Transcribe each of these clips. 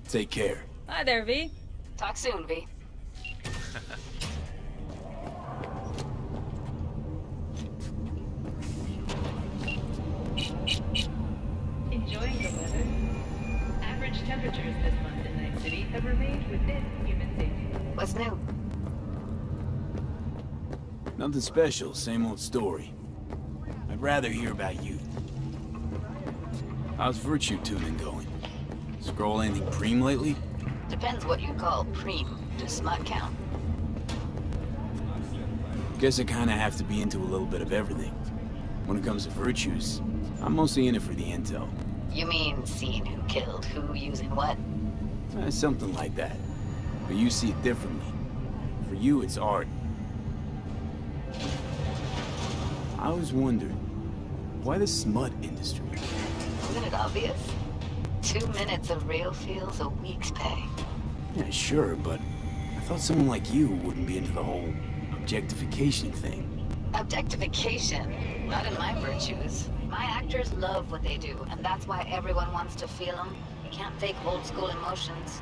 Take care. Hi there, V. Talk soon, V. Enjoying the weather? Average temperatures this month in Night City have remained within human safety. What's new? Nothing special, same old story. I'd rather hear about you. How's virtue tuning going? Scroll anything preem lately? Depends what you call preem. Does smut count? Guess I kinda have to be into a little bit of everything. When it comes to virtues, I'm mostly in it for the intel. You mean seeing who killed who using what? Something like that. But you see it differently. For you, it's art. I was wondering, why the smut industry? Isn't it obvious? 2 minutes of real feels a week's pay. Yeah, sure, but I thought someone like you wouldn't be into the whole objectification thing. Objectification? Not in my virtues. My actors love what they do, and that's why everyone wants to feel them. You can't fake old school emotions.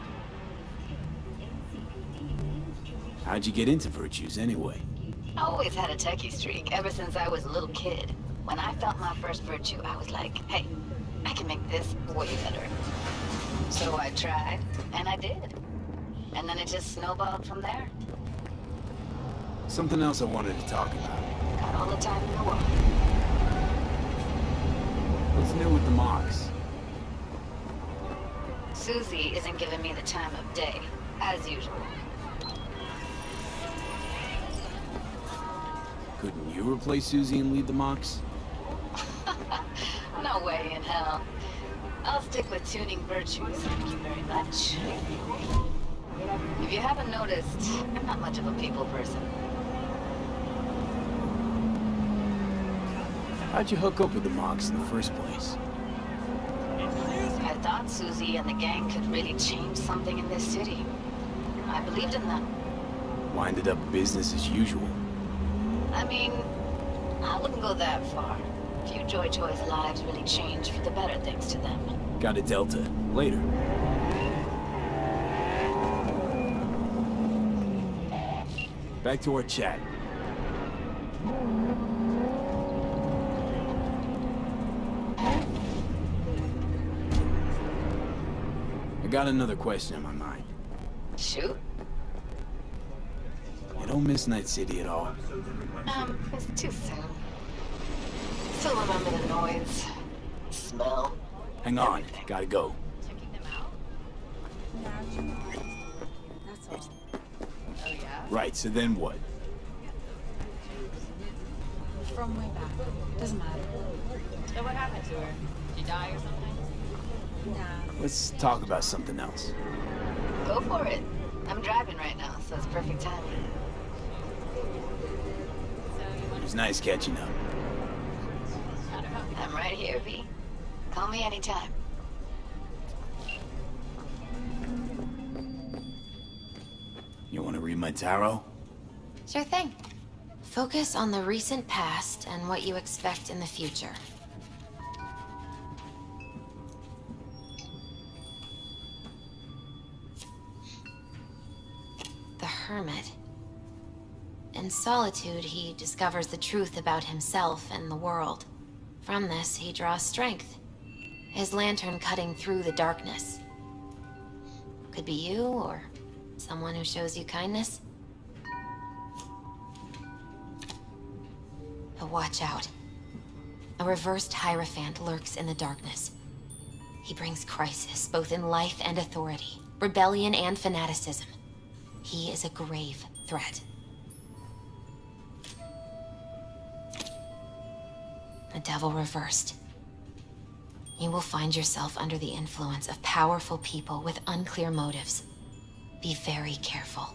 How'd you get into virtues anyway? I always had a techie streak ever since I was a little kid. When I felt my first virtue, I was like, hey, I can make this way better. So I tried, and I did. And then it just snowballed from there. Something else I wanted to talk about. Got all the time in the world. What's new with the mocks? Susie isn't giving me the time of day, as usual. Couldn't you replace Susie and lead the mocks? No way in hell. I'll stick with tuning virtues, thank you very much. If you haven't noticed, I'm not much of a people person. How'd you hook up with the mocks in the first place? I thought Susie and the gang could really change something in this city. I believed in them. Winded up business as usual. I mean, I wouldn't go that far. Few Joy Toys' lives really change for the better thanks to them. Got a Delta. Later. Back to our chat. I got another question on my mind. Shoot. You don't miss Night City at all? It's too soon. Still remember the noise, smell. Hang on, everything. gotta go. Checking them out? That's all. Oh, yeah? Right, so then what? From way back. Doesn't matter. So what happened to her? Did she die or something? Nah. Let's talk about something else. Go for it. I'm driving right now, so it's perfect timing. It was nice catching up. I'm right here, V. Call me anytime. You want to read my tarot? Sure thing. Focus on the recent past and what you expect in the future. The Hermit. In solitude, he discovers the truth about himself and the world. From this, he draws strength. His lantern cutting through the darkness. Could be you, or someone who shows you kindness. But watch out. A reversed Hierophant lurks in the darkness. He brings crisis, both in life and authority, rebellion and fanaticism. He is a grave threat. A devil reversed. You will find yourself under the influence of powerful people with unclear motives. Be very careful.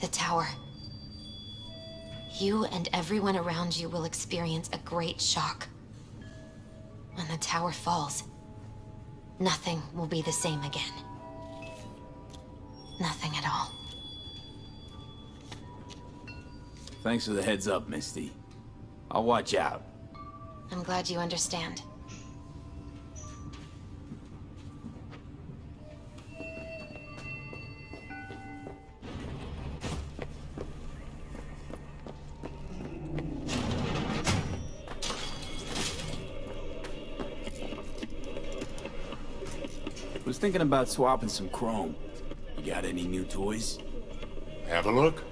The tower. You and everyone around you will experience a great shock. When the tower falls, nothing will be the same again. Nothing at all. Thanks for the heads up, Misty. I'll watch out. I'm glad you understand. Was thinking about swapping some chrome. You got any new toys? Have a look.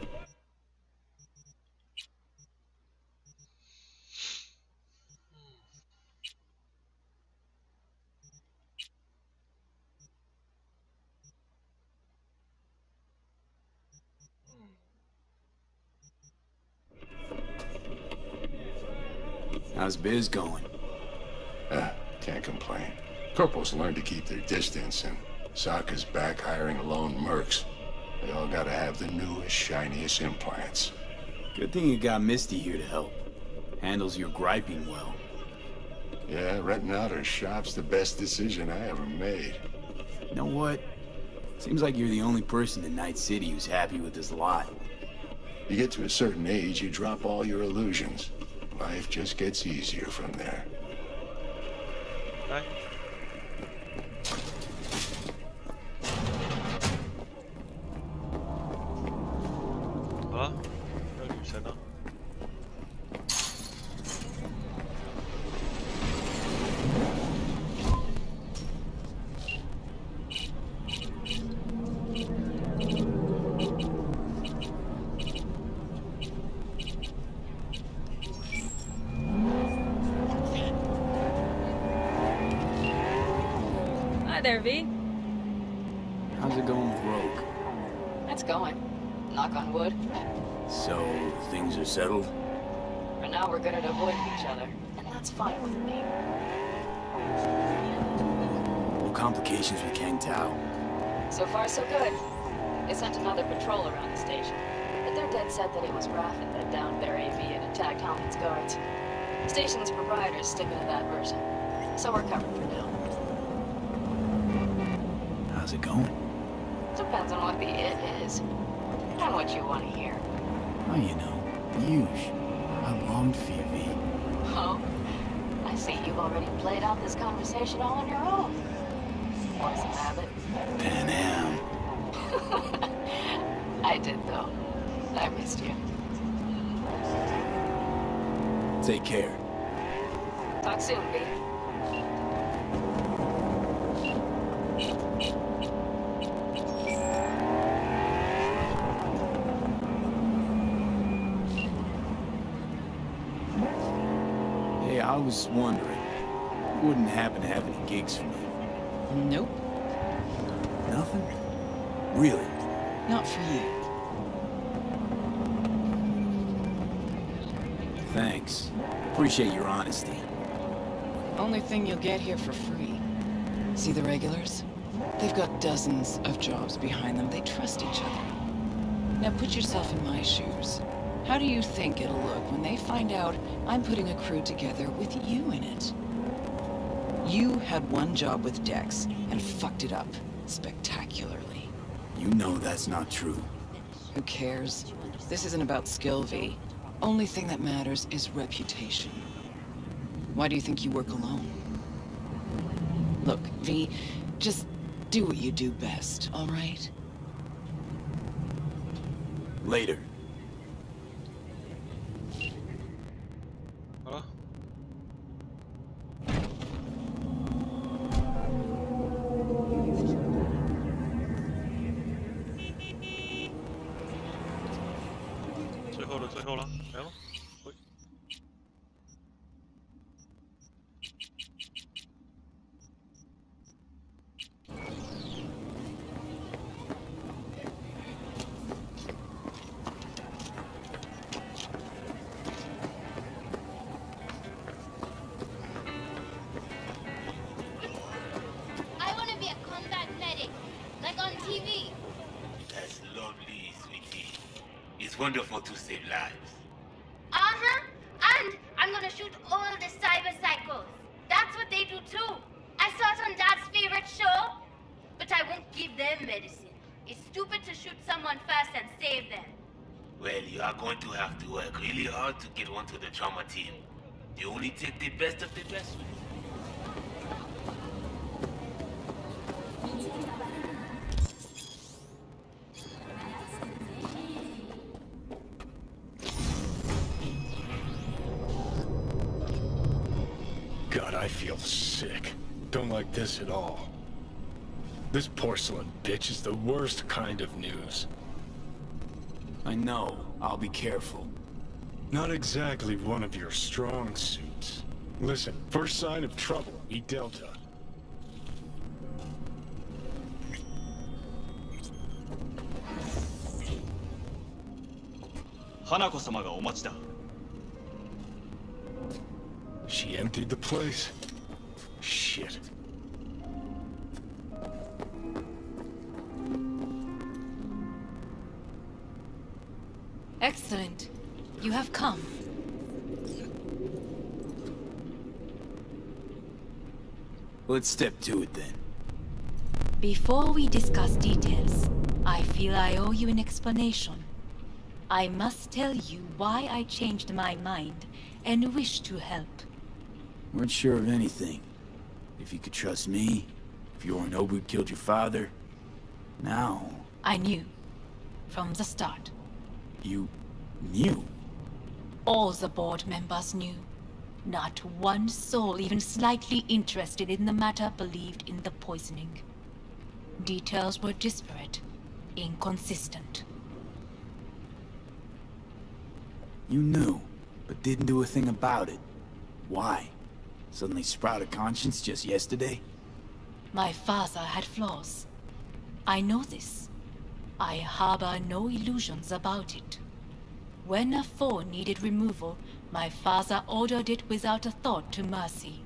How's biz going? Can't complain. Corporals learn to keep their distance, and Sokka's back hiring lone mercs. They all gotta have the newest, shiniest implants. Good thing you got Misty here to help. Handles your griping well. Yeah, renting out her shop's the best decision I ever made. You know what? Seems like you're the only person in Night City who's happy with this lot. You get to a certain age, you drop all your illusions. Life just gets easier from there. Đấy. Hả? Đâu đi sao đó? Hi there, V. How's it going with Rogue? It's going. Knock on wood. So, things are settled? For now, we're good at avoiding each other, and that's fine with me. No complications with Kang Tao? So far, so good. They sent another patrol around the station, but they're dead set that it was Raffen that downed their AV and attacked Helmet's guards. The station's proprietor's sticking to that version, so we're covered for now. How's it going? Depends on what the it is, and what you want to hear. Oh, you know, huge. I longed for you, V. Oh, I see you've already played out this conversation all on your own. Force of habit. Pan Am. I did, though. I missed you. Take care. Talk soon, B. Hey, I was wondering, you wouldn't happen to have any gigs for me? Nope, Nothing? Really? not for you. Thanks. Appreciate your honesty. Only thing you'll get here for free. See the regulars? They've got dozens of jobs behind them. They trust each other. Now put yourself in my shoes. How do you think it'll look when they find out I'm putting a crew together with you in it? You had one job with Dex and fucked it up spectacularly. You know that's not true. Who cares? This isn't about skill, V. Only thing that matters is reputation. Why do you think you work alone? Look, V, just do what you do best, all right? Later. Hả?最后了，来了。喂。I want to be a combat medic, like on TV. That's lovely, sweetie. It's wonderful to save lives. Uh-huh. And I'm gonna shoot all the cyber psychos. That's what they do too. I saw it on Dad's favorite show. But I won't give them medicine. It's stupid to shoot someone first and save them. Well, you are going to have to work really hard to get onto the trauma team. They only take the best of the best. God, I feel sick. Don't like this at all. This porcelain bitch is the worst kind of news. I know. I'll be careful. Not exactly one of your strong suits. Listen, first sign of trouble, eat Delta. Hanako-sama ga omachi da. She emptied the place? Shit. Excellent. You have come. Let's step to it then. Before we discuss details, I feel I owe you an explanation. I must tell you why I changed my mind and wish to help. Weren't sure of anything. If you could trust me, if Yorinobu killed your father. Now... I knew. From the start. You... knew? All the board members knew. Not one soul even slightly interested in the matter believed in the poisoning. Details were disparate, inconsistent. You knew, but didn't do a thing about it. Why? Suddenly sprout a conscience just yesterday? My father had flaws. I know this. I harbor no illusions about it. When a foe needed removal, my father ordered it without a thought to mercy.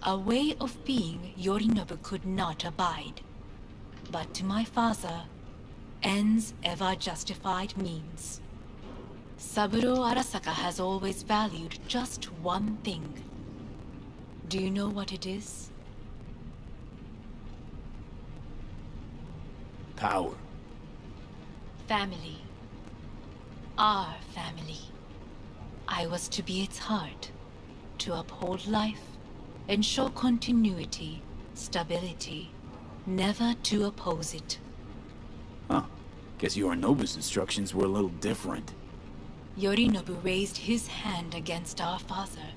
A way of being Yorinobu could not abide. But to my father, ends ever justified means. Saburo Arasaka has always valued just one thing. Do you know what it is? Power. Family. Our family. I was to be its heart, to uphold life, ensure continuity, stability, never to oppose it. Huh. Guess Yorinobu's instructions were a little different. Yorinobu raised his hand against our father,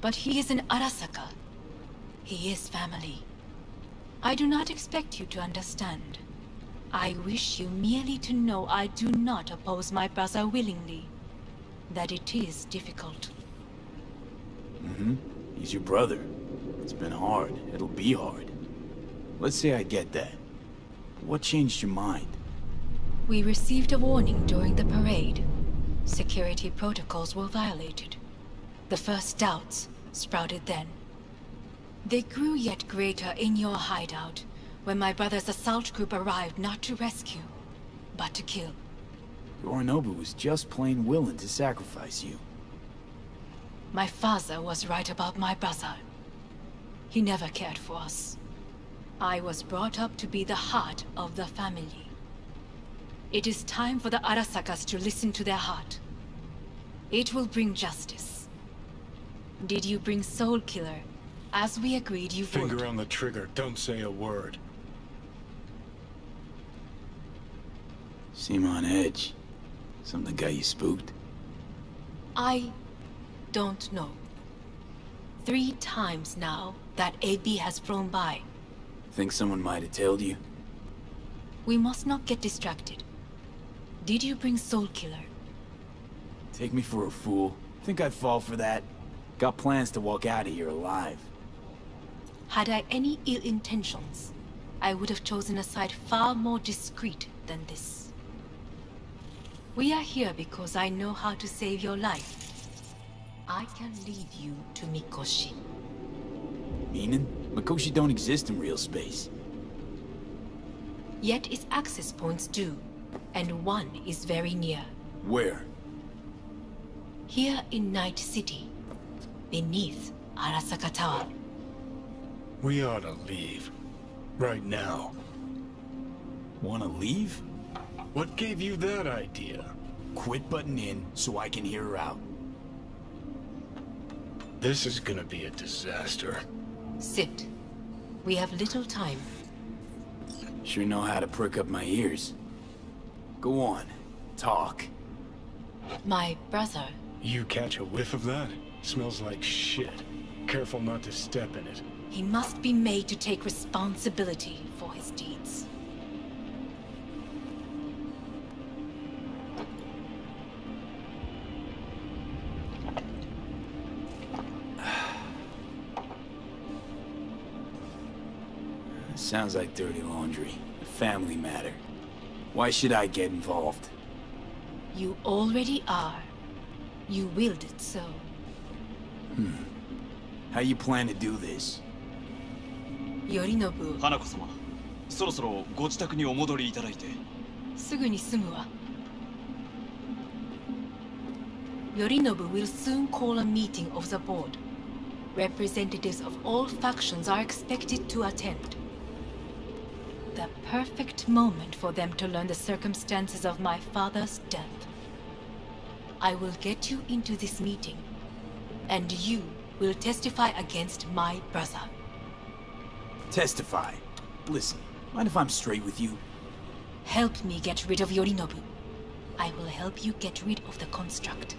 but he is an Arasaka. He is family. I do not expect you to understand. I wish you merely to know I do not oppose my brother willingly. That it is difficult. Mm-hmm. He's your brother. It's been hard. It'll be hard. Let's say I get that. What changed your mind? We received a warning during the parade. Security protocols were violated. The first doubts sprouted then. They grew yet greater in your hideout, when my brother's assault group arrived not to rescue, but to kill. Yorinobu was just plain willing to sacrifice you. My father was right about my brother. He never cared for us. I was brought up to be the heart of the family. It is time for the Arasakas to listen to their heart. It will bring justice. Did you bring Soul Killer, as we agreed you would? Finger on the trigger, don't say a word. Seem on edge. Something got you spooked? I don't know. 3 times now that AB has flown by. Think someone might have told you? We must not get distracted. Did you bring Soul Killer? Take me for a fool. Think I'd fall for that? Got plans to walk out of here alive. Had I any ill intentions, I would have chosen a side far more discreet than this. We are here because I know how to save your life. I can lead you to Mikoshi. Meaning? Mikoshi don't exist in real space. Yet its access points do, and one is very near. Where? Here in Night City, beneath Arasaka Tower. We ought to leave. Right now. Wanna leave? What gave you that idea? Quit butting in so I can hear her out. This is gonna be a disaster. Sit. We have little time. Sure know how to prick up my ears. Go on. Talk. My brother. You catch a whiff of that? Smells like shit. Careful not to step in it. He must be made to take responsibility for his misdeeds. Sounds like dirty laundry. A family matter. Why should I get involved? You already are. You willed it so. How you plan to do this? Yorinobu. 花子様、そろそろご自宅にお戻りいただいて。すぐに済むわ。Yorinobu will soon call a meeting of the board. Representatives of all factions are expected to attend. The perfect moment for them to learn the circumstances of my father's death. I will get you into this meeting, and you will testify against my brother. Testify? Listen, mind if I'm straight with you? Help me get rid of Yorinobu. I will help you get rid of the construct.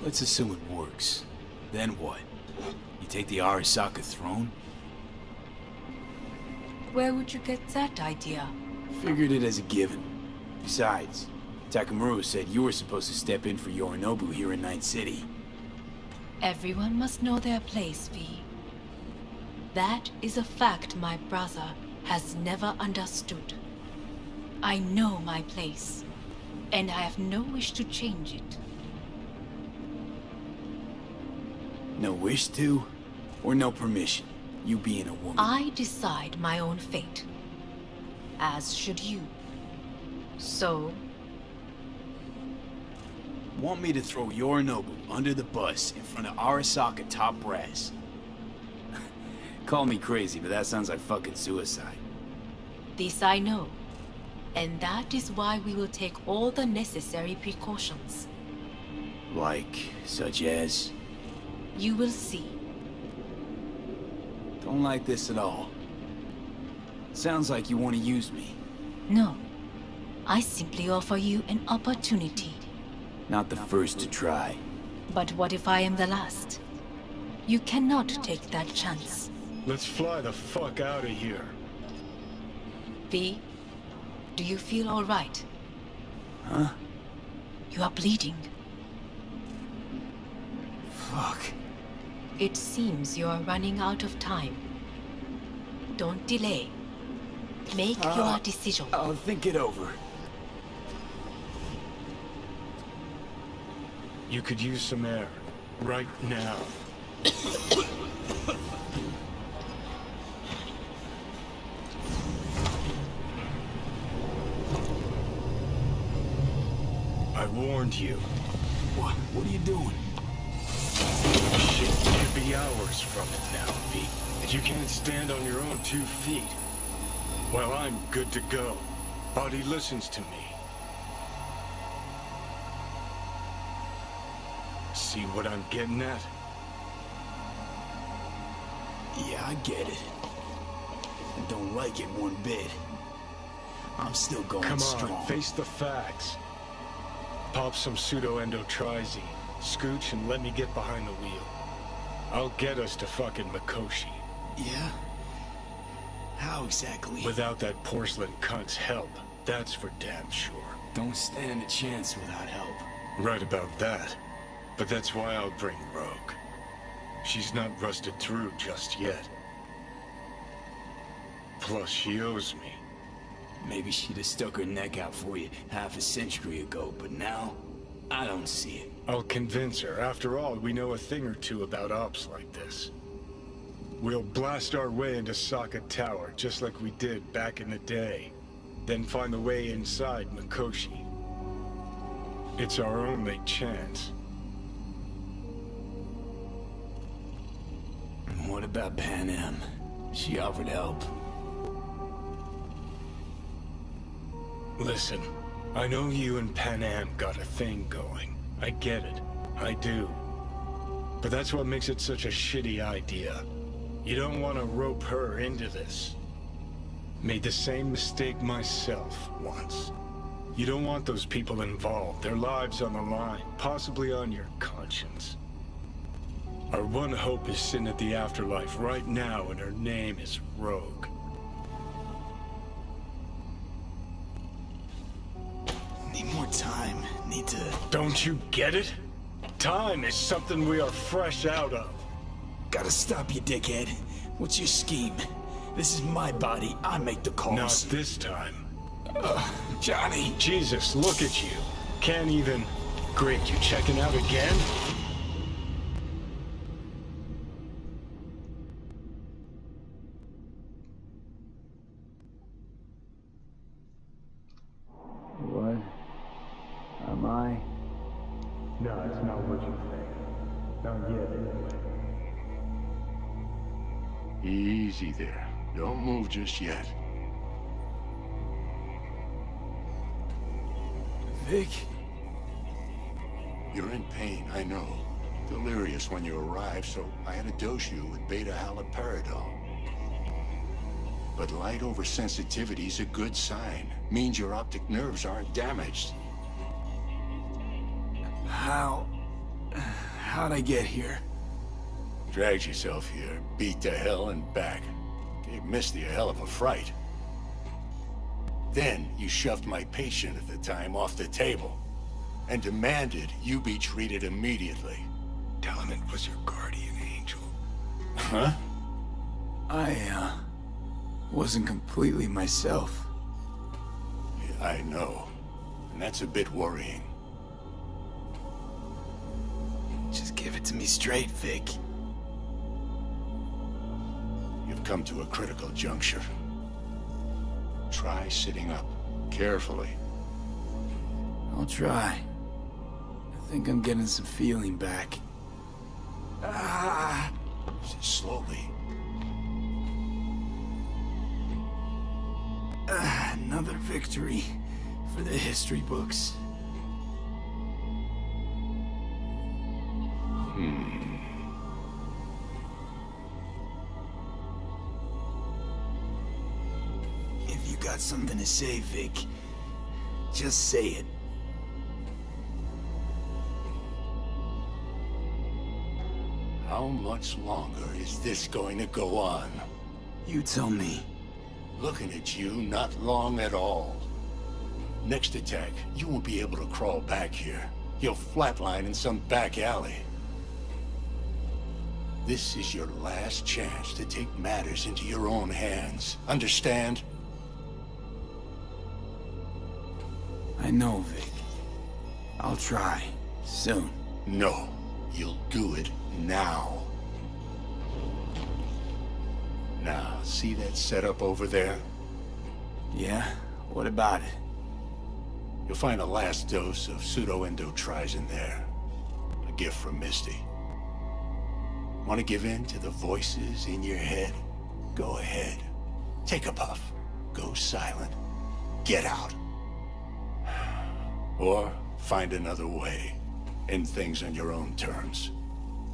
Let's assume it works. Then what? You take the Arasaka throne? Where would you get that idea? Figured it as a given. Besides, Takamura said you were supposed to step in for Yorinobu here in Night City. Everyone must know their place, V. That is a fact my brother has never understood. I know my place, and I have no wish to change it. No wish to? Or no permission? You being a woman? I decide my own fate. As should you. So... Want me to throw Yorinobu under the bus in front of Arasaka top brass? Call me crazy, but that sounds like fucking suicide. This I know. And that is why we will take all the necessary precautions. Like, such as? You will see. Don't like this at all. Sounds like you want to use me. No. I simply offer you an opportunity. Not the first to try. But what if I am the last? You cannot take that chance. Let's fly the fuck out of here. V, do you feel all right? Huh? You are bleeding. Fuck. It seems you are running out of time. Don't delay. Make your decision. I'll think it over. You could use some air. Right now. I warned you. What are you doing? Shit could be hours from it now, V. And you can't stand on your own 2 feet. Well, I'm good to go. Body listens to me. See what I'm getting at? Yeah, I get it. I don't like it one bit. I'm still going strong. Come on, face the facts. Pop some pseudo-endotrizine. Scooch and let me get behind the wheel. I'll get us to fucking Mikoshi. Yeah? How exactly? Without that porcelain cunt's help. That's for damn sure. Don't stand a chance without help. Right about that. But that's why I'll bring Rogue. She's not rusted through just yet. Plus, she owes me. Maybe she'd have stuck her neck out for you half a century ago, but now, I don't see it. I'll convince her. After all, we know a thing or two about ops like this. We'll blast our way into Sokka Tower, just like we did back in the day. Then find the way inside Mikoshi. It's our only chance. What about Pan Am? She offered help. Listen, I know you and Pan Am got a thing going. I get it. I do. But that's what makes it such a shitty idea. You don't want to rope her into this. Made the same mistake myself once. You don't want those people involved, their lives on the line, possibly on your conscience. Our one hope is sin at the afterlife right now, and her name is Rogue. Need more time. Need to... Don't you get it? Time is something we are fresh out of. Gotta stop you, dickhead. What's your scheme? This is my body. I make the calls. Not this time. Johnny. Jesus, look at you. Can't even... Great, you checking out again? What? Am I? No, it's not what you think. Not yet, anyway. Easy there. Don't move just yet. Vic? You're in pain, I know. Delirious when you arrived, so I had to dose you with beta-haloperidol. But light oversensitivity is a good sign. Means your optic nerves aren't damaged. How'd I get here? Dragged yourself here, beat to hell and back. Gave Misty a hell of a fright. Then you shoved my patient at the time off the table and demanded you be treated immediately. Tell him it was your guardian angel. Huh? I wasn't completely myself. Yeah, I know. And that's a bit worrying. Just give it to me straight, Vic. You've come to a critical juncture. Try sitting up, carefully. I'll try. I think I'm getting some feeling back. Slowly. Another victory for the history books. If you got something to say, Vic, just say it. How much longer is this going to go on? You tell me. Looking at you, not long at all. Next attack, you won't be able to crawl back here. You'll flatline in some back alley. This is your last chance to take matters into your own hands. Understand? I know, Vic. I'll try. Soon. No. You'll do it now. Now, see that setup over there? Yeah? What about it? You'll find a last dose of pseudo-endotrizin there. A gift from Misty. Want to give in to the voices in your head? Go ahead. Take a puff. Go silent. Get out. Or find another way. End things on your own terms.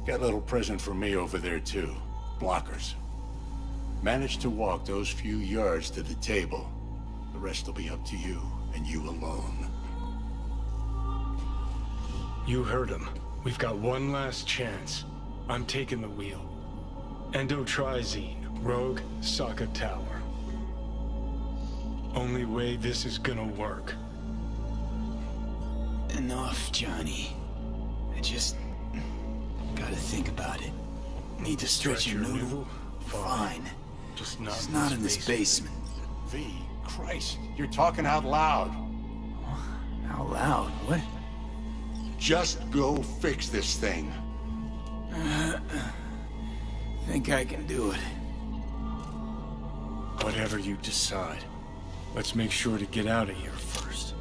Got a little present for me over there too. Blockers. Manage to walk those few yards to the table. The rest will be up to you, and you alone. You heard him. We've got one last chance. I'm taking the wheel. Endotrizine, Rogue, Sokka Tower. Only way this is gonna work. Enough, Johnny. I just... gotta think about it. Need to stretch your noodle? Fine. Just not in this basement. V, Christ, you're talking out loud. Out loud? What? Just go fix this thing. Think I can do it. Whatever you decide. Let's make sure to get out of here first.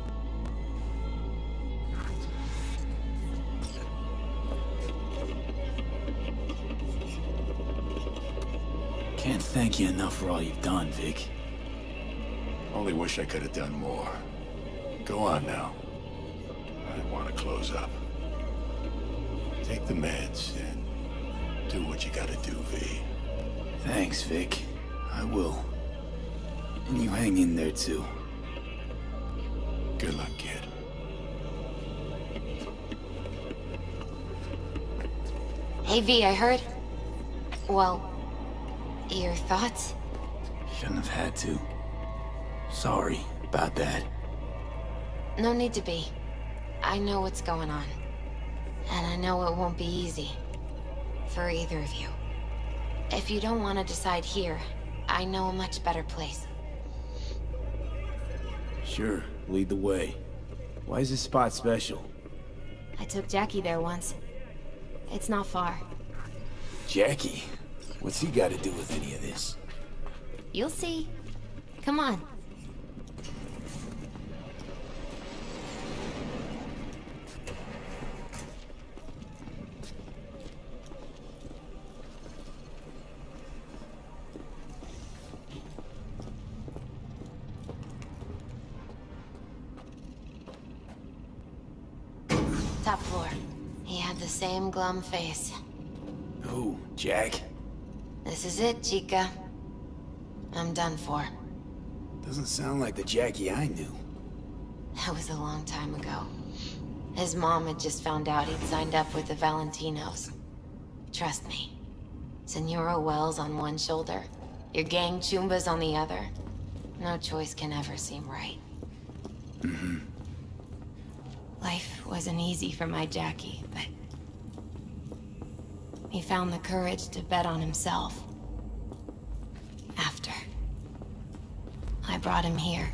Can't thank you enough for all you've done, Vic. Only wish I could have done more. Go on now. I want to close up. Take the meds and do what you gotta do, V. Thanks, Vic. I will. And you hang in there, too. Good luck, kid. Hey V, I heard... Well... Your thoughts? Shouldn't have had to. Sorry about that. No need to be. I know what's going on. And I know it won't be easy. For either of you. If you don't want to decide here, I know a much better place. Sure, lead the way. Why is this spot special? I took Jackie there once. It's not far. Jackie? What's he got to do with any of this? You'll see. Come on. Top floor. He had the same glum face. Who? Jack? This is it, Chica. I'm done for. Doesn't sound like the Jackie I knew. That was a long time ago. His mom had just found out he'd signed up with the Valentinos. Trust me. Senora Wells on one shoulder, your gang Chumbas on the other. No choice can ever seem right. Mm-hmm. Life wasn't easy for my Jackie, but... he found the courage to bet on himself. After. I brought him here.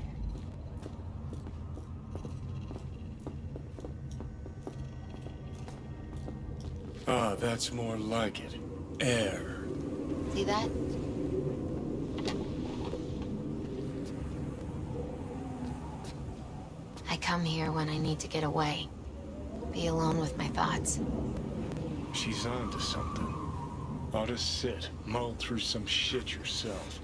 Ah, that's more like it. Air. See that? I come here when I need to get away. Be alone with my thoughts. She's onto something. Ought to sit, mull through some shit yourself.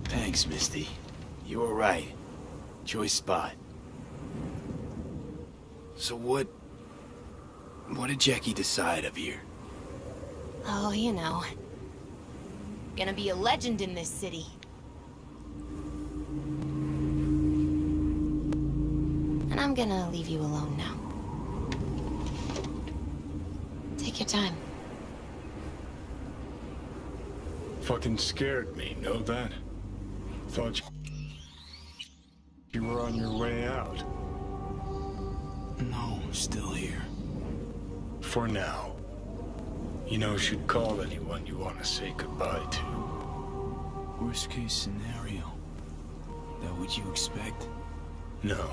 Thanks, Misty. You were right. Choice spot. So what did Jackie decide up here? Oh, you know. Gonna be a legend in this city. And I'm gonna leave you alone now. Take your time. Fucking scared me, know that? Thought you were on your way out. No, still here. For now. You know, should call anyone you want to say goodbye to. Worst case scenario. That what you expect? No.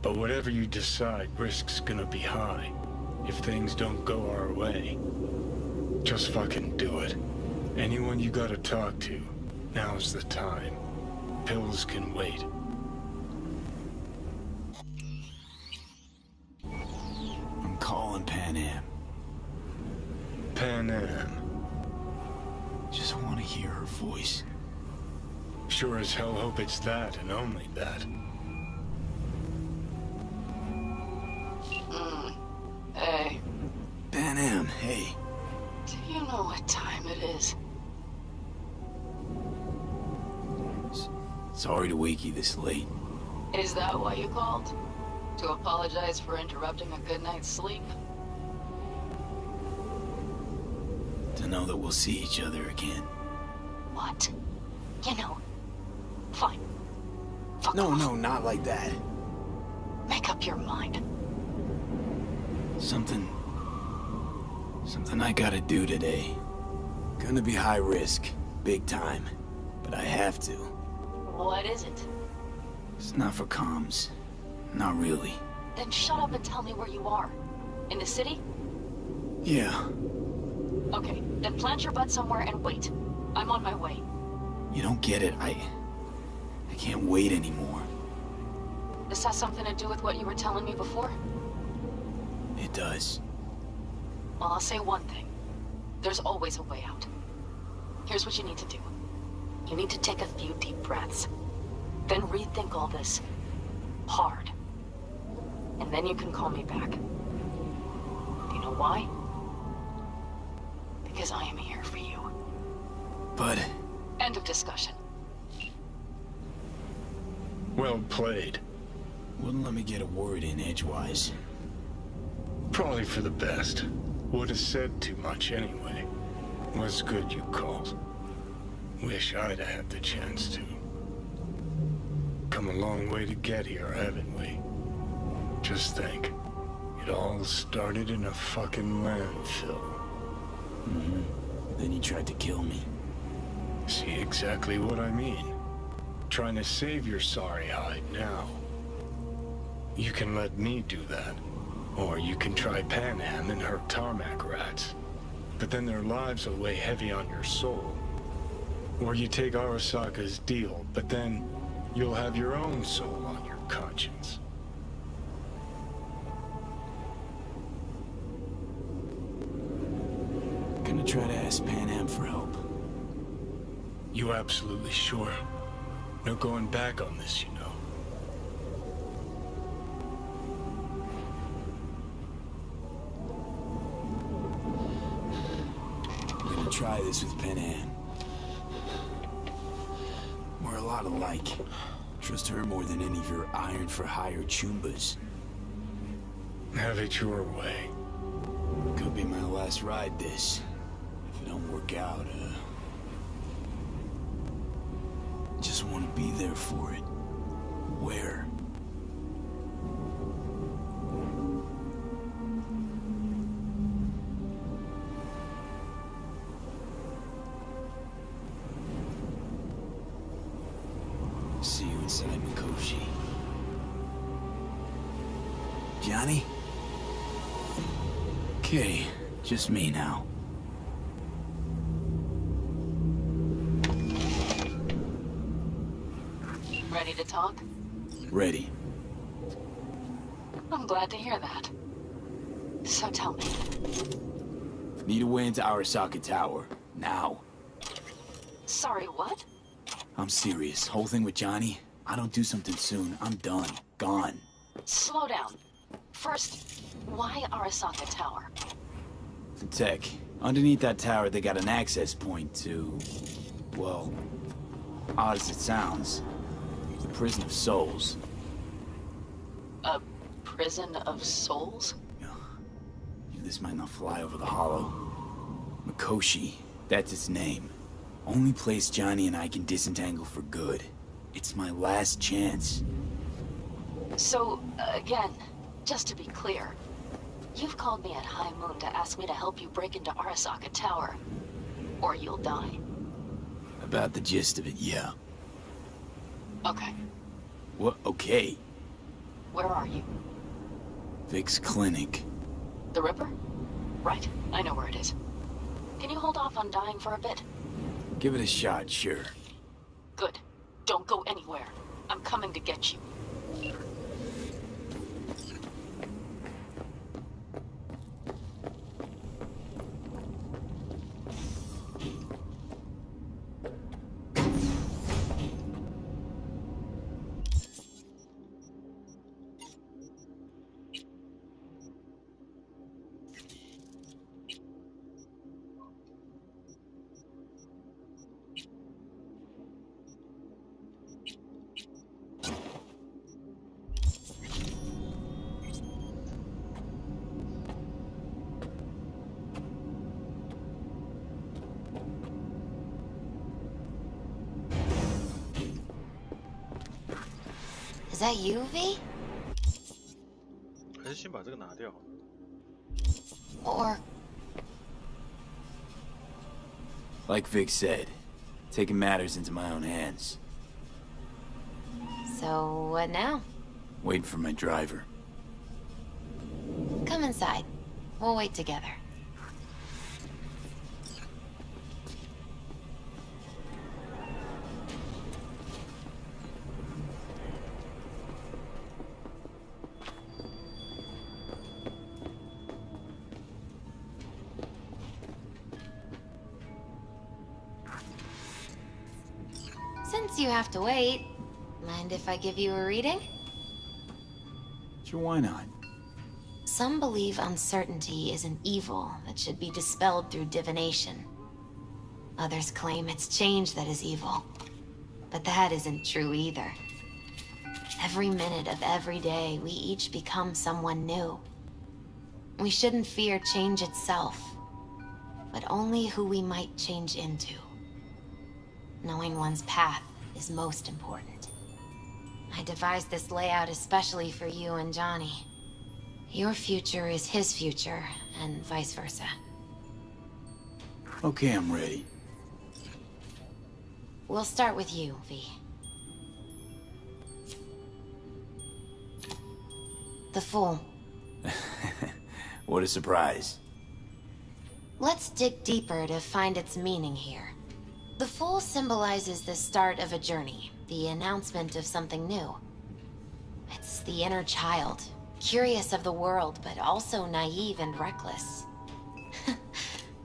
But whatever you decide, risk's gonna be high. If things don't go our way. Just fucking do it. Anyone you gotta talk to, now's the time. Pills can wait. I'm calling Pan Am. Pan Am. Just want to hear her voice. Sure as hell hope it's that and only that. Hey. Pan Am, hey. Do you know what time it is? Sorry to wake you this late. Is that why you called? To apologize for interrupting a good night's sleep? To know that we'll see each other again. What? You know, fine. Fuck No, off. no, not like that. Make up your mind. Something I gotta do today. Gonna be high risk, big time, but I have to. What is it? It's not for comms. Not really. Then shut up and tell me where you are. In the city? Yeah. Okay, then plant your butt somewhere and wait. I'm on my way. You don't get it. I can't wait anymore. This has something to do with what you were telling me before? It does. Well, I'll say one thing. There's always a way out. Here's what you need to do. You need to take a few deep breaths. Then rethink all this. Hard. And then you can call me back. Do you know why? Because I am here for you. But... End of discussion. Well played. Wouldn't let me get a word in edgewise. Probably for the best. Would have said too much anyway. Was good you called. Wish I'd have had the chance to. Come a long way to get here, haven't we? Just think. It all started in a fucking landfill. Mm-hmm. Then you tried to kill me. See exactly what I mean. Trying to save your sorry hide now. You can let me do that. Or you can try Pan Am and her tarmac rats. But then their lives will weigh heavy on your soul. Or you take Arasaka's deal, but then you'll have your own soul on your conscience. Gonna try to ask Pan Am for help. You absolutely sure? No going back on this, you know. I'm gonna try this with Pan Am. We're a lot alike. Trust her more than any of your iron-for-hire chumbas. Have it your way. Could be my last ride, this. If it don't work out, just want to be there for it. Where? See you inside Mikoshi. Johnny? Okay, just me now. Ready to talk? Ready. I'm glad to hear that. So tell me. Need a way into Arasaka Tower. Now. Sorry, what? I'm serious. Whole thing with Johnny, I don't do something soon, I'm done. Gone. Slow down. First, why Arasaka Tower? The tech. Underneath that tower, they got an access point to... well, odd as it sounds, the Prison of Souls. A prison of souls? This might not fly over the hollow. Mikoshi, that's its name. Only place Johnny and I can disentangle for good. It's my last chance. So, again, just to be clear, you've called me at High Moon to ask me to help you break into Arasaka Tower, or you'll die. About the gist of it, yeah. Okay. What? Okay. Where are you? Vic's clinic. The Ripper? Right, I know where it is. Can you hold off on dying for a bit? Give it a shot, sure. Good. Don't go anywhere. I'm coming to get you. Is that you, V? 还是先把这个拿掉。 Or... Like Vic said, taking matters into my own hands. So, what now? Waiting for my driver. Come inside. We'll wait together. Since you have to wait, mind if I give you a reading? Sure, why not? Some believe uncertainty is an evil that should be dispelled through divination. Others claim it's change that is evil. But that isn't true either. Every minute of every day, we each become someone new. We shouldn't fear change itself, but only who we might change into. Knowing one's path is most important. I devised this layout especially for you and Johnny. Your future is his future, and vice versa. Okay, I'm ready. We'll start with you, V. The Fool. What a surprise. Let's dig deeper to find its meaning here. The Fool symbolizes the start of a journey, the announcement of something new. It's the inner child, curious of the world, but also naive and reckless.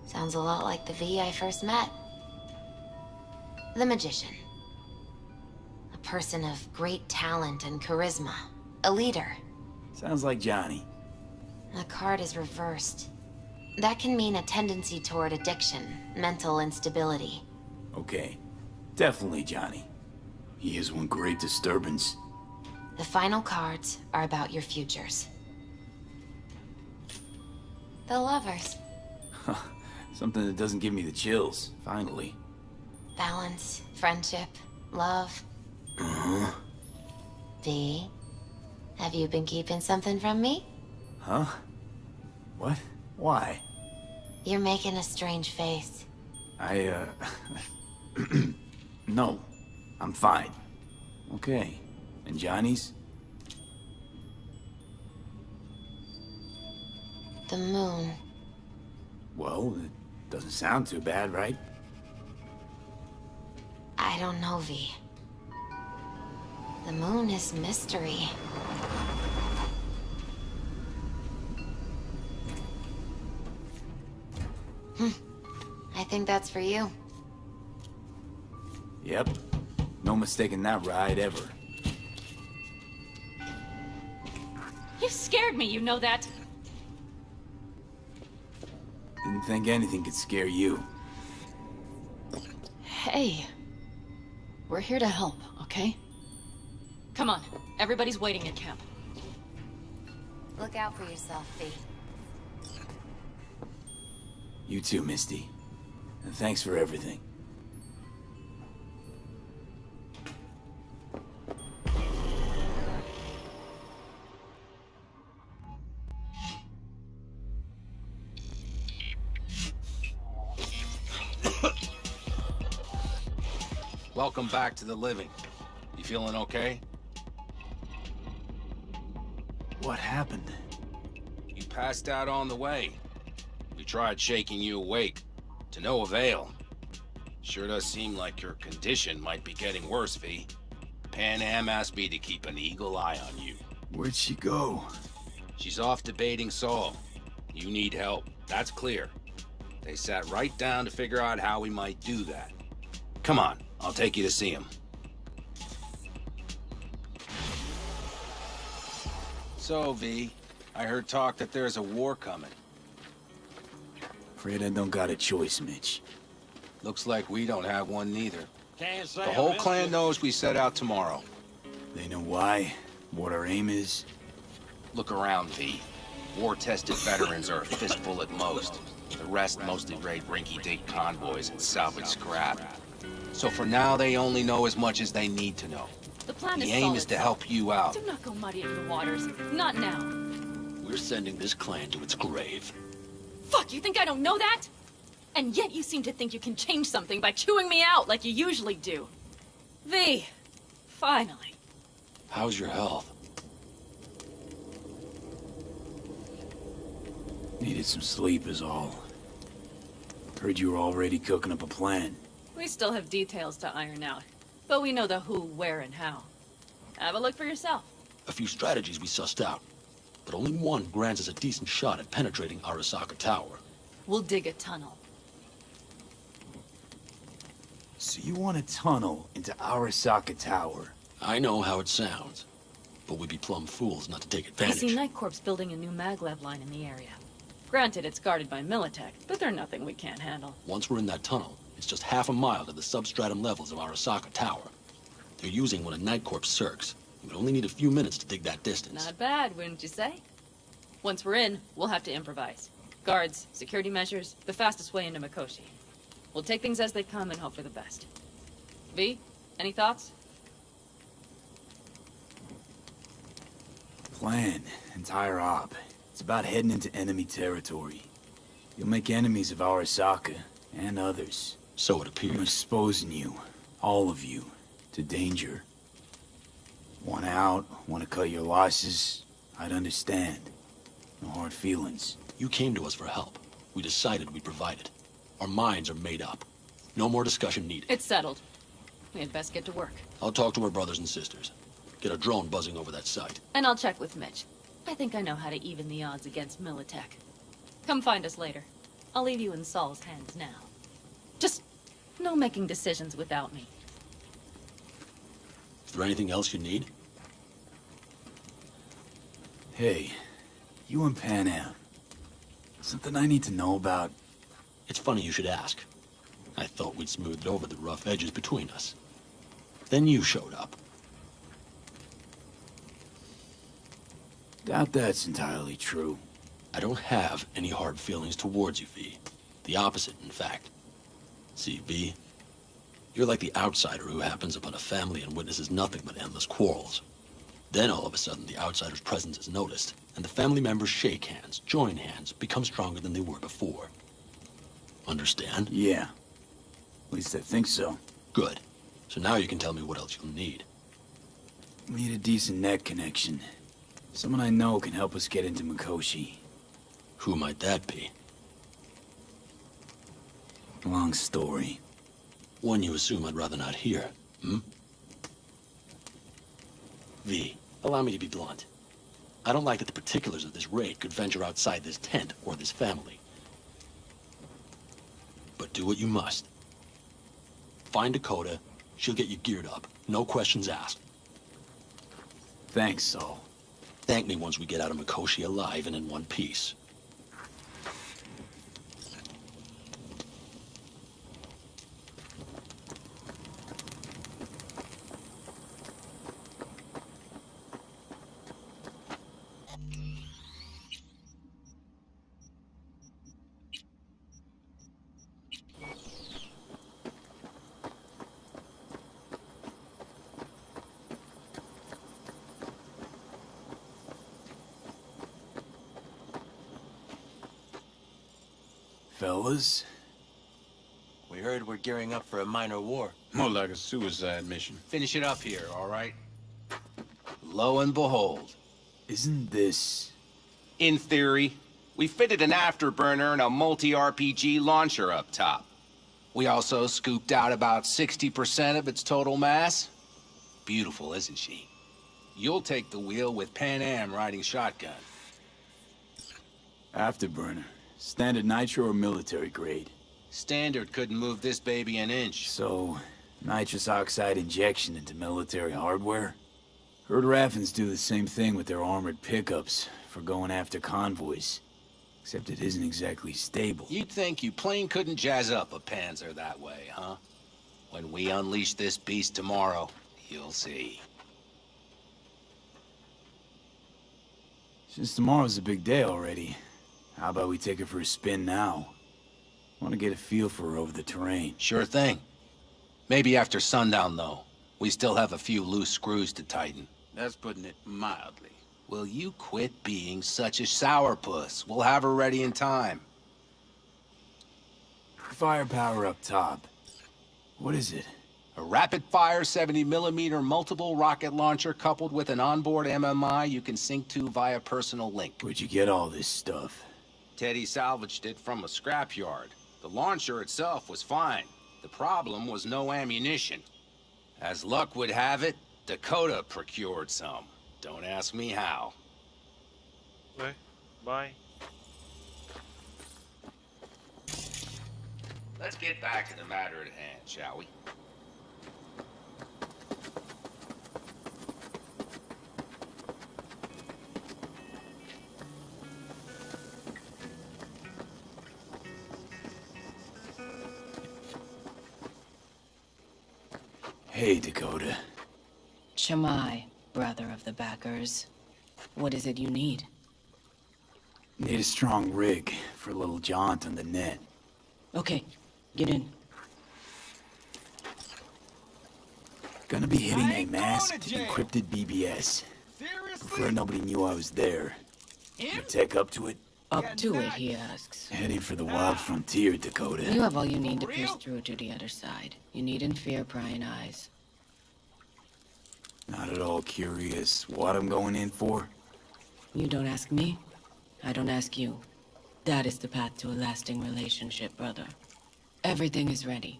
Sounds a lot like the V I first met. The Magician. A person of great talent and charisma. A leader. Sounds like Johnny. The card is reversed. That can mean a tendency toward addiction, mental instability. Okay, definitely Johnny. He is one great disturbance. The final cards are about your futures. The Lovers. Something that doesn't give me the chills, finally. Balance, friendship, love. Uh-huh. V, have you been keeping something from me? Huh? What? Why? You're making a strange face. No. I'm fine. Okay. And Johnny's? The moon. Well, it doesn't sound too bad, right? I don't know, V. The moon is mystery. I think that's for you. Yep. No mistaking that ride ever. You scared me, you know that? Didn't think anything could scare you. Hey. We're here to help, okay? Come on, everybody's waiting at camp. Look out for yourself, V. You too, Misty. And thanks for everything. Welcome back to the living. You feeling okay? What happened? You passed out on the way. We tried shaking you awake. To no avail. Sure does seem like your condition might be getting worse, V. Pan Am asked me to keep an eagle eye on you. Where'd she go? She's off debating Saul. You need help. That's clear. They sat right down to figure out how we might do that. Come on, I'll take you to see him. So, V, I heard talk that there's a war coming. Afraid I don't got a choice, Mitch. Looks like we don't have one neither. The whole clan knows we set out tomorrow. They know why? What our aim is? Look around, V. War-tested veterans are a fistful at most. The rest mostly raid rinky-dink convoys and salvage scrap. So for now, they only know as much as they need to know. The plan The is aim solid, is to Saul. help you out. Do not go muddying the waters. Not now. We're sending this clan to its grave. Fuck, you think I don't know that? And yet you seem to think you can change something by chewing me out like you usually do. V, finally. How's your health? Needed some sleep is all. Heard you were already cooking up a plan. We still have details to iron out, but we know the who, where, and how. Have a look for yourself. A few strategies we sussed out, but only one grants us a decent shot at penetrating Arasaka Tower. We'll dig a tunnel. So you want a tunnel into Arasaka Tower? I know how it sounds, but we'd be plumb fools not to take I advantage. see Night Corps building a new maglev line in the area. Granted, it's guarded by Militech, but they're nothing we can't handle. Once we're in that tunnel, it's just half a mile to the substratum levels of Arasaka Tower. They're using one of Night Corps' circs. You would only need a few minutes to dig that distance. Not bad, wouldn't you say? Once we're in, we'll have to improvise. Guards, security measures, the fastest way into Mikoshi. We'll take things as they come and hope for the best. V, any thoughts? Plan, entire op. It's about heading into enemy territory. You'll make enemies of Arasaka, and others. So it appears. I'm exposing you, all of you, to danger. Want out, want to cut your losses, I'd understand. No hard feelings. You came to us for help. We decided we'd provide it. Our minds are made up. No more discussion needed. It's settled. We had best get to work. I'll talk to our brothers and sisters. Get a drone buzzing over that site. And I'll check with Mitch. I think I know how to even the odds against Militech. Come find us later. I'll leave you in Saul's hands now. Just no making decisions without me. Is there anything else you need? Hey, you and Pan Am. Something I need to know about? It's funny you should ask. I thought we'd smoothed over the rough edges between us. Then you showed up. Doubt that's entirely true. I don't have any hard feelings towards you, V. The opposite, in fact. See, V, you're like the outsider who happens upon a family and witnesses nothing but endless quarrels. Then all of a sudden the outsider's presence is noticed, and the family members shake hands, join hands, become stronger than they were before. Understand? Yeah. At least I think so. Good. So now you can tell me what else you'll need. Need a decent net connection. Someone I know can help us get into Mikoshi. Who might that be? Long story. One you assume I'd rather not hear, hmm? V, allow me to be blunt. I don't like that the particulars of this raid could venture outside this tent or this family. But do what you must. Find Dakota, she'll get you geared up. No questions asked. Thanks, Saul. Thank me once we get out of Mikoshi alive and in one piece. Fellas? We heard we're gearing up for a minor war. More like a suicide mission. Finish it up here, all right? Lo and behold. Isn't this... In theory, we fitted an afterburner and a multi-RPG launcher up top. We also scooped out about 60% of its total mass. Beautiful, isn't she? You'll take the wheel with Pan Am riding shotgun. Afterburner. Standard nitro or military grade? Standard couldn't move this baby an inch. So, nitrous oxide injection into military hardware? Heard Raffens do the same thing with their armored pickups for going after convoys. Except it isn't exactly stable. You'd think you plain couldn't jazz up a Panzer that way, huh? When we unleash this beast tomorrow, you'll see. Since tomorrow's a big day already, how about we take her for a spin now? Want to get a feel for her over the terrain. Sure thing. Maybe after sundown, though. We still have a few loose screws to tighten. That's putting it mildly. Will you quit being such a sourpuss? We'll have her ready in time. Firepower up top. What is it? A rapid-fire 70mm multiple rocket launcher coupled with an onboard MMI you can sync to via personal link. Where'd you get all this stuff? Teddy salvaged it from a scrapyard. The launcher itself was fine. The problem was no ammunition. As luck would have it, Dakota procured some. Don't ask me how. Okay, bye. Let's get back to the matter at hand, shall we? Hey, Dakota. Shamai, brother of the backers. What is it you need? Need a strong rig for a little jaunt on the net. Okay, get in. Gonna be hitting a masked, encrypted BBS. Prefer nobody knew I was there. You tech up to it? Up to it, he asks. Heading for the wild frontier, Dakota. You have all you need to pierce through to the other side. You needn't fear prying eyes. Not at all curious what I'm going in for? You don't ask me, I don't ask you. That is the path to a lasting relationship, brother. Everything is ready.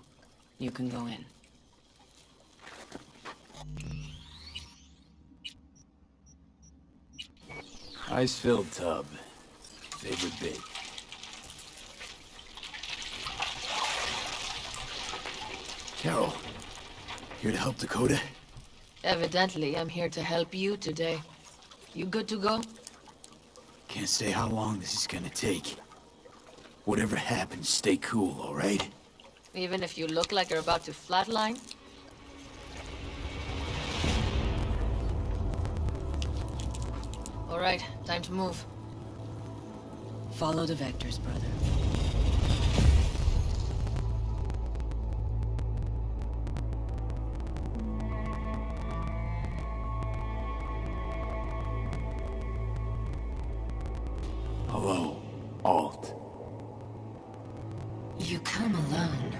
You can go in. Ice-filled tub. Favorite bit. Carol, here to help Dakota? Evidently, I'm here to help you today. You good to go? Can't say how long this is gonna take. Whatever happens, stay cool, all right? Even if you look like you're about to flatline? All right, time to move. Follow the vectors, brother. Hello, Alt. You come alone.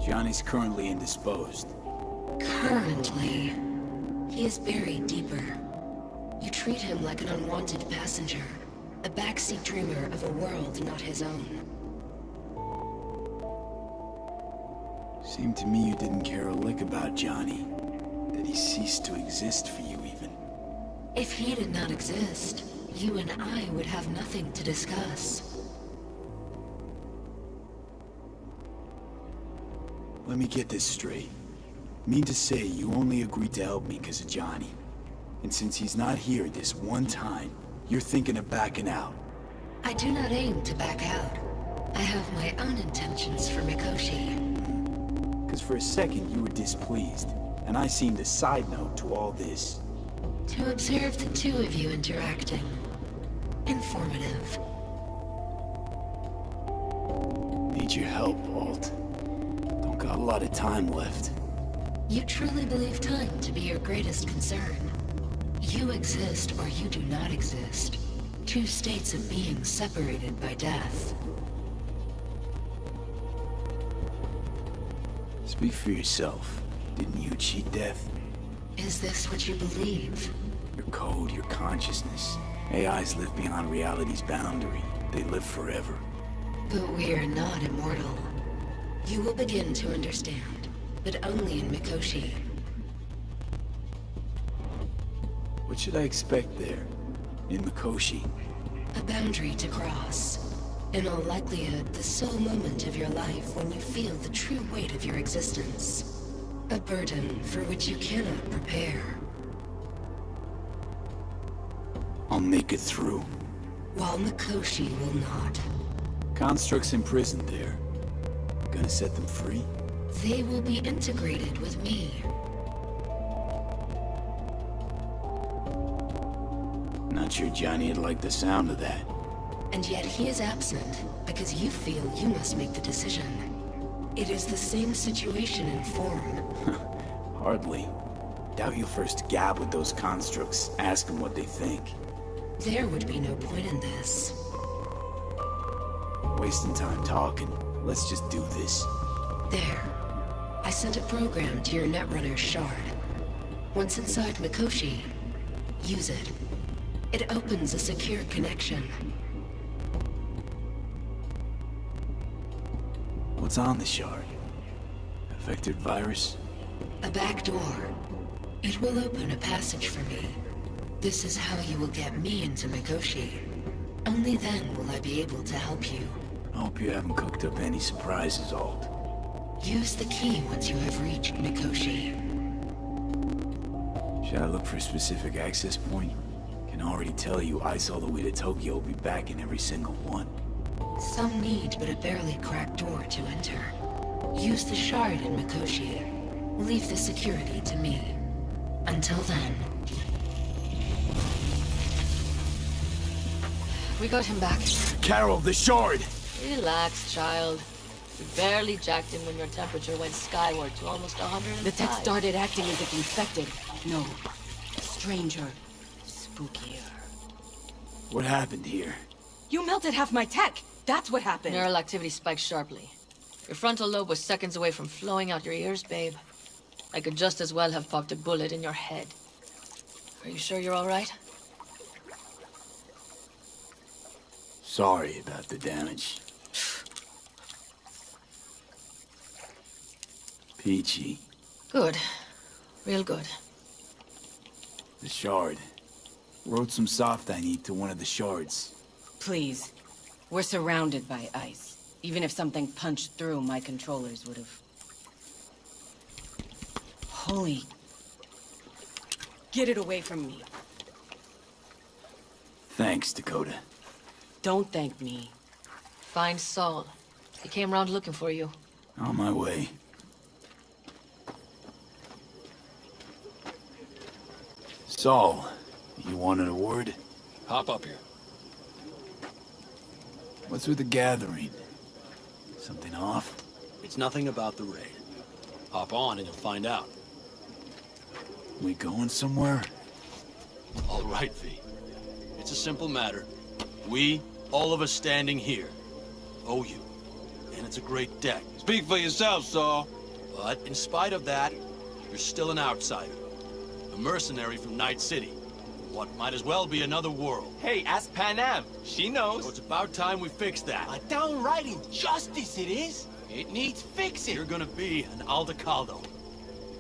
Johnny's currently indisposed. Currently, he is buried deeper. You treat him like an unwanted passenger, a backseat dreamer of a world not his own. Seemed to me you didn't care a lick about Johnny. That he ceased to exist for you, even. If he did not exist, you and I would have nothing to discuss. Let me get this straight. Mean to say you only agreed to help me because of Johnny. And since he's not here this one time, you're thinking of backing out. I do not aim to back out. I have my own intentions for Mikoshi. Because for a second you were displeased, and I seemed a side note to all this. To observe the two of you interacting. Informative. Need your help, Alt. Don't got a lot of time left. You truly believe time to be your greatest concern. You exist or you do not exist. Two states of being separated by death. Speak for yourself. Didn't you cheat death? Is this what you believe? Your code, your consciousness. AIs live beyond reality's boundary. They live forever. But we are not immortal. You will begin to understand, but only in Mikoshi. What should I expect there? In Mikoshi? A boundary to cross. In all likelihood, the sole moment of your life when you feel the true weight of your existence. A burden for which you cannot prepare. I'll make it through. While Mikoshi will not. Constructs imprisoned there. Gonna set them free? They will be integrated with me. Not sure Johnny would like the sound of that. And yet he is absent, because you feel you must make the decision. It is the same situation in form. Hardly. Doubt you'll first gab with those constructs, ask them what they think. There would be no point in this. Wasting time talking. Let's just do this. There. I sent a program to your Netrunner shard. Once inside Mikoshi, use it. It opens a secure connection. What's on the shard? Affected virus? A back door. It will open a passage for me. This is how you will get me into Mikoshi. Only then will I be able to help you. I hope you haven't cooked up any surprises, Alt. Use the key once you have reached Mikoshi. Should I look for a specific access point? Can already tell you Ice all the way to Tokyo will be back in every single one. Some need but a barely cracked door to enter. Use the shard in Mikoshi. Leave the security to me. Until then. We got him back. Carol, the shard! Relax, child. You barely jacked him when your temperature went skyward to almost 105. The tech started acting as if infected. No. Stranger. Spookier. What happened here? You melted half my tech! That's what happened! Neural activity spiked sharply. Your frontal lobe was seconds away from flowing out your ears, babe. I could just as well have popped a bullet in your head. Are you sure you're all right? Sorry about the damage. Peachy. Good. Real good. The shard. Wrote some soft I need to one of the shards. Please. We're surrounded by ice. Even if something punched through, my controllers would have... Holy... Get it away from me. Thanks, Dakota. Don't thank me. Find Saul. He came around looking for you. On my way. Saul, you wanted a word? Hop up here. What's with the gathering? Something off? It's nothing about the raid. Hop on and you'll find out. We going somewhere? All right, V. It's a simple matter. We, all of us standing here, owe you. And it's a great debt. Speak for yourself, Saul. But in spite of that, you're still an outsider. A mercenary from Night City. What might as well be another world. Hey, ask Panam. She knows. So it's about time we fix that. A downright injustice it is. It needs fixing. You're gonna be an Aldecaldo.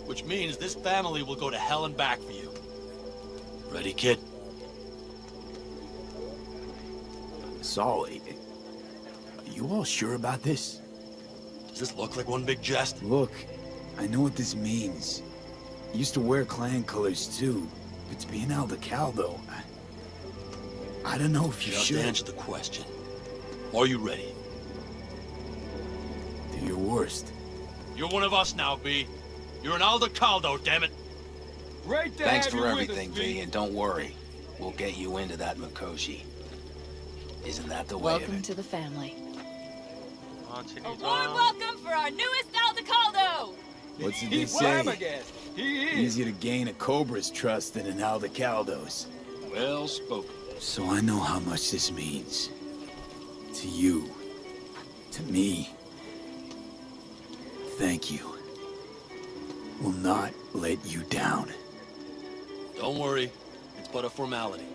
Which means this family will go to hell and back for you. Ready, kid? Saul, are you all sure about this? Does this look like one big jest? Look, I know what this means. Used to wear clan colors too, but to be an Aldecaldo, I don't know if you Just should. answer the question. Are you ready? Do your worst. You're one of us now, B. You're an Aldecaldo, damn it. Great to Thanks have for you with everything, us, V, and don't worry. We'll get you into that Mikoshi. Isn't that the way of Welcome it? to the family. A warm welcome for our newest Aldecaldo! What's it they say? Flabbergasted. He is. Easier to gain a Cobra's trust than an Aldecaldo's. Well spoken. So I know how much this means. To you. To me. Thank you. Will not let you down. Don't worry. It's but a formality.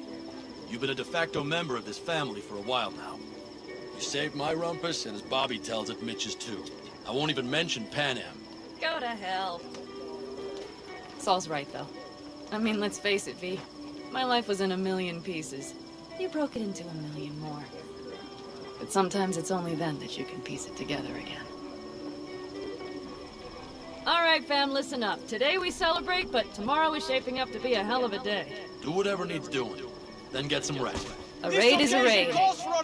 You've been a de facto member of this family for a while now. You saved my rumpus, and as Bobby tells it, Mitch's too. I won't even mention Panam. Go to hell. Saul's right, though. I mean, let's face it, V. My life was in a million pieces. You broke it into a million more. But sometimes it's only then that you can piece it together again. All right, fam, listen up. Today we celebrate, but tomorrow is shaping up to be a hell of a day. Do whatever needs doing. Then get some rest. A raid is a raid.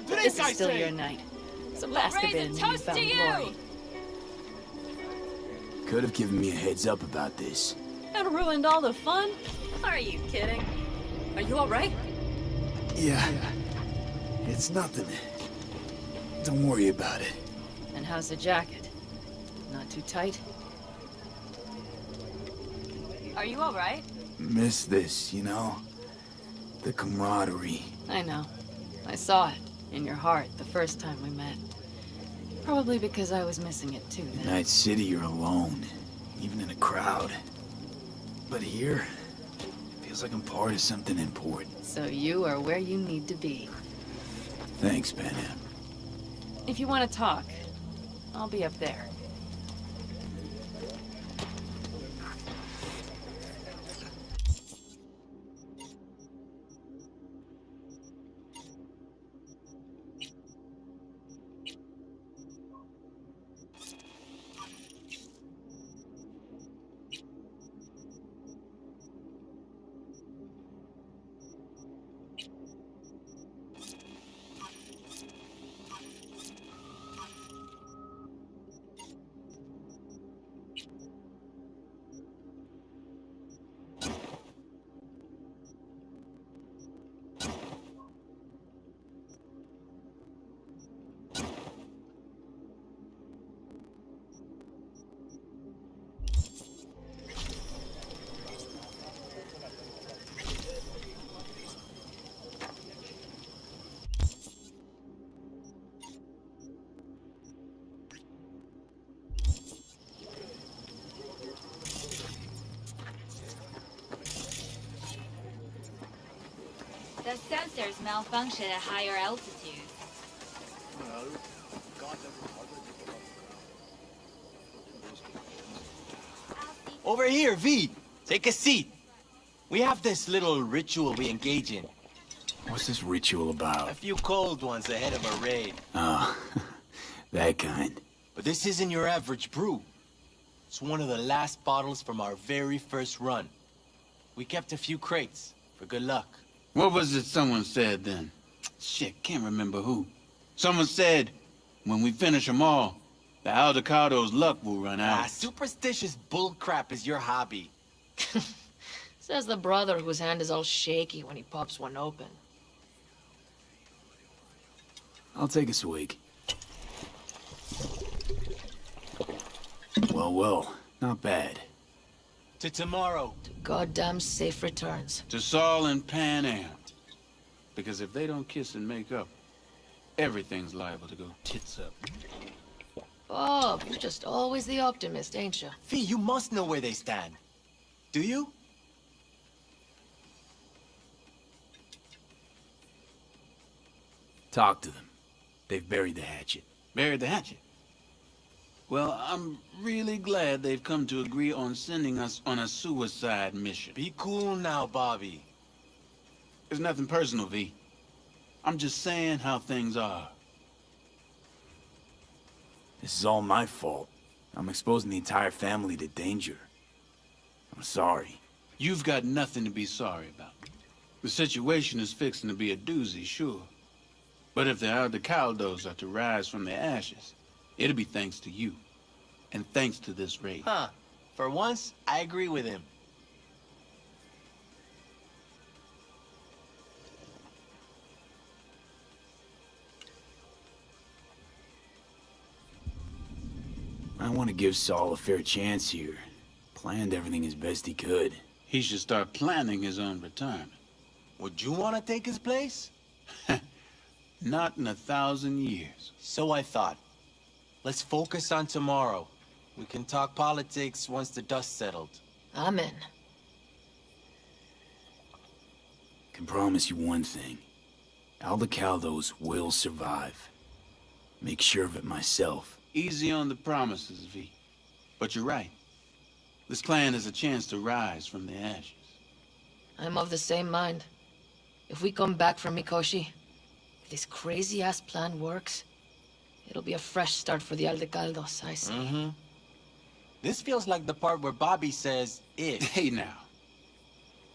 This is still your night. So bask a bit in your found glory. Could have given me a heads up about this. And ruined all the fun? Are you kidding? Are you all right? Yeah. It's nothing. Don't worry about it. And how's the jacket? Not too tight? Are you all right? Miss this, you know? The camaraderie. I know. I saw it in your heart the first time we met. Probably because I was missing it too In then. Night City, you're alone. Even in a crowd. But here, feels like I'm part of something important. So you are where you need to be. Thanks, Panam. If you want to talk, I'll be up there. The sensors malfunction at higher altitudes. Over here, V. Take a seat. We have this little ritual we engage in. What's this ritual about? A few cold ones ahead of a raid. Oh, that kind. But this isn't your average brew. It's one of the last bottles from our very first run. We kept a few crates, for good luck. What was it someone said then? Shit, can't remember who. Someone said, when we finish them all, the Aldecado's luck will run out. Ah, superstitious bullcrap is your hobby. Says the brother whose hand is all shaky when he pops one open. I'll take a swig. Well, not bad. To tomorrow. To goddamn safe returns. To Saul and Pan Am. Because if they don't kiss and make up, everything's liable to go tits up. Bob, you're just always the optimist, ain't you? Fee, you must know where they stand. Do you? Talk to them. They've buried the hatchet. Buried the hatchet? Well, I'm really glad they've come to agree on sending us on a suicide mission. Be cool now, Bobby. It's nothing personal, V. I'm just saying how things are. This is all my fault. I'm exposing the entire family to danger. I'm sorry. You've got nothing to be sorry about. The situation is fixing to be a doozy, sure. But if the Aldecaldos are to rise from the ashes, it'll be thanks to you. And thanks to this raid. Huh. For once, I agree with him. I want to give Saul a fair chance here. Planned everything as best he could. He should start planning his own retirement. Would you want to take his place? Not in 1,000 years. So I thought. Let's focus on tomorrow. We can talk politics once the dust settled. Amen. Can promise you one thing. Aldecaldos will survive. Make sure of it myself. Easy on the promises, V. But you're right. This clan has a chance to rise from the ashes. I'm of the same mind. If we come back from Mikoshi, if this crazy-ass plan works, it'll be a fresh start for the Aldecaldos, I say. Mm-hmm. This feels like the part where Bobby says, if. Hey now.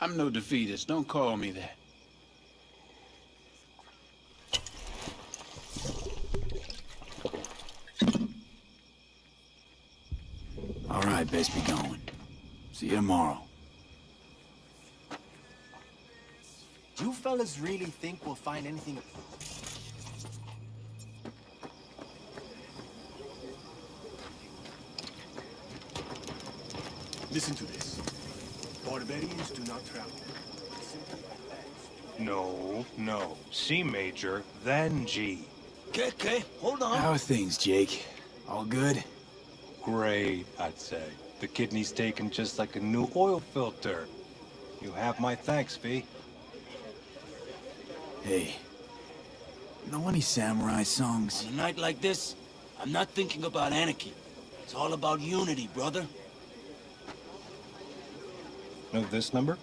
I'm no defeatist. Don't call me that. All right, best be going. See you tomorrow. You fellas really think we'll find anything? Listen to this. Barbarians do not travel. No. C major, then G. Okay, hold on. How are things, Jake? All good? Great, I'd say. The kidney's taken just like a new oil filter. You have my thanks, V. Hey, know any samurai songs? On a night like this, I'm not thinking about anarchy. It's all about unity, brother. Know this number?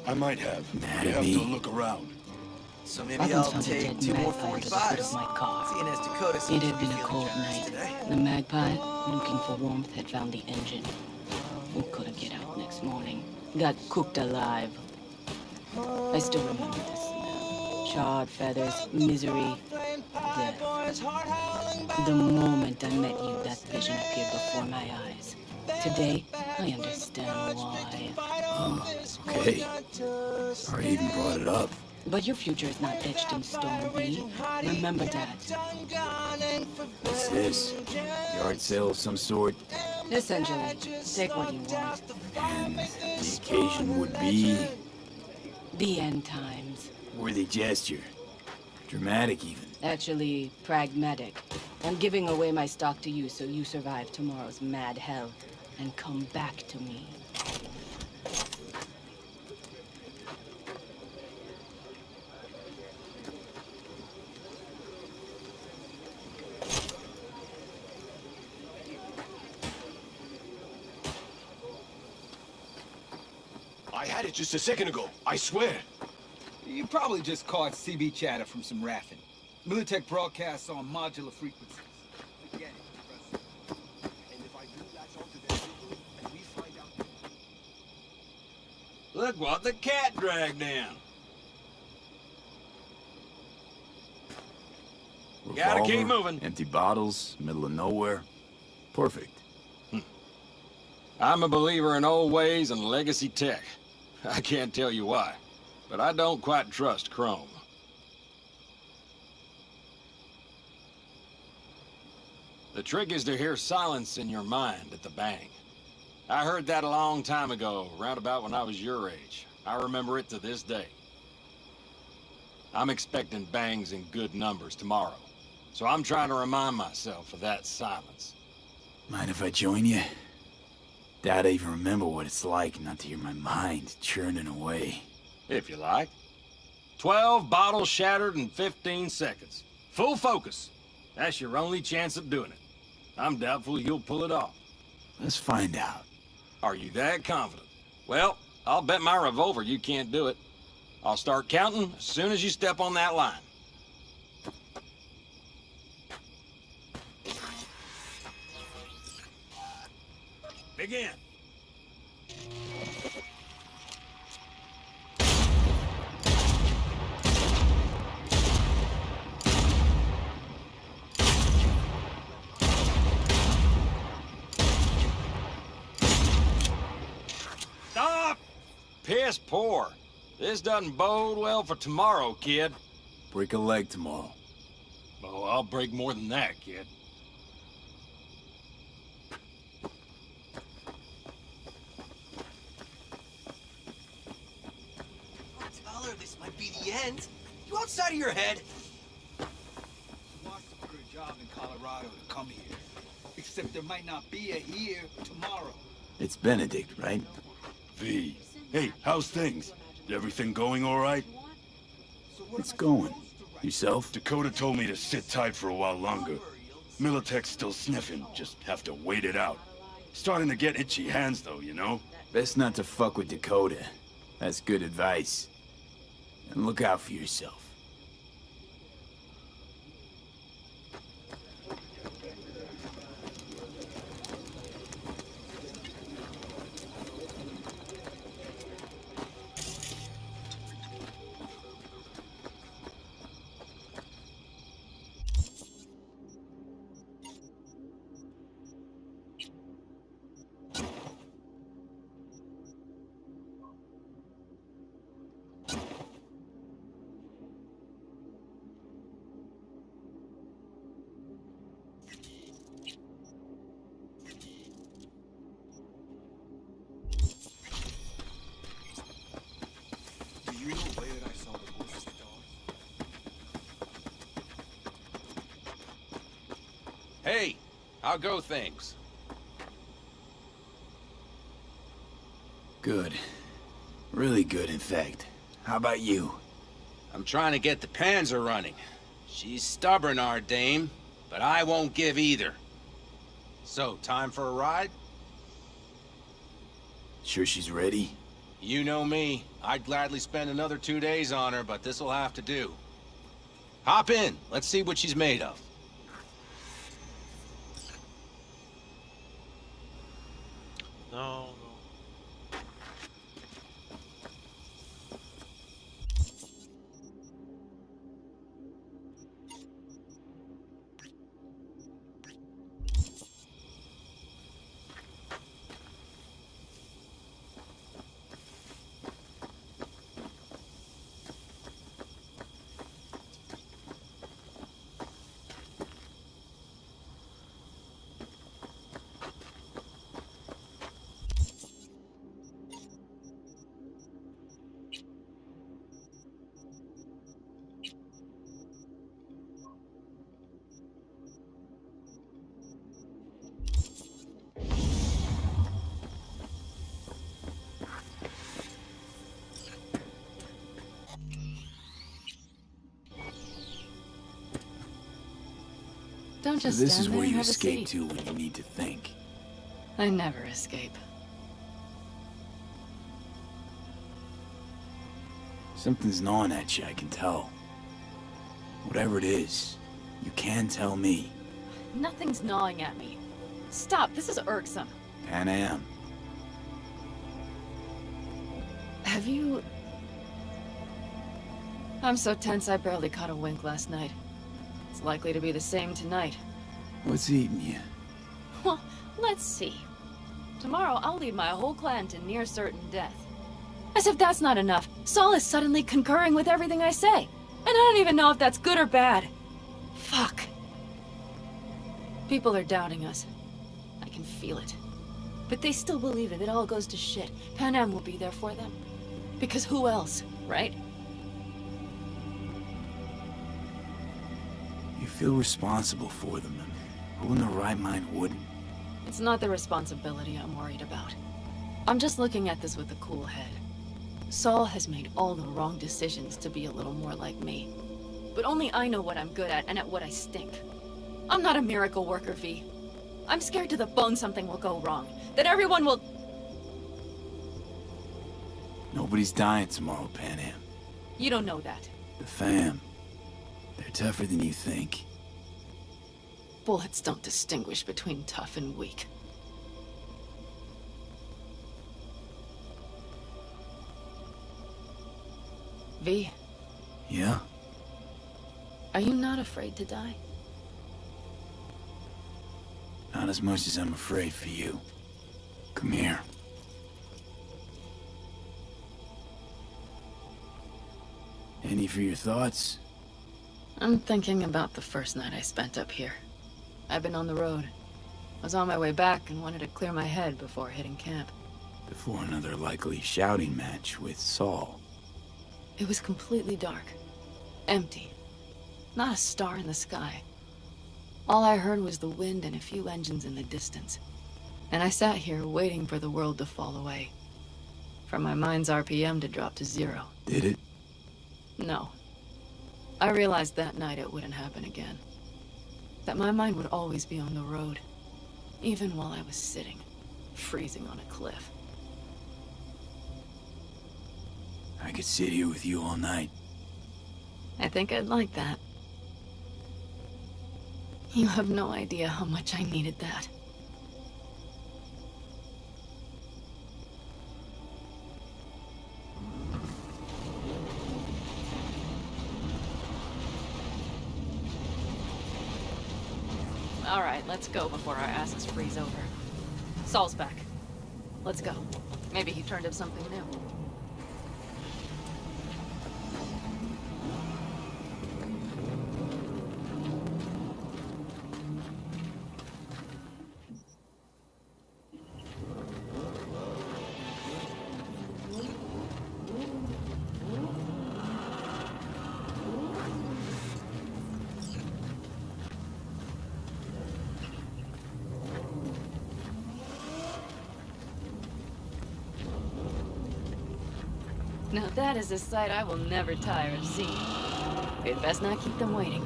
I might have. Mad You at have me? to look around. So maybe I'll take 2 more 45s. My car. Seeing as Dakota It seems to had be been a feeling cold generous night. today. The Magpie, looking for warmth, had found the engine. We couldn't get out next morning. Got cooked alive. I still remember the smell. Charred feathers, misery, death. The moment I met you, that vision appeared before my eyes. Today, I understand why. Okay. Sorry I even brought it up. But your future is not etched in stone, V. Remember that. What's this? Yard sale of some sort? Essentially, take what you want. And the occasion would be... The end times. Worthy gesture. Dramatic, even. Actually, pragmatic. I'm giving away my stock to you so you survive tomorrow's mad hell and come back to me. I had it just a second ago, I swear. You probably just caught CB chatter from some raffing. Militech broadcasts on modular frequencies. Forget it. And if I do, that's onto their Zulu, and we find out. Look what the cat dragged down. Gotta keep Revolver, moving. Empty bottles, middle of nowhere. Perfect. I'm a believer in old ways and legacy tech. I can't tell you why, but I don't quite trust Chrome. The trick is to hear silence in your mind at the bang. I heard that a long time ago, round about when I was your age. I remember it to this day. I'm expecting bangs in good numbers tomorrow, so I'm trying to remind myself of that silence. Mind if I join you? Doubt I even remember what it's like not to hear my mind churning away. If you like. 12 bottles shattered in 15 seconds. Full focus. That's your only chance of doing it. I'm doubtful you'll pull it off. Let's find out. Are you that confident? Well, I'll bet my revolver you can't do it. I'll start counting as soon as you step on that line. Begin. Stop! Piss poor. This doesn't bode well for tomorrow, kid. Break a leg tomorrow. Oh, I'll break more than that, kid. Tell her this might be the end. You outside of your head? She wants to quit her job in Colorado to come here. Except there might not be a here tomorrow. It's Benedict, right? V. Hey, how's things? Everything going all right? It's going. Yourself? Dakota told me to sit tight for a while longer. Militech's still sniffing, just have to wait it out. Starting to get itchy hands though, you know? Best not to fuck with Dakota. That's good advice. And look out for yourself. Hey, how go things? Good. Really good, in fact. How about you? I'm trying to get the Panzer running. She's stubborn, our dame, but I won't give either. So, time for a ride? Sure she's ready? You know me. I'd gladly spend another 2 days on her, but this'll have to do. Hop in. Let's see what she's made of. No, no. Don't So just this stand is there where and you have a escape seat. to when you need to think. I never escape. Something's gnawing at you, I can tell. Whatever it is, you can tell me. Nothing's gnawing at me. Stop, this is irksome. Pan Am. Have you... I'm so tense I barely caught a wink last night. It's likely to be the same tonight. What's eating you? Well, let's see. Tomorrow I'll lead my whole clan to near certain death. As if that's not enough, Saul is suddenly concurring with everything I say. And I don't even know if that's good or bad. Fuck. People are doubting us. I can feel it. But they still believe if it all goes to shit, Pan Am will be there for them. Because who else, right? You feel responsible for them. Who in their right mind wouldn't? It's not the responsibility I'm worried about. I'm just looking at this with a cool head. Saul has made all the wrong decisions to be a little more like me. But only I know what I'm good at and at what I stink. I'm not a miracle worker, V. I'm scared to the bone something will go wrong. That everyone will... Nobody's dying tomorrow, Pan Am. You don't know that. The fam. They're tougher than you think. Bullets don't distinguish between tough and weak. V, Yeah? are you not afraid to die? Not as much as I'm afraid for you. Come here. Any for your thoughts? I'm thinking about the first night I spent up here. I've been on the road. I was on my way back and wanted to clear my head before hitting camp. Before another likely shouting match with Saul. It was completely dark. Empty. Not a star in the sky. All I heard was the wind and a few engines in the distance. And I sat here waiting for the world to fall away. For my mind's RPM to drop to 0. Did it? No. I realized that night it wouldn't happen again. That my mind would always be on the road. Even while I was sitting, freezing on a cliff. I could sit here with you all night. I think I'd like that. You have no idea how much I needed that. All right, let's go before our asses freeze over. Saul's back. Let's go. Maybe he turned up something new. Now that is a sight I will never tire of seeing. We'd best not keep them waiting.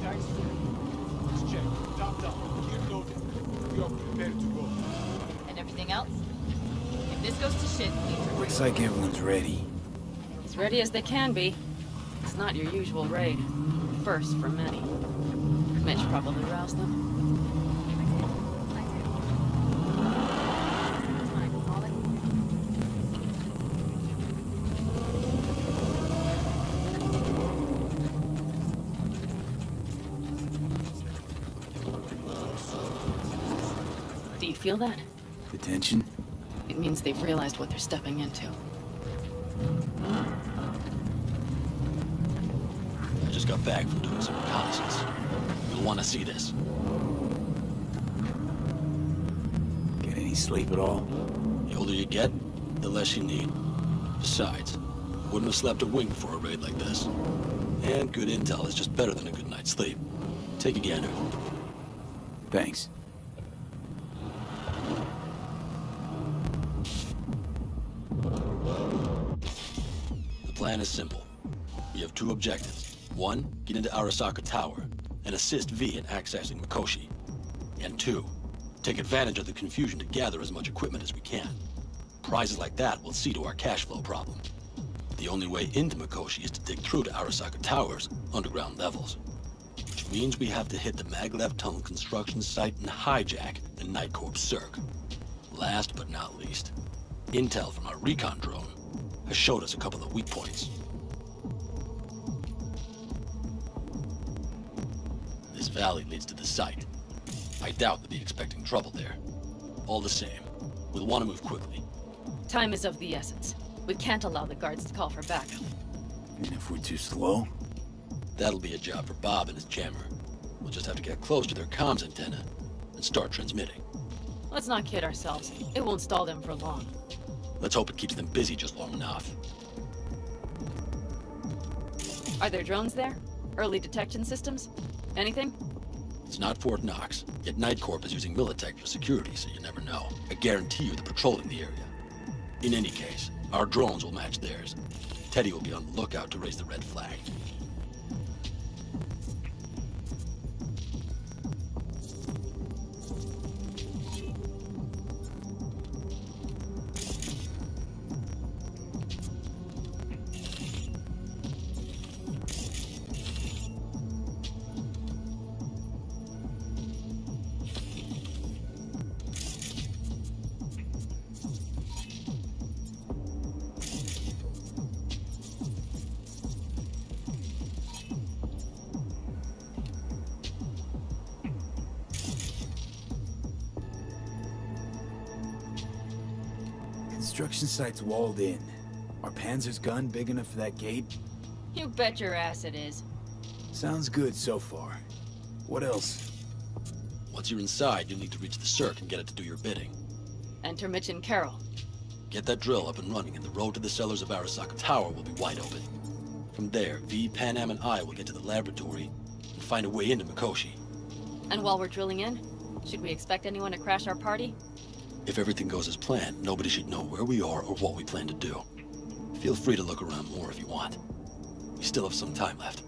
Let's check. Top down. Gear loaded. We are prepared to go. And everything else? If this goes to shit, we... Looks like everyone's ready. As ready as they can be. It's not your usual raid. First for many. Mitch probably roused them. Do you feel that? The tension? It means they've realized what they're stepping into. I just got back from doing some reconnaissance. You'll want to see this. Get any sleep at all? The older you get, the less you need. Besides, wouldn't have slept a wink before a raid like this. And good intel is just better than a good night's sleep. Take a gander. Thanks. The plan is simple. We have two objectives. 1, get into Arasaka Tower and assist V in accessing Mikoshi. And 2, take advantage of the confusion to gather as much equipment as we can. Prizes like that will see to our cash flow problem. The only way into Mikoshi is to dig through to Arasaka Tower's underground levels. Which means we have to hit the Maglev Tunnel construction site and hijack the Night Corps Cirque. Last but not least, intel from our recon drone has showed us a couple of weak points. This valley leads to the site. I doubt they'll be expecting trouble there. All the same, we'll want to move quickly. Time is of the essence. We can't allow the guards to call for backup. And if we're too slow? That'll be a job for Bob and his jammer. We'll just have to get close to their comms antenna and start transmitting. Let's not kid ourselves. It won't stall them for long. Let's hope it keeps them busy just long enough. Are there drones there? Early detection systems? Anything? It's not Fort Knox, yet Night Corp is using Militech for security, so you never know. I guarantee you they're patrolling the area. In any case, our drones will match theirs. Teddy will be on the lookout to raise the red flag. Construction site's walled in. Are Panzer's gun big enough for that gate? You bet your ass it is. Sounds good so far. What else? Once you're inside, you'll need to reach the Cirque and get it to do your bidding. Enter Mitch and Carol. Get that drill up and running, and the road to the cellars of Arasaka Tower will be wide open. From there, V, Panam, and I will get to the laboratory and find a way into Mikoshi. And while we're drilling in, should we expect anyone to crash our party? If everything goes as planned, nobody should know where we are or what we plan to do. Feel free to look around more if you want. We still have some time left.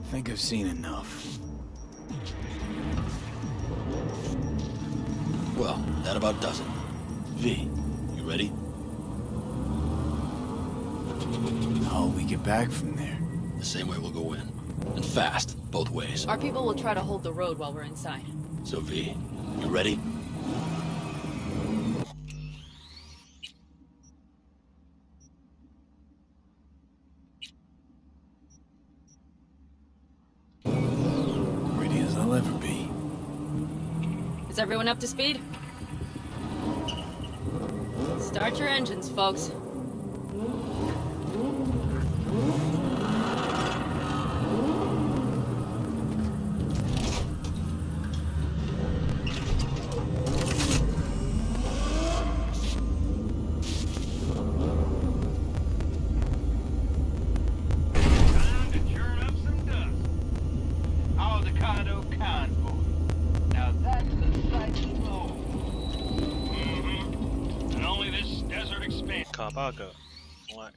I think I've seen enough. Well, that about does it. V, you ready? How'll we get back from there? The same way we'll go in. And fast, both ways. Our people will try to hold the road while we're inside. So V, you ready? Ready as I'll ever be. Is everyone up to speed? Start your engines, folks.卡 bug， 从来，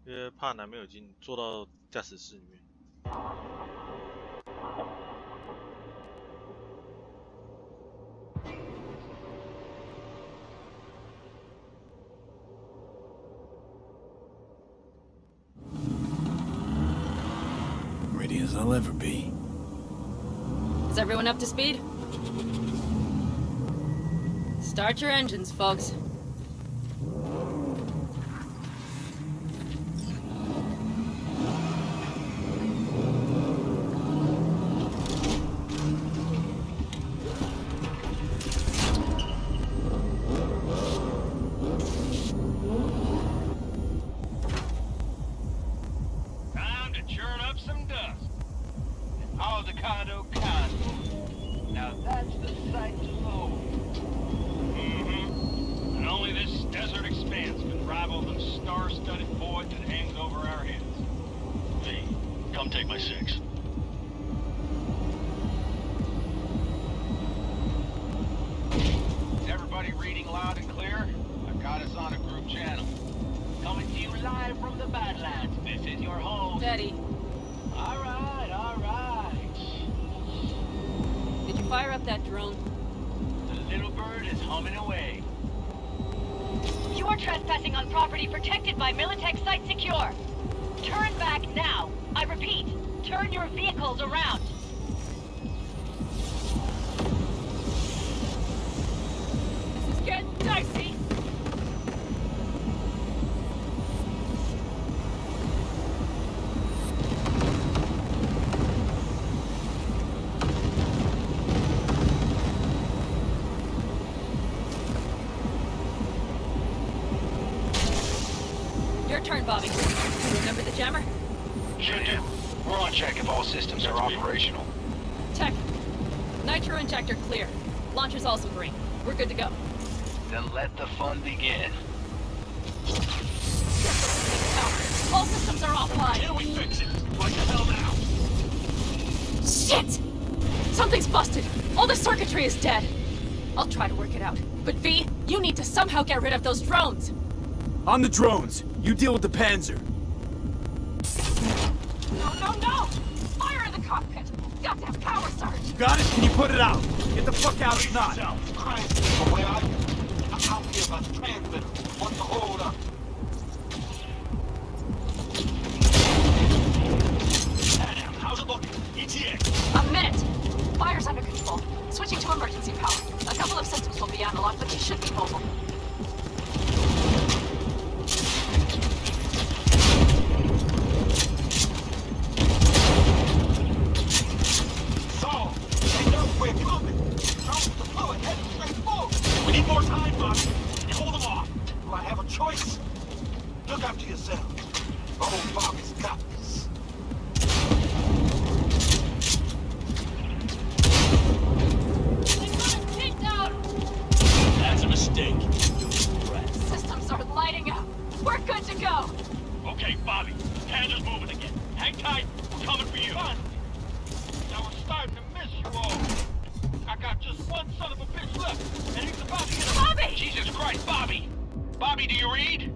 因为怕男朋友已经坐到驾驶室里面。Ready as I'll ever be. Is everyone up to speed? Start your engines, folks. Time to churn up some dust. Avocado convoy. Now that's the sight to behold. Everybody reading loud and clear? I've got us on a group channel. Coming to you live from the Badlands. This is your host. Daddy. All right, all right. Did you fire up that drone? The little bird is humming away. You are trespassing on property protected by Militech Site Secure. Turn back now. I repeat, turn your vehicles around. This is getting dicey. Your turn, Bobby. Remember the jammer? Sure do. We're on check if all systems are operational. Tech. Nitro injector clear. Launcher's also green. We're good to go. Then let the fun begin. All systems are offline. Till we fix it. What the hell now? Shit! Something's busted. All the circuitry is dead. I'll try to work it out. But V, you need to somehow get rid of those drones. On the drones. You deal with the Panzer. No! Fire in the cockpit! Goddamn power surge! Got it? Can you put it out? Get the fuck out if not. I'm out here about the transmitter. What's the hold up? How's it looking? ETA. A minute! Fire's under control. Switching to emergency power. A couple of systems will be analog, but they should be mobile. We're coming! Drones deployed, heading straight forward! We need more time, Bobby! Hold them off! Do I have a choice? Look after yourself. Oh, Bobby's got this. Take down! That's a mistake. Systems are lighting up. We're good to go. Okay, Bobby. Panzer's moving again. Hang tight. We're coming for you. Now we're starting to miss you all. I got just one son of a bitch left, and he's about to get a... Bobby! Jesus Christ, Bobby! Bobby, do you read?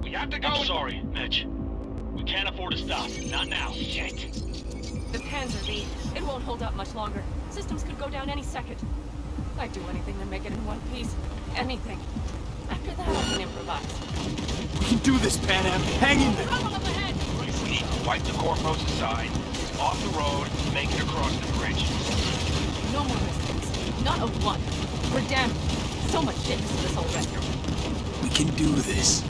We have to go... I'm sorry, Mitch. We can't afford to stop. Not now. Shit. The Panzer V. It won't hold up much longer. Systems could go down any second. I'd do anything to make it in one piece. Anything. After that, I can improvise. We can do this, Pan Am. Hang in there. Trouble up ahead! We need to wipe the corpos aside, off the road, make it across the bridge. No more mistakes. Not a one. We're damaged. So much shit to this already. We can do this.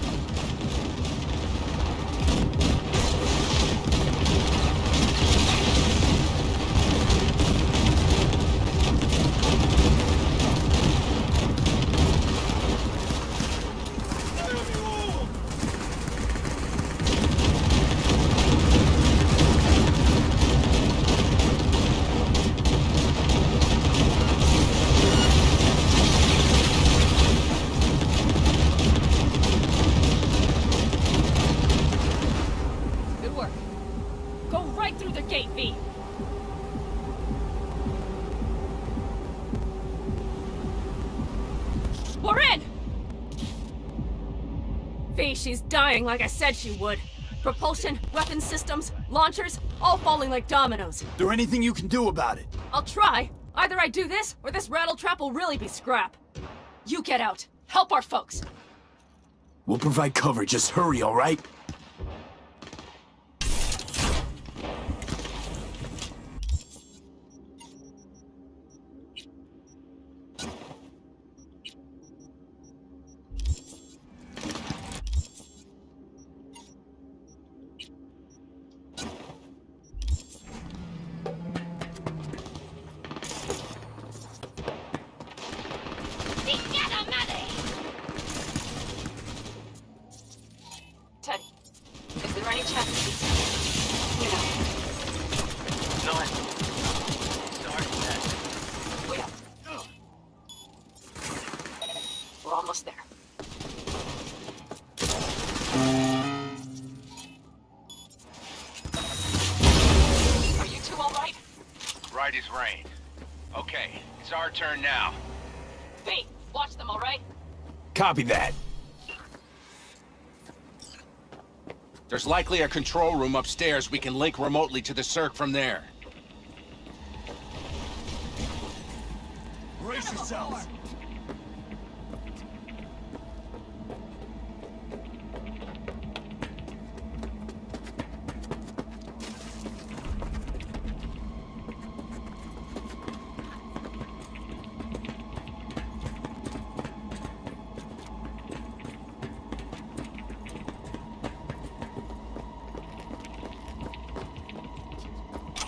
We're in! V, she's dying like I said she would. Propulsion, weapon systems, launchers, all falling like dominoes. Is there anything you can do about it? I'll try. Either I do this, or this rattletrap will really be scrap. You get out. Help our folks. We'll provide cover. Just hurry, all right? Teddy, is there any chance you know? None. Sorry, Dad. We up. We're almost there. Are you two all right? Right as rain. Okay, it's our turn now. V, Watch them, all right? Copy that. There's likely a control room upstairs. We can link remotely to the circ from there. Brace yourselves.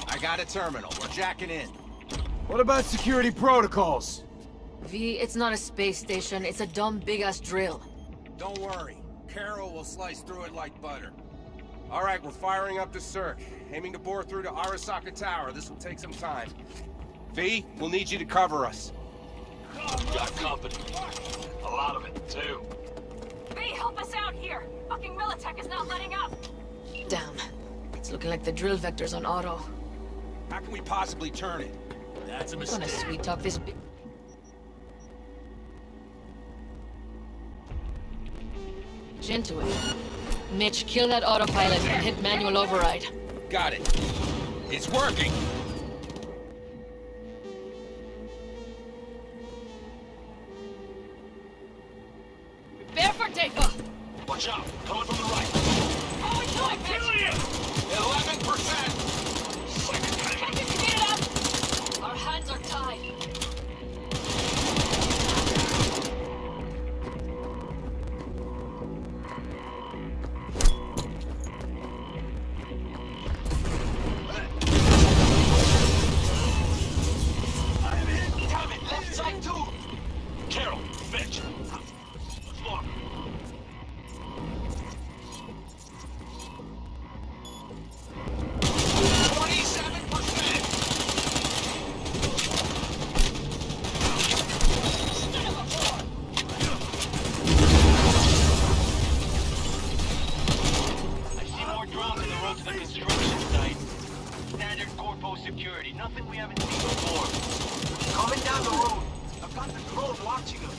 I got a terminal. We're jacking in. What about security protocols? V, it's not a space station. It's a dumb big-ass drill. Don't worry. Carol will slice through it like butter. All right, we're firing up the circ. Aiming to bore through to Arasaka Tower. This will take some time. V, we'll need you to cover us. Got company. A lot of it, too. V, help us out here! Fucking Militech is not letting up! Damn. It's looking like the drill vector's on auto. How can we possibly turn it? That's a I'm mistake. gonna sweet-talk this bi- into it. Mitch, kill that autopilot and hit manual override. Got it. It's working! Prepare for takeoff! Watch out! Coming from the right. How are we doing, Mitch? 11%! Can you speed it up? Our hands are tied. Damn it! Left side, too! Carol, Mitch. What's more? I see more drones in the road to the construction site. Standard corpo security, nothing we haven't seen before. Coming down the road. I've got the drone watching us.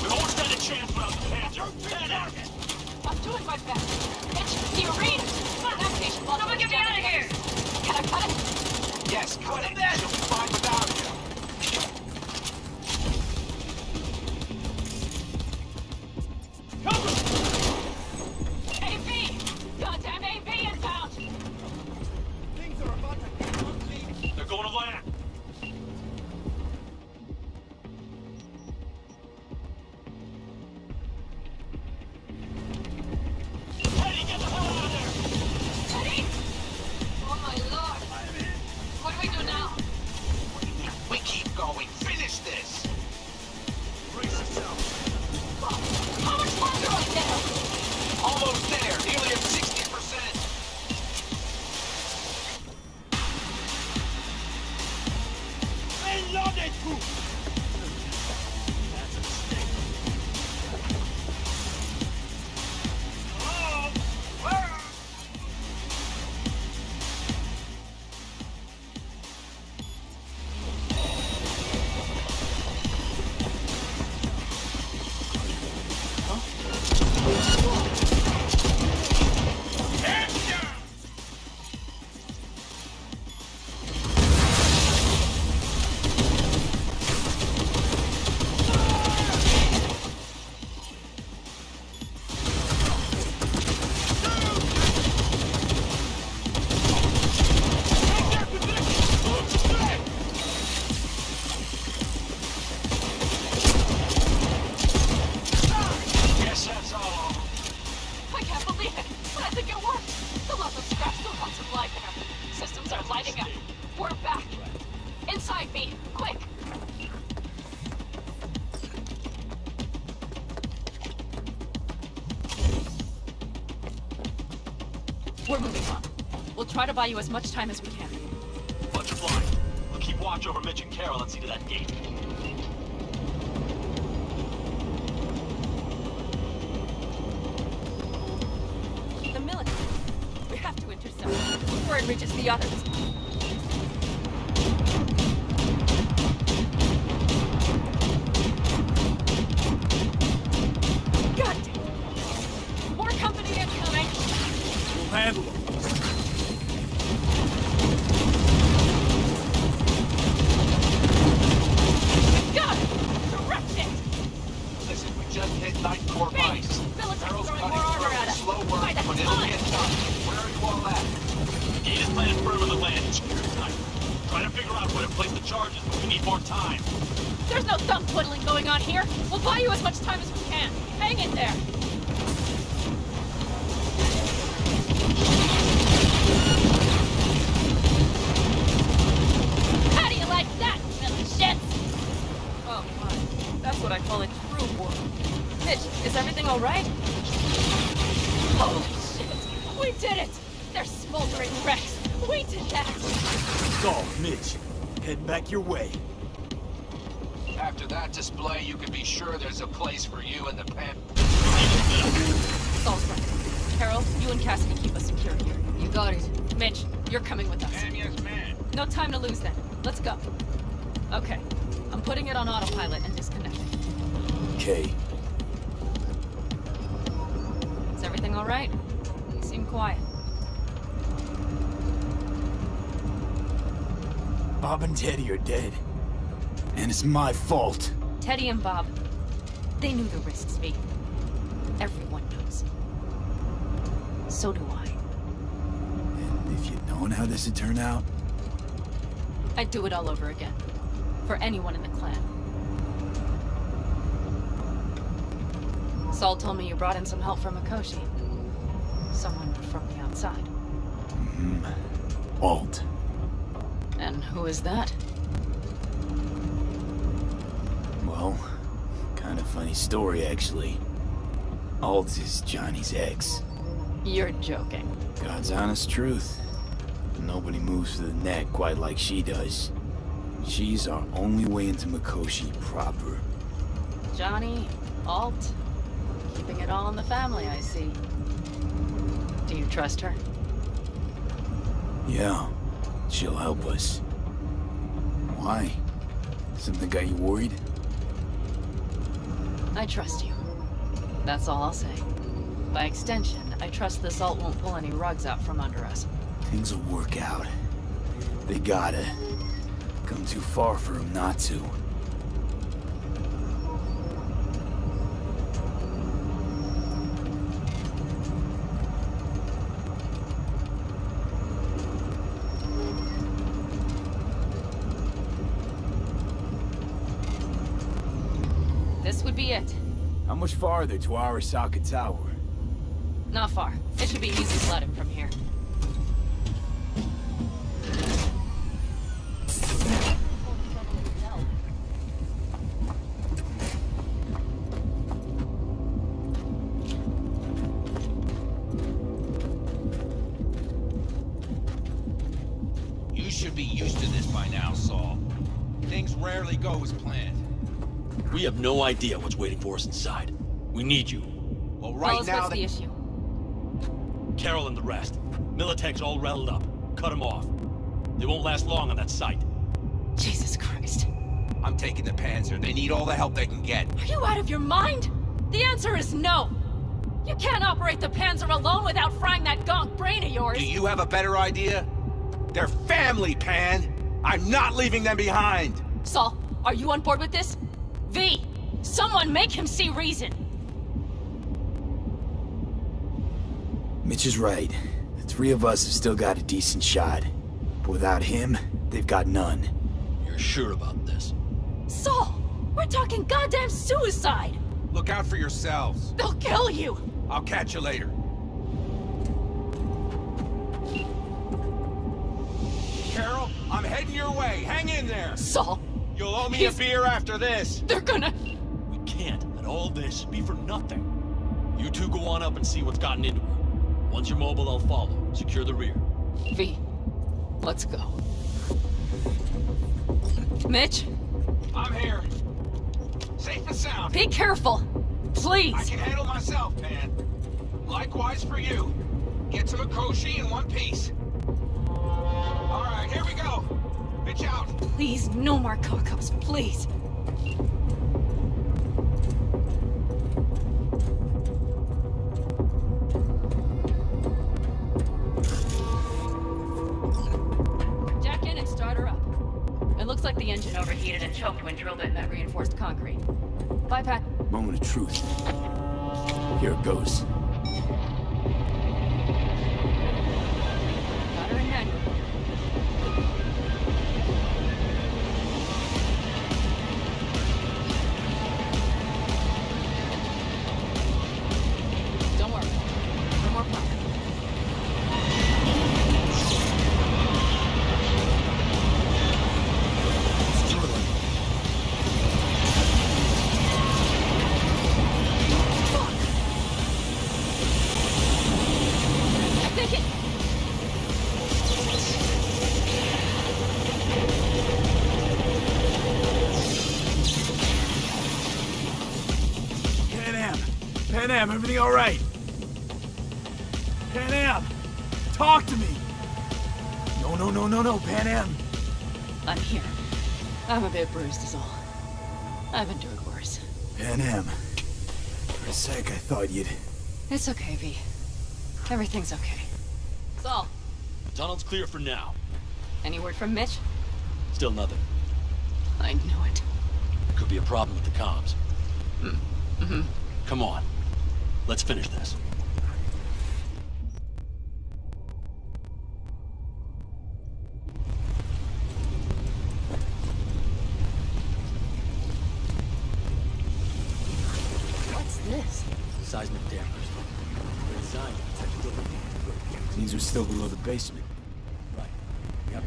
We won't stand a chance without the Panther. Head out! I'm doing my best. Mitch, do you read? Navigation button. Someone get me out of here! Can I cut it? Yes, cut it! She'll be fine without you. AV! Goddamn AV inbound! Things are about to get ugly. They're going to land. Teddy, get the hell out of there! Teddy! Oh my lord! What do we do now? We keep going. Finish this! Brace yourself. How much longer right there? Almost there. Nearly at 60%. Reloaded, group. That's a mistake. Oh! Guess that's all. I can't believe it, but I think it worked. The level scrap still got some life in her. Systems are lighting up. We're back. Inside me, quick. We're moving on. We'll try to buy you as much time as we can. Bunch of flying. We'll keep watch over Mitch and Carol and see to that gate. The military. We have to intercept before it reaches the others. place the charges, but we need more time. There's no thumb twiddling going on here. We'll buy you as much time as we can. Hang in there. How do you like that, little shits? Oh my, that's what I call a true war. Mitch, is everything all right? Holy shit, we did it! They're smoldering wrecks. We did that. Saul, Mitch, head back your way. After that display, you can be sure there's a place for you in the pen. Saul's right. Carol, you and Cassidy keep us secure here. You got it. Mitch, you're coming with us. Man, yes, man. No time to lose then. Let's go. Okay. I'm putting it on autopilot and disconnecting. Okay. Is everything all right? You seem quiet. Bob and Teddy are dead. And it's my fault. Teddy and Bob, they knew the risks, V. Everyone knows. So do I. And if you'd known how this would turn out? I'd do it all over again. For anyone in the clan. Saul told me you brought in some help from Mikoshi. Someone from the outside. Alt. And who is that? Well, kind of funny story, actually. Alt is Johnny's ex. You're joking. God's honest truth. But nobody moves to the neck quite like she does. She's our only way into Mikoshi proper. Johnny, Alt, keeping it all in the family, I see. Do you trust her? Yeah, she'll help us. Why? Something got you worried? I trust you. That's all I'll say. By extension, I trust this Alt won't pull any rugs out from under us. Things will work out. They gotta. Come too far for him not to. This would be it. How much farther to Arasaka Tower? Not far. It should be easy sledding from here. You should be used to this by now, Saul. Things rarely go as planned. We have no idea what's waiting for us inside. We need you. Well, right now, what's the issue? Carol and the rest. Militech's all rattled up. Cut them off. They won't last long on that site. Jesus Christ. I'm taking the Panzer. They need all the help they can get. Are you out of your mind? The answer is no. You can't operate the Panzer alone without frying that gonk brain of yours. Do you have a better idea? They're family, Pan. I'm not leaving them behind. Saul, are you on board with this? V, someone make him see reason. Mitch is right. The three of us have still got a decent shot. But without him, they've got none. You're sure about this? Saul, we're talking goddamn suicide. Look out for yourselves. They'll kill you. I'll catch you later. Carol, I'm heading your way. Hang in there. Saul. You'll owe me a beer after this. They're gonna... We can't let all this be for nothing. You two go on up and see what's gotten into her. Once you're mobile, I'll follow. Secure the rear. V, let's go. Mitch? I'm here. Safe and sound. Be careful. Please. I can handle myself, man. Likewise for you. Get to Mikoshi in one piece. All right, here we go. Bitch out. Please, no more cock-ups, please. Jack in and start her up. It looks like the engine overheated and choked when drilled in that reinforced concrete. Bye, Pat. Moment of truth. Here it goes. Got her in hand. Pan Am, everything all right? Pan Am, talk to me. No, Pan Am. I'm here. I'm a bit bruised is all. I've endured worse. Pan Am. For a sec, I thought you'd... It's okay, V. Everything's okay. Saul, Tunnel's clear for now. any word from Mitch? Still nothing. I knew it. Could be a problem with the comms. Mm-hmm. Come on. Let's finish this. What's this? Seismic dampers. They're designed to detect building. Means we're still below the basement. Right. Yep.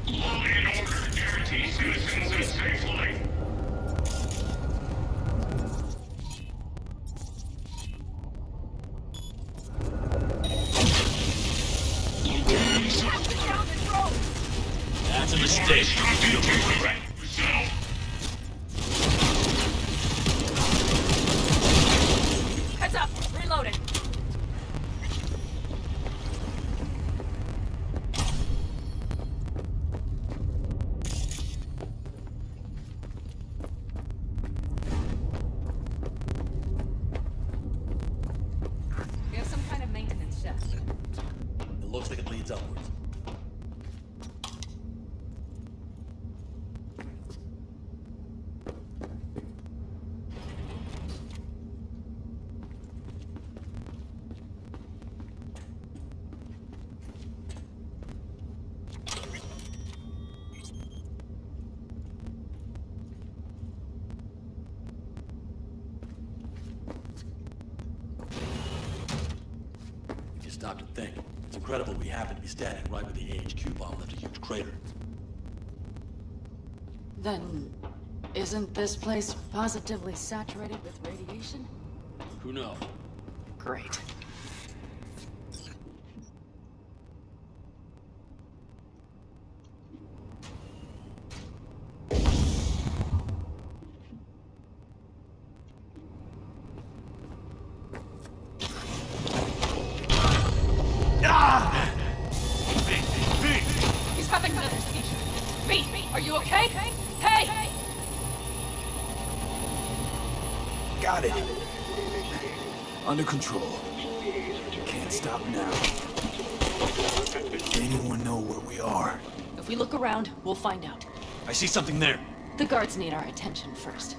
Law and order guarantees citizens a safe life. That's a mistake. Heads up! Reloading! We have some kind of maintenance shaft. It looks like it leads upwards. If you stop to think, it's incredible we happen to be standing right where the AHQ bomb left a huge crater. Then, isn't this place positively saturated with radiation? Who knows? Great. He's having another seizure. V, are you okay? Hey! Got it. Under control. Can't stop now. Does anyone know where we are? If we look around, we'll find out. I see something there. The guards need our attention first.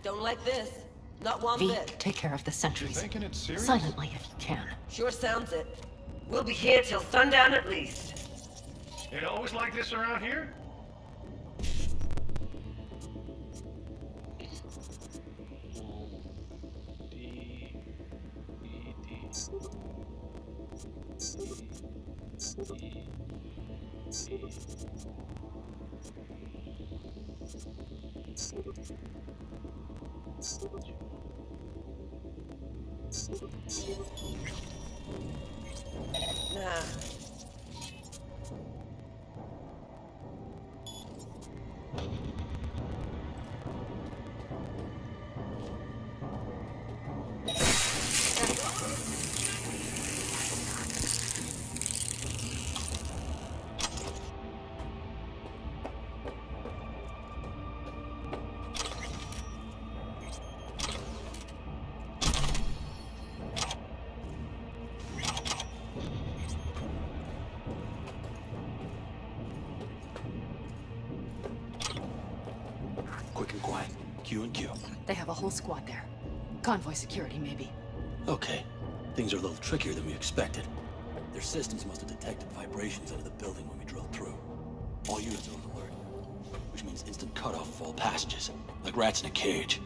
Don't like this. Not one V, bit. take care of the sentries. Taking it serious? Silently if you can. Sure sounds it. We'll be here till sundown at least. It always like this around here? Nah. Quick and quiet. Q and Q. They have a whole squad there. Convoy security, maybe. Okay. Things are a little trickier than we expected. Their systems must have detected vibrations under the building when we drilled through. All units are on alert, which means instant cutoff of all passages, like rats in a cage.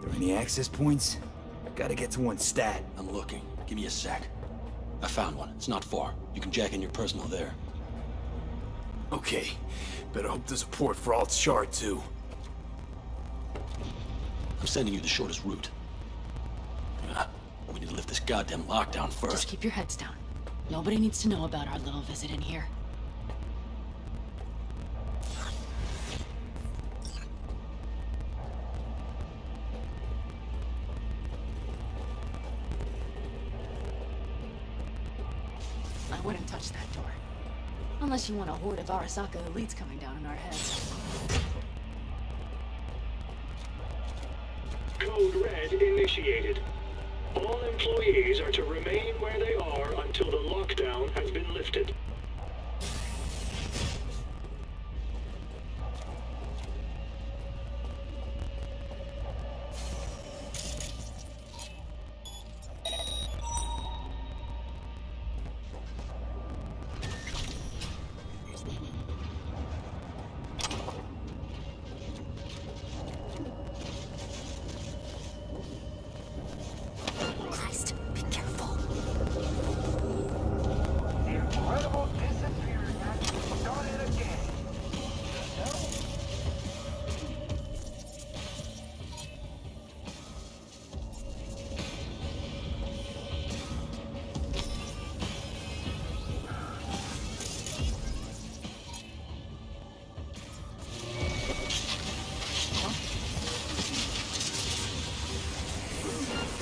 There any access points? Gotta get to one stat. I'm looking. Give me a sec. I found one. It's not far. You can jack in your personal there. Okay. Better hope there's a port for Alt's shard, too. I'm sending you the shortest route. We need to lift this goddamn lockdown first. Just keep your heads down. Nobody needs to know about our little visit in here. I wouldn't touch that door. Unless you want a horde of Arasaka elites coming down on our heads. Code Red initiated. All employees are to remain where they are until the lockdown has been lifted. Christ, be careful. Incredible disappearance actually started again.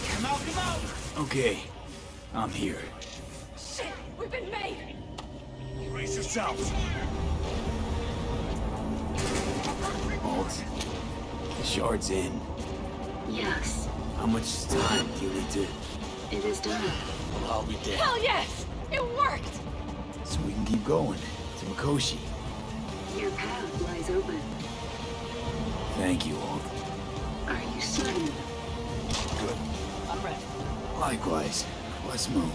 Come out! Okay, I'm here. Shit! We've been made! Brace yourselves. Alt, the shard's in. Yes, How much time do you need to... it is done. I'll be dead. Hell yes! It worked! So we can keep going to Mikoshi. Your path lies open. Thank you, Alt. Are you certain? Good. I'm ready. Likewise. Let's move.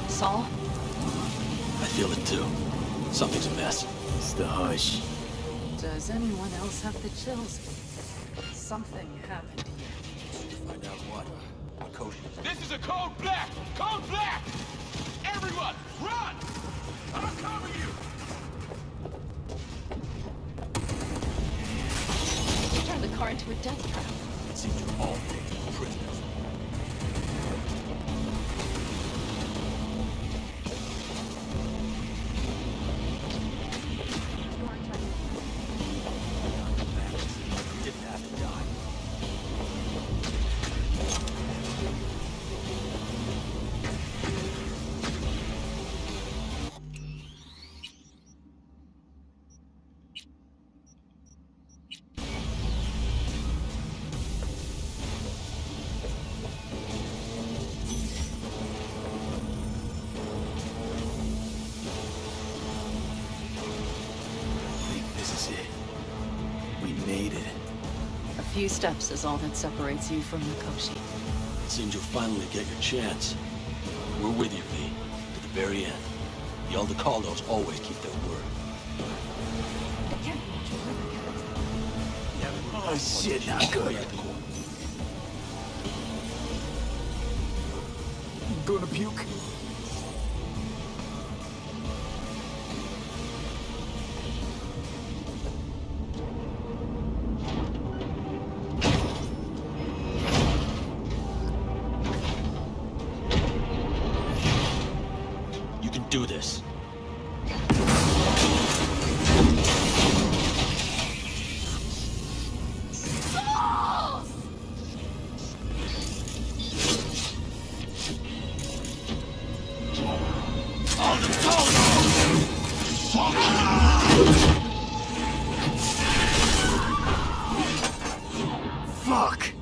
Saul? I feel it too. Something's amiss. It's the hush. Does anyone else have the chills? Something happened here. Find out what. Cody. This is a code black! Code black! Everyone, run! I'll cover you! Turn the car into a death trap. It seems you're all taken prisoners. Didn't have to die. I think this is it. We made it. A few steps is all that separates you from Mikoshi. It seems you'll finally get your chance. We're with you, V, to the very end. The Aldecaldos always keep their word. Oh shit, not good. Gonna puke. You can do this. Fuck!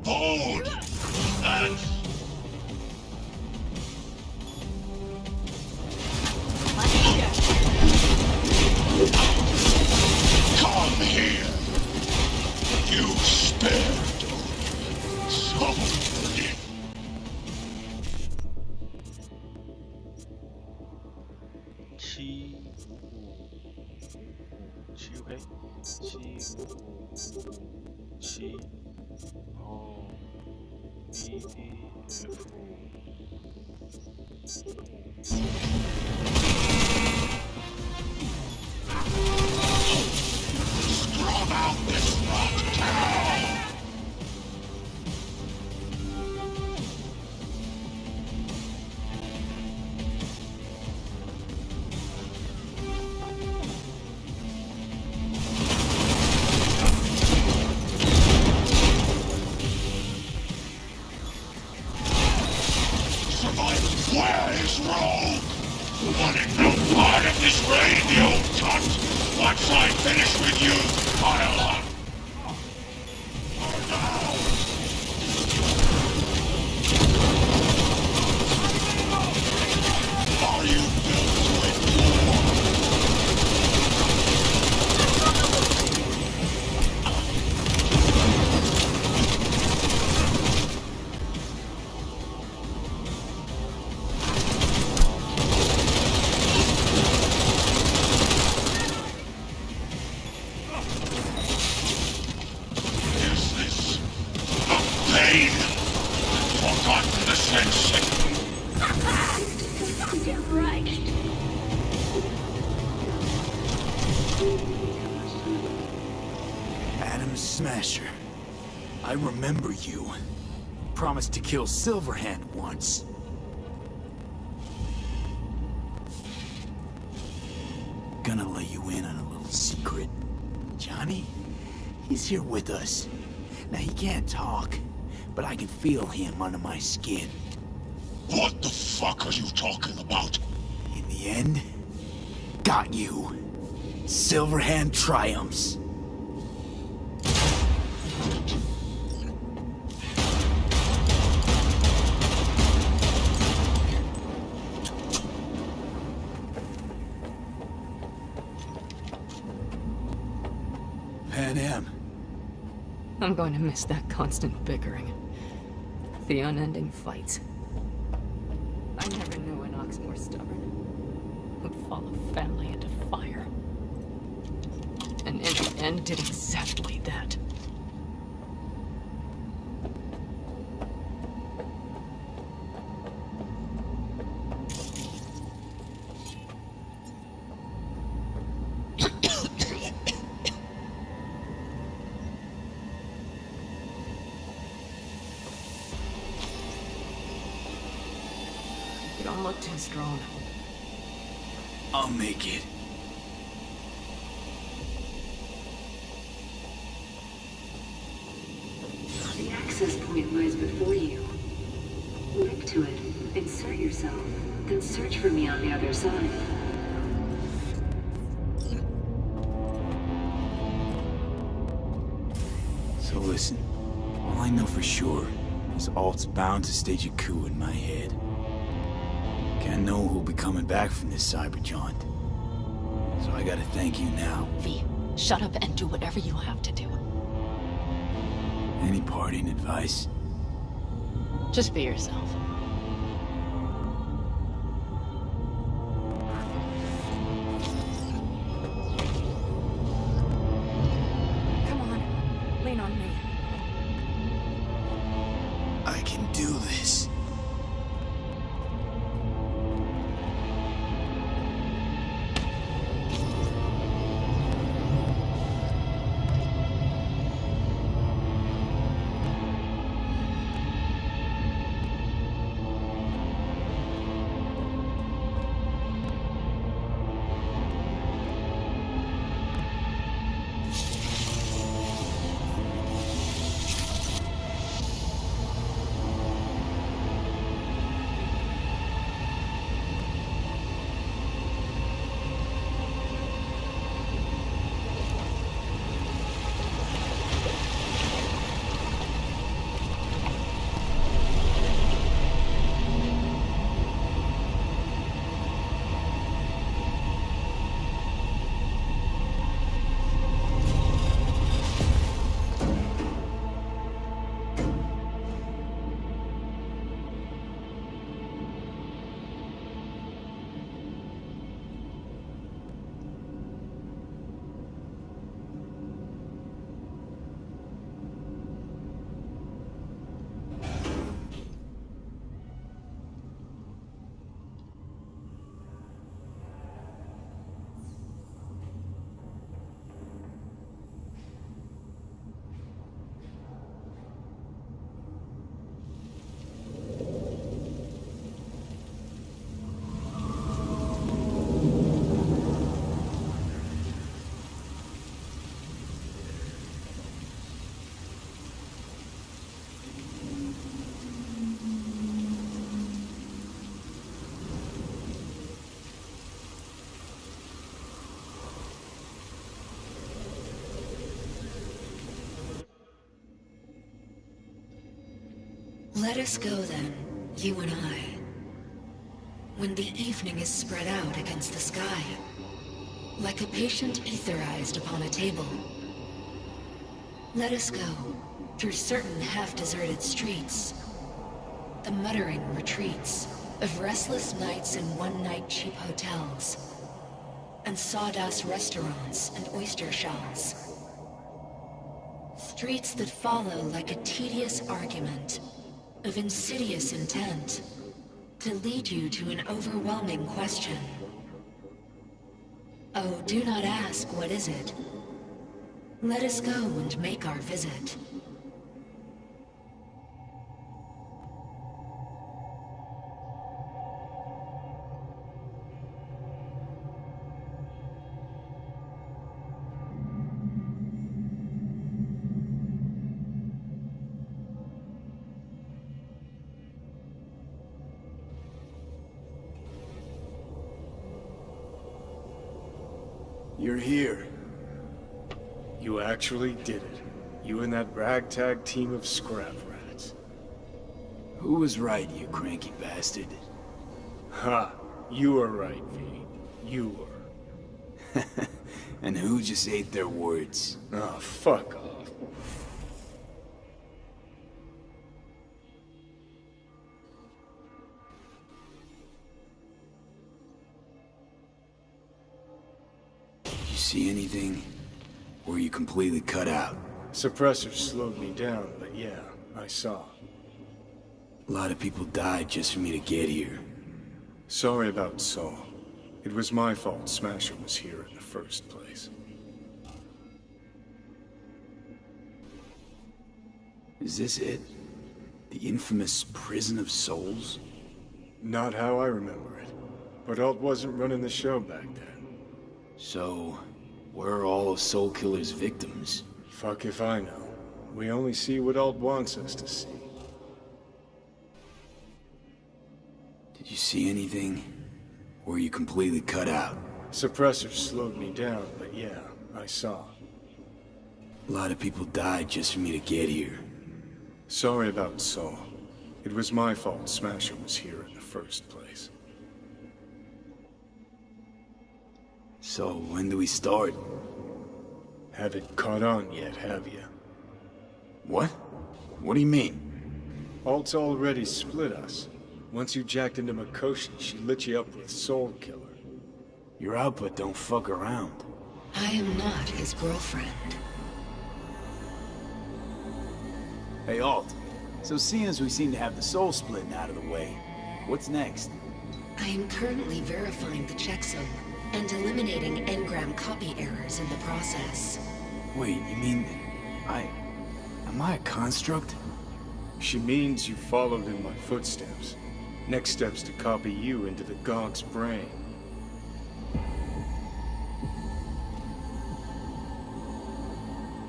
Hold! And... Come here! You spared somebody. OK，75557。Where is Rogue? You wanted no part of this raid, you old cunt! Once I finish with you, I'll... Are you built to endure? Forgotten the sensation. You're right. Adam Smasher. I remember you. Promised to kill Silverhand once. Gonna let you in on a little secret. Johnny? He's here with us. Now he can't talk, but I can feel him under my skin. What the fuck are you talking about? In the end, got you. Silverhand triumphs. Pan Am. I'm going to miss that constant bickering. The unending fights. I never knew an ox more stubborn. Who'd follow family into fire. And in the end did exactly that. You don't look too strong. I'll make it. The access point lies before you. Link to it, insert yourself, then search for me on the other side. So listen, all I know for sure is Alt's bound to stage a coup in my head. Can't know who'll be coming back from this cyber jaunt. So I gotta thank you now. V, shut up and do whatever you have to do. Any parting advice? Just be yourself. Come on, lean on me. I can do this. Let us go then, you and I. When the evening is spread out against the sky, like a patient etherized upon a table. Let us go through certain half-deserted streets, the muttering retreats of restless nights in one-night cheap hotels, and sawdust restaurants and oyster shells. Streets that follow like a tedious argument of insidious intent to lead you to an overwhelming question. Oh, do not ask, what is it? Let us go and make our visit. You're here. You actually did it. You and that ragtag team of scrap rats. Who was right, you cranky bastard? Ha! You were right, V. You were. And who just ate their words? Oh, fuck off. See anything? Or you completely cut out? Suppressors slowed me down, but yeah, I saw. A lot of people died just for me to get here. Sorry about Saul. It was my fault Smasher was here in the first place. Is this it? The infamous Prison of Souls? Not how I remember it. But Alt wasn't running the show back then. So, where are all of Soul Killer's victims? Fuck if I know. We only see what Alt wants us to see. Did you see anything? Or you completely cut out? Suppressors slowed me down, but yeah, I saw. A lot of people died just for me to get here. Sorry about Saul. It was my fault Smasher was here in the first place. So, when do we start? Haven't caught on yet, have you? What? What do you mean? Alt's already split us. Once you jacked into Mikoshi, she lit you up with Soul Killer. Your output don't fuck around. I am not his girlfriend. Hey, Alt. So seeing as we seem to have the soul splitting out of the way, what's next? I am currently verifying the checksum and eliminating engram copy errors in the process. Wait, you mean... Am I a construct? She means you followed in my footsteps. Next step's to copy you into the Gog's brain.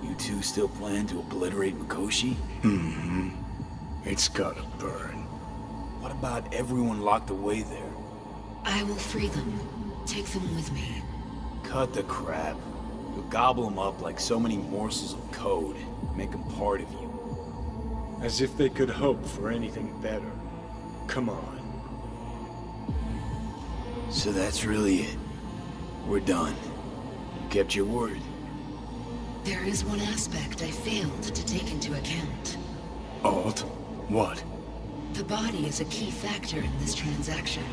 You two still plan to obliterate Mikoshi? Mm-hmm. It's gotta burn. What about everyone locked away there? I will free them. Take them with me. Cut the crap. You'll gobble them up like so many morsels of code. Make them part of you. As if they could hope for anything better. Come on. So that's really it. We're done. You kept your word. There is one aspect I failed to take into account. Alt? What? The body is a key factor in this transaction.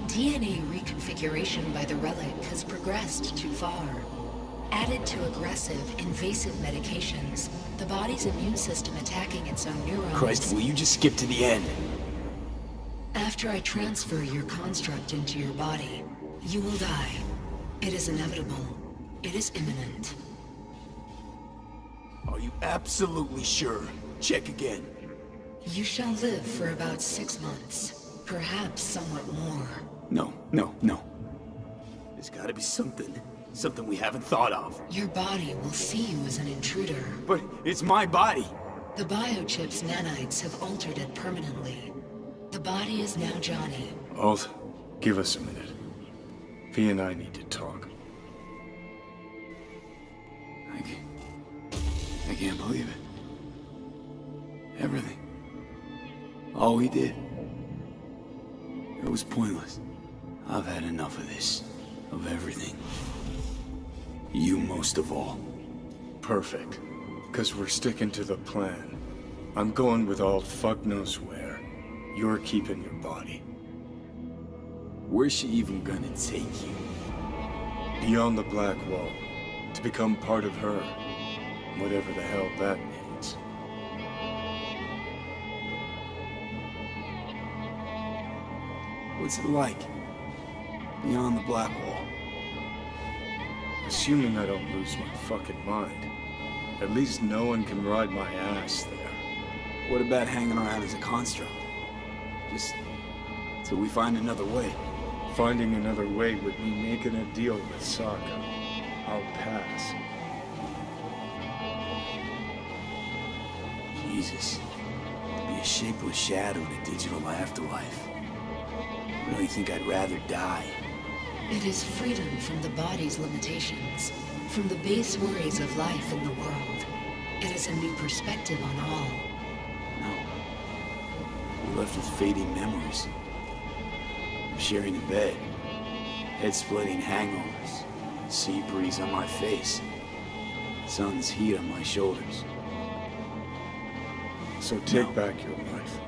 DNA reconfiguration by the relic has progressed too far. Added to aggressive, invasive medications, the body's immune system attacking its own neurons... Christ, will you just skip to the end? After I transfer your construct into your body, you will die. It is inevitable. It is imminent. Are you absolutely sure? Check again. You shall live for about 6 months. Perhaps somewhat more. No. There's gotta be something. Something we haven't thought of. Your body will see you as an intruder. But it's my body. The biochip's nanites have altered it permanently. The body is now Johnny. Alt, give us a minute. V and I need to talk. I can't believe it. Everything. All he did? It was pointless. I've had enough of this. Of everything. You most of all. Perfect. Because we're sticking to the plan. I'm going with all fuck knows where. You're keeping your body. Where's she even gonna take you? Beyond the Black Wall. To become part of her. Whatever the hell that means. What's it like? Beyond the Black Wall? Assuming I don't lose my fucking mind. At least no one can ride my ass there. What about hanging around as a construct? Just till we find another way. Finding another way would mean making a deal with Sokka. I'll pass. Jesus. Be a shapeless shadow in a digital afterlife. Really think I'd rather die. It is freedom from the body's limitations, from the base worries of life in the world. It is a new perspective on all. No. We're left with fading memories. Sharing a bed. Head-splitting hangovers. Sea breeze on my face. Sun's heat on my shoulders. So take back your life.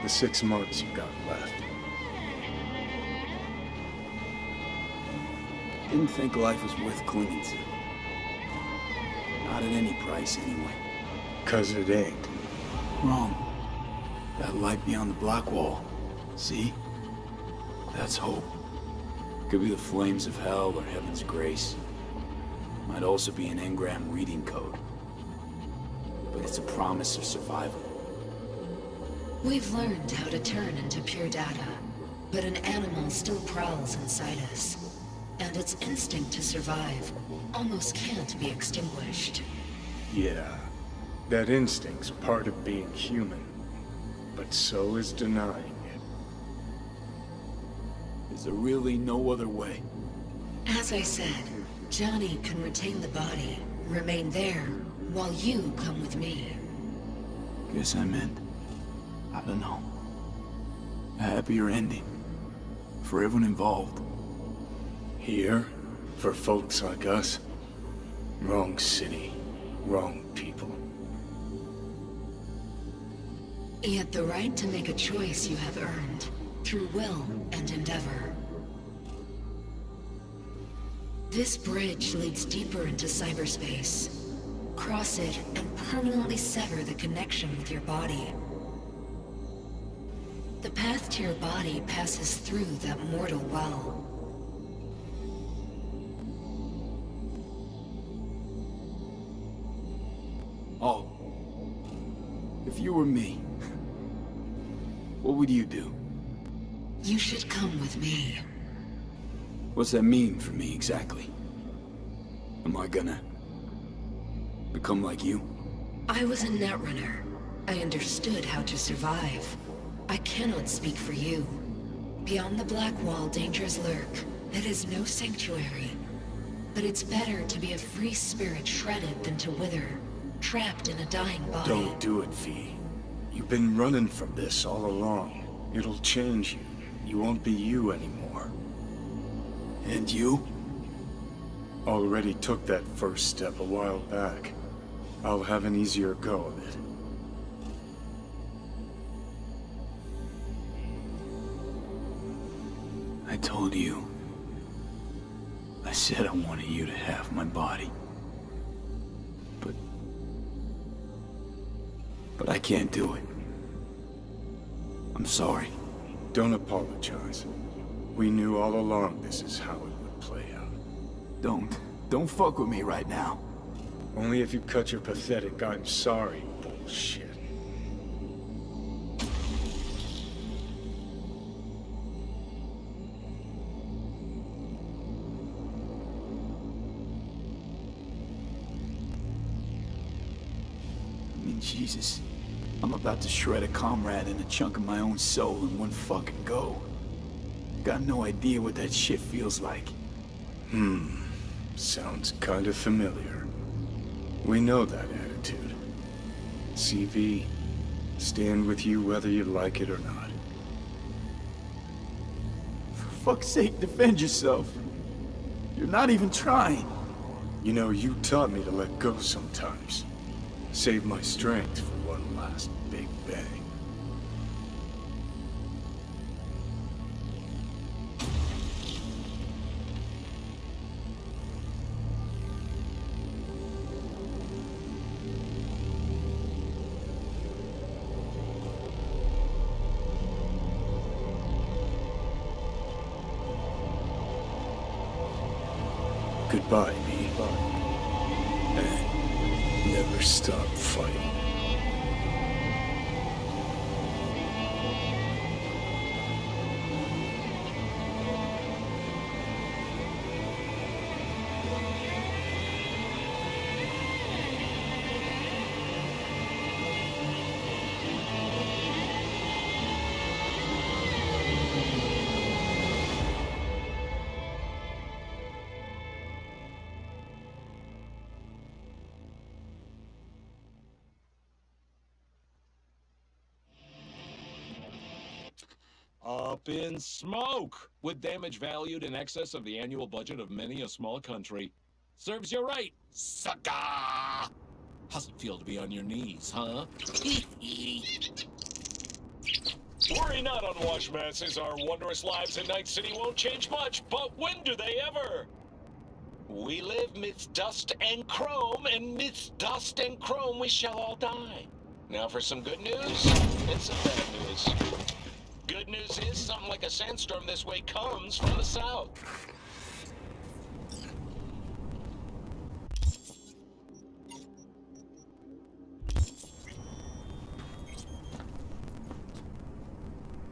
The 6 months you got left. Didn't think life was worth clinging to. Not at any price, anyway. 'Cause it ain't. Wrong. That light beyond the Black Wall. See? That's hope. Could be the flames of hell or heaven's grace. Might also be an engram reading code. But it's a promise of survival. We've learned how to turn into pure data, but an animal still prowls inside us. And its instinct to survive almost can't be extinguished. Yeah. That instinct's part of being human. But so is denying it. Is there really no other way? As I said, Johnny can retain the body, remain there, while you come with me. Guess I meant, I don't know, a happier ending. For everyone involved. Here, for folks like us, wrong city, wrong people. Yet the right to make a choice you have earned, through will and endeavor. This bridge leads deeper into cyberspace. Cross it and permanently sever the connection with your body. The path to your body passes through that mortal well. Oh. If you were me, what would you do? You should come with me. What's that mean for me, exactly? Am I gonna become like you? I was a netrunner. I understood how to survive. I cannot speak for you. Beyond the Black Wall, dangers lurk. It is no sanctuary. But it's better to be a free spirit shredded than to wither, trapped in a dying body. Don't do it, V. You've been running from this all along. It'll change you. You won't be you anymore. And you? Already took that first step a while back. I'll have an easier go of it. I told you. I said I wanted you to have my body. But I can't do it. I'm sorry. Don't apologize. We knew all along this is how it would play out. Don't fuck with me right now. Only if you cut your pathetic "I'm sorry" bullshit. I mean, Jesus. I'm about to shred a comrade and a chunk of my own soul in one fucking go. Got no idea what that shit feels like. Sounds kind of familiar. We know that attitude. CV, Stand with you whether you like it or not. For fuck's sake, defend yourself. You're not even trying. You know, you taught me to let go sometimes. Save my strength for one last big bang. Goodbye, V. And never stop fighting. Up in smoke! With damage valued in excess of the annual budget of many a small country. Serves you right, sucker! How's it feel to be on your knees, huh? Worry not, unwashed masses. Our wondrous lives in Night City won't change much, but when do they ever? We live midst dust and chrome, and midst dust and chrome we shall all die. Now for some good news and some bad news. Good news is something like a sandstorm this way comes from the south.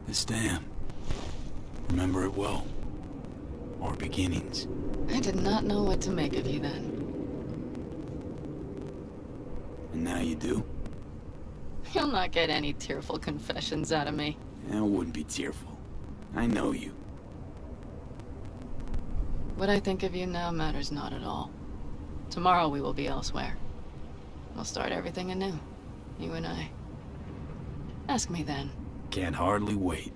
This dam. Remember it well. Our beginnings. I did not know what to make of you then. And now you do? You'll not get any tearful confessions out of me. I wouldn't be tearful. I know you. What I think of you now matters not at all. Tomorrow we will be elsewhere. We'll start everything anew. You and I. Ask me then. Can't hardly wait.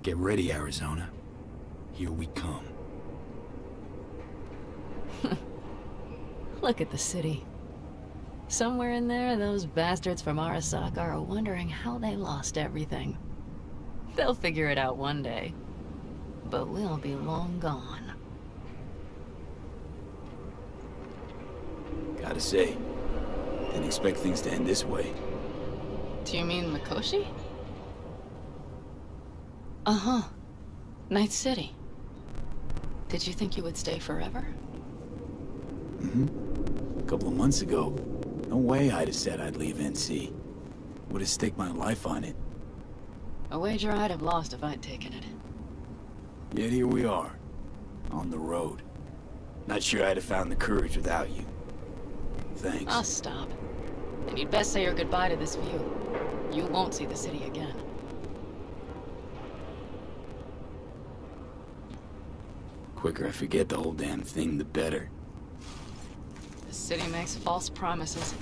Get ready, Arizona. Here we come. Look at the city. Somewhere in there, those bastards from Arasaka are wondering how they lost everything. They'll figure it out one day. But we'll be long gone. Gotta say, didn't expect things to end this way. Do you mean Mikoshi? Uh-huh. Night City. Did you think you would stay forever? Mm-hmm. A couple of months ago, no way I'd have said I'd leave NC. Would have staked my life on it. A wager I'd have lost if I'd taken it. Yet here we are, on the road. Not sure I'd have found the courage without you. Thanks. I'll stop. And you'd best say your goodbye to this view. You won't see the city again. Quicker I forget the whole damn thing, the better. The city makes false promises.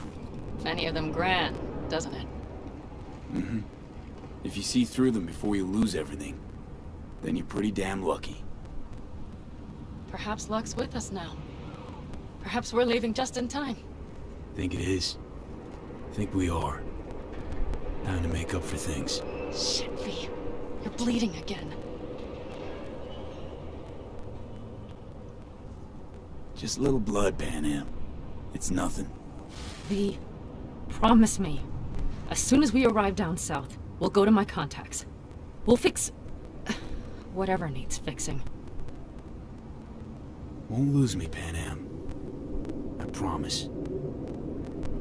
Many of them grand, doesn't it? Mm-hmm. If you see through them before you lose everything, then you're pretty damn lucky. Perhaps luck's with us now. Perhaps we're leaving just in time. Think it is. Think we are. Time to make up for things. Shit, V. You're bleeding again. Just a little blood, Pan Am. It's nothing. V, promise me. As soon as we arrive down south, we'll go to my contacts. We'll fix... whatever needs fixing. Won't lose me, Pan Am. I promise.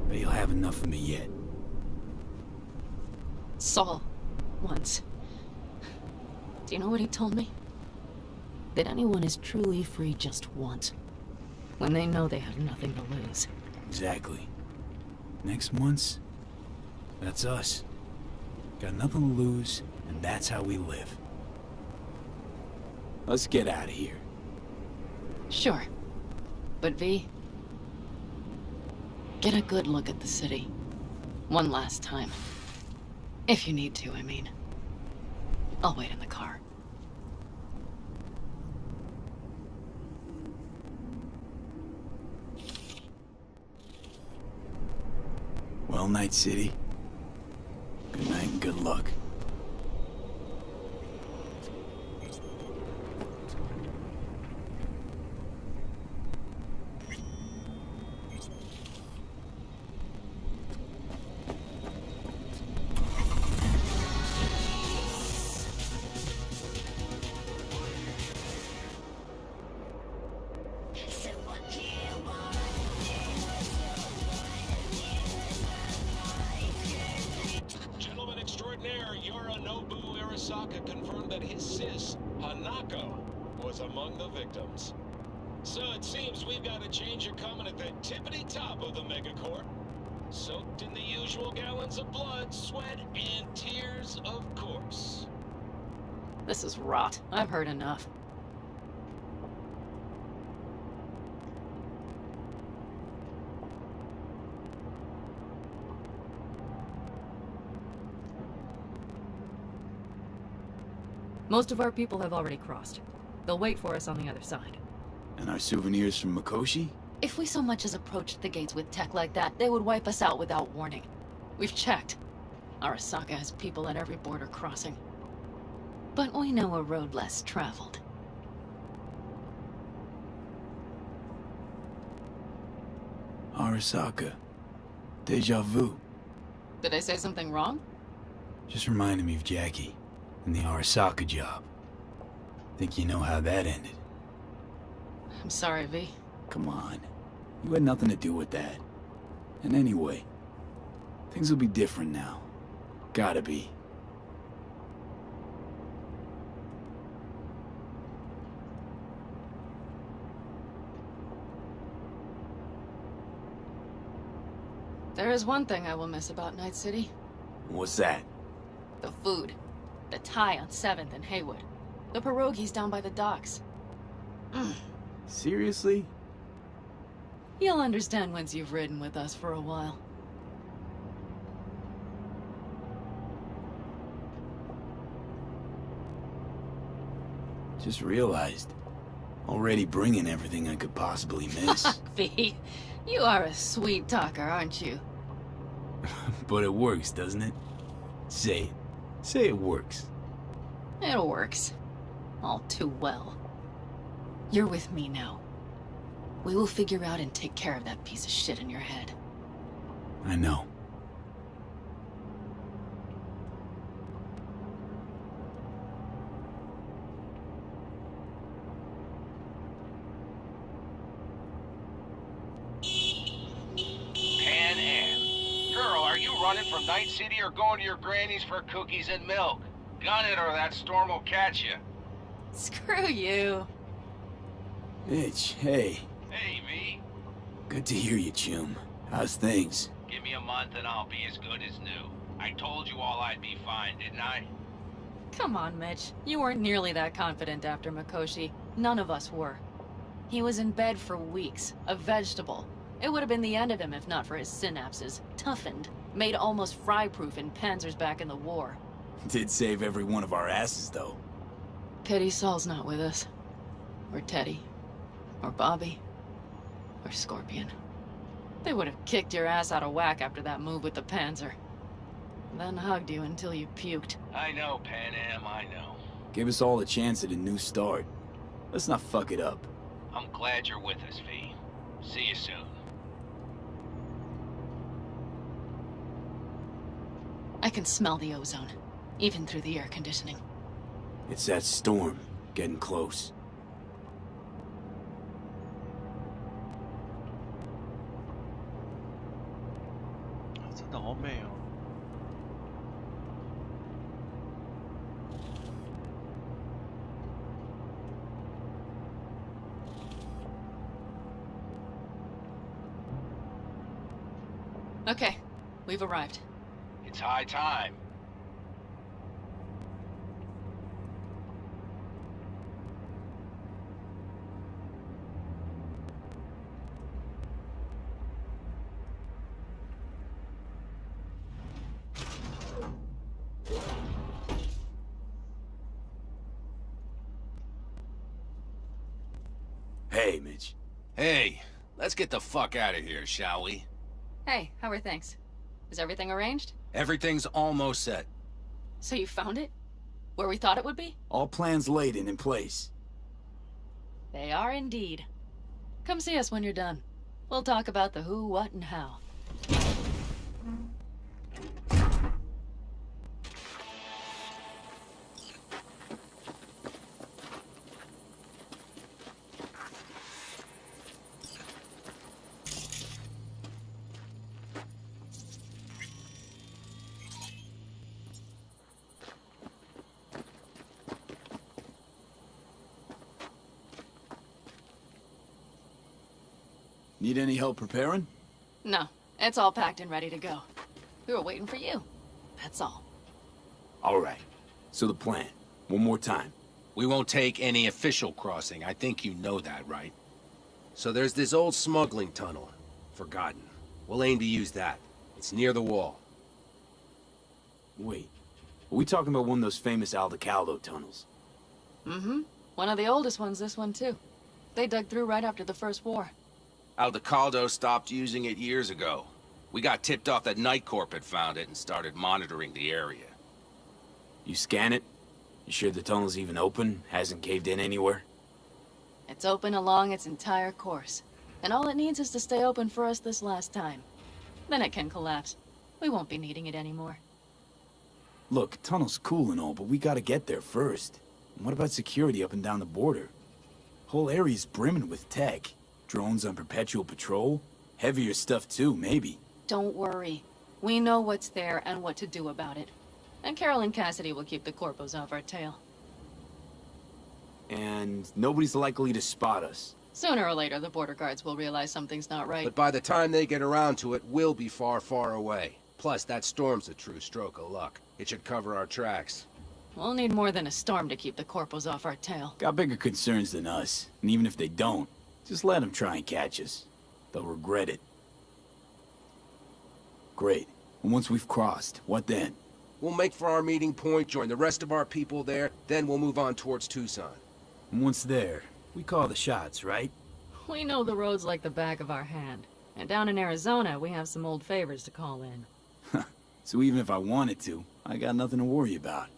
But you'll have enough of me yet. Saul, once. Do you know what he told me? That anyone is truly free just once. When they know they have nothing to lose. Exactly. Next month's, that's us. Got nothing to lose, and that's how we live. Let's get out of here. Sure. But V, get a good look at the city. One last time. If you need to, I mean. I'll wait in the car. Well, Night City. Good night and good luck. Gentleman extraordinaire Yorinobu Arasaka confirmed that his sis, Hanako, was among the victims. So it seems we've got a changer coming at the tippity top of the megacorp. Soaked in the usual gallons of blood, sweat, and tears, of course. This is rot. I've heard enough. Most of our people have already crossed. They'll wait for us on the other side. And our souvenirs from Mikoshi? If we so much as approached the gates with tech like that, they would wipe us out without warning. We've checked. Arasaka has people at every border crossing. But we know a road less traveled. Arasaka. Deja vu. Did I say something wrong? Just reminded me of Jackie and the Arasaka job. Think you know how that ended? I'm sorry, V. Come on. You had nothing to do with that. And anyway, things will be different now. Gotta be. There is one thing I will miss about Night City. What's that? The food. The Thai on 7th and Haywood. The pierogies down by the docks. Seriously? You'll understand once you've ridden with us for a while. Just realized. Already bringing everything I could possibly miss. V, you are a sweet talker, aren't you? But it works, doesn't it? Say it. Say it works. It works. All too well. You're with me now. We will figure out and take care of that piece of shit in your head. I know. Pan Am. Girl, are you running from Night City or going to your granny's for cookies and milk? Gun it or that storm will catch you. Screw you. Itch, hey. Hey, V. Good to hear you, Chum. How's things? Give me a month and I'll be as good as new. I told you all I'd be fine, didn't I? Come on, Mitch. You weren't nearly that confident after Mikoshi. None of us were. He was in bed for weeks, a vegetable. It would have been the end of him if not for his synapses. Toughened, made almost fry-proof in panzers back in the war. Did save every one of our asses, though. Pity Saul's not with us. Or Teddy. Or Bobby. Or Scorpion. They would have kicked your ass out of whack after that move with the Panzer. Then hugged you until you puked. I know, Pan Am, I know. Give us all a chance at a new start. Let's not fuck it up. I'm glad you're with us, V. See you soon. I can smell the ozone, even through the air conditioning. It's that storm, getting close. Okay, we've arrived. It's high time. Hey, Mitch. Hey, let's get the fuck out of here, shall we? Hey, how are things? Is everything arranged? Everything's almost set. So you found it? Where we thought it would be? All plans laid and in place. They are indeed. Come see us when you're done. We'll talk about the who, what, and how. Need any help preparing? No, it's all packed and ready to go. We were waiting for you. That's all. All right. So the plan. One more time. We won't take any official crossing. I think you know that, right? So there's this old smuggling tunnel. Forgotten. We'll aim to use that. It's near the wall. Wait. Are we talking about one of those famous Aldecaldo tunnels? Mm-hmm. One of the oldest ones, this one too. They dug through right after the First War. Aldecaldo stopped using it years ago. We got tipped off that Night Corp had found it and started monitoring the area. You scan it? You sure the tunnel's even open? Hasn't caved in anywhere? It's open along its entire course. And all it needs is to stay open for us this last time. Then it can collapse. We won't be needing it anymore. Look, tunnel's cool and all, but we gotta get there first. And what about security up and down the border? Whole area's brimming with tech. Drones on perpetual patrol? Heavier stuff too, maybe. Don't worry. We know what's there and what to do about it. And Carol and Cassidy will keep the corpos off our tail. And nobody's likely to spot us. Sooner or later, the border guards will realize something's not right. But by the time they get around to it, we'll be far, far away. Plus, that storm's a true stroke of luck. It should cover our tracks. We'll need more than a storm to keep the corpos off our tail. Got bigger concerns than us. And even if they don't, just let them try and catch us. They'll regret it. Great. And once we've crossed, what then? We'll make for our meeting point, join the rest of our people there, then we'll move on towards Tucson. And once there, we call the shots, right? We know the roads like the back of our hand. And down in Arizona, we have some old favors to call in. So even if I wanted to, I got nothing to worry about.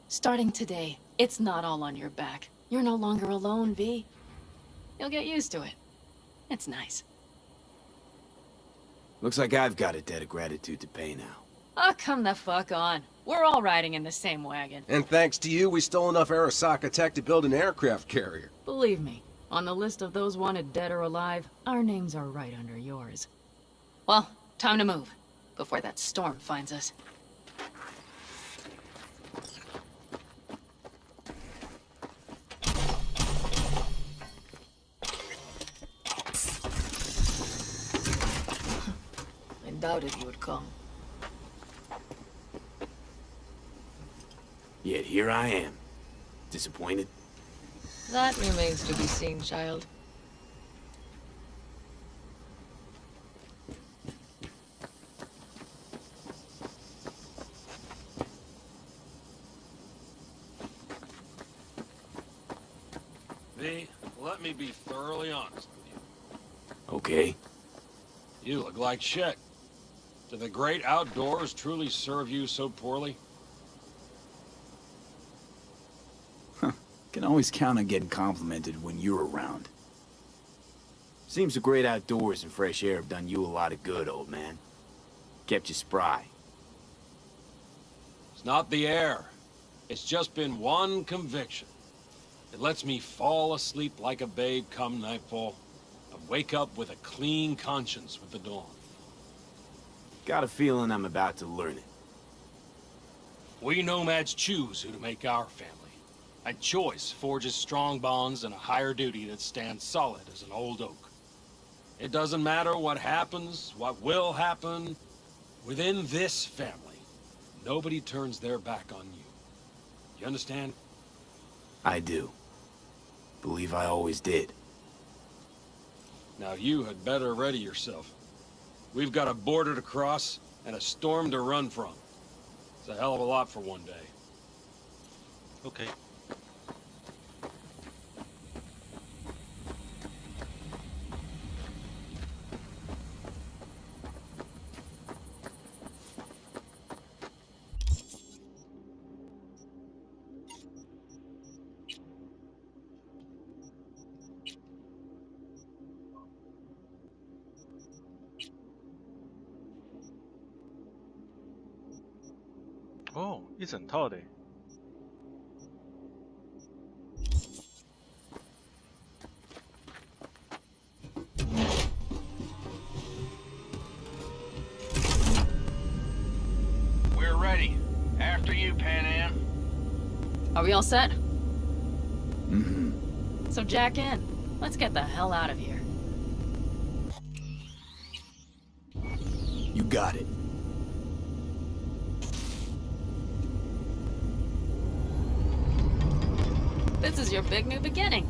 Starting today, it's not all on your back. You're no longer alone, V. You'll get used to it. It's nice. Looks like I've got a debt of gratitude to pay now. Oh, come the fuck on. We're all riding in the same wagon. And thanks to you, we stole enough Arasaka tech to build an aircraft carrier. Believe me, on the list of those wanted dead or alive, our names are right under yours. Well, time to move, before that storm finds us. I doubted you would come. Yet here I am. Disappointed? That remains to be seen, child. V, let me be thoroughly honest with you. Okay. You look like shit. Do the great outdoors truly serve you so poorly? Can always count on getting complimented when you're around. Seems the great outdoors and fresh air have done you a lot of good, old man. Kept you spry. It's not the air. It's just been one conviction. It lets me fall asleep like a babe come nightfall, and wake up with a clean conscience with the dawn. Got a feeling I'm about to learn it. We nomads choose who to make our family. And choice forges strong bonds and a higher duty that stands solid as an old oak. It doesn't matter what happens, what will happen. Within this family, nobody turns their back on you. You understand? I do. Believe I always did. Now you had better ready yourself. We've got a border to cross and a storm to run from. It's a hell of a lot for one day. Okay. 哦，一整套的。We're ready. After you, Pan Am. Are we all set? Mm-hmm. So jack in. Let's get the hell out of here. You got it. This is your big new beginning.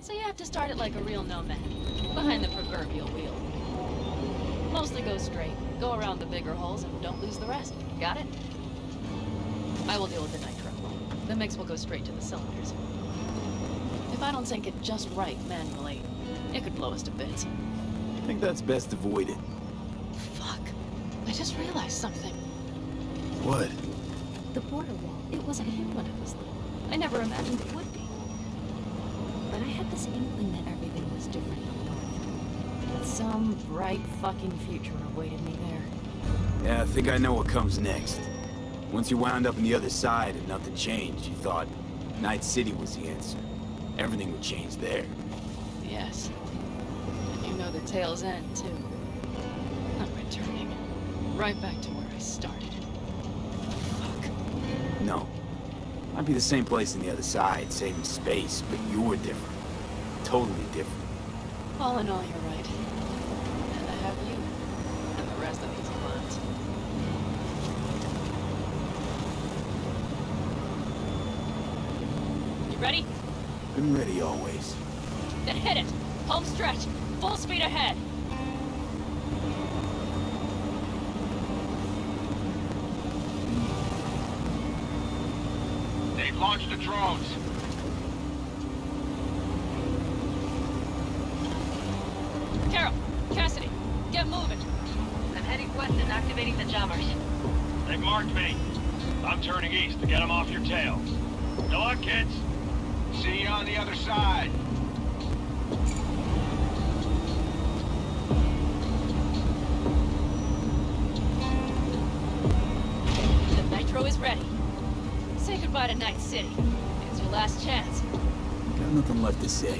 So you have to start it like a real nomad, behind the proverbial wheel. Mostly go straight, go around the bigger holes, and don't lose the rest. Got it? I will deal with the nitro. The mix will go straight to the cylinders. If I don't sync it just right manually, it could blow us to bits. I think that's best avoided. Fuck. I just realized something. What? The border wall. It wasn't here when I was little. I never imagined it would be. But I had this inkling that everything was different up north. That some bright fucking future awaited me there. Yeah, I think I know what comes next. Once you wound up on the other side and nothing changed, you thought Night City was the answer. Everything would change there. Yes. And you know the tale's end, too. I'm returning. Right back to where I started. Fuck. No. Might be the same place on the other side, saving space, but you're different. Totally different. All in all, you're right. And I have you. And the rest of these clowns. You ready? Been ready always. Then hit it! Home stretch! Full speed ahead! They've launched the drones. Carol! Cassidy! Get moving! I'm heading west and activating the jammers. They've marked me. I'm turning east to get them off your tail. Good luck, kids. See you on the other side. The nitro is ready. Say goodbye to Night City. It's your last chance. Got nothing left to say.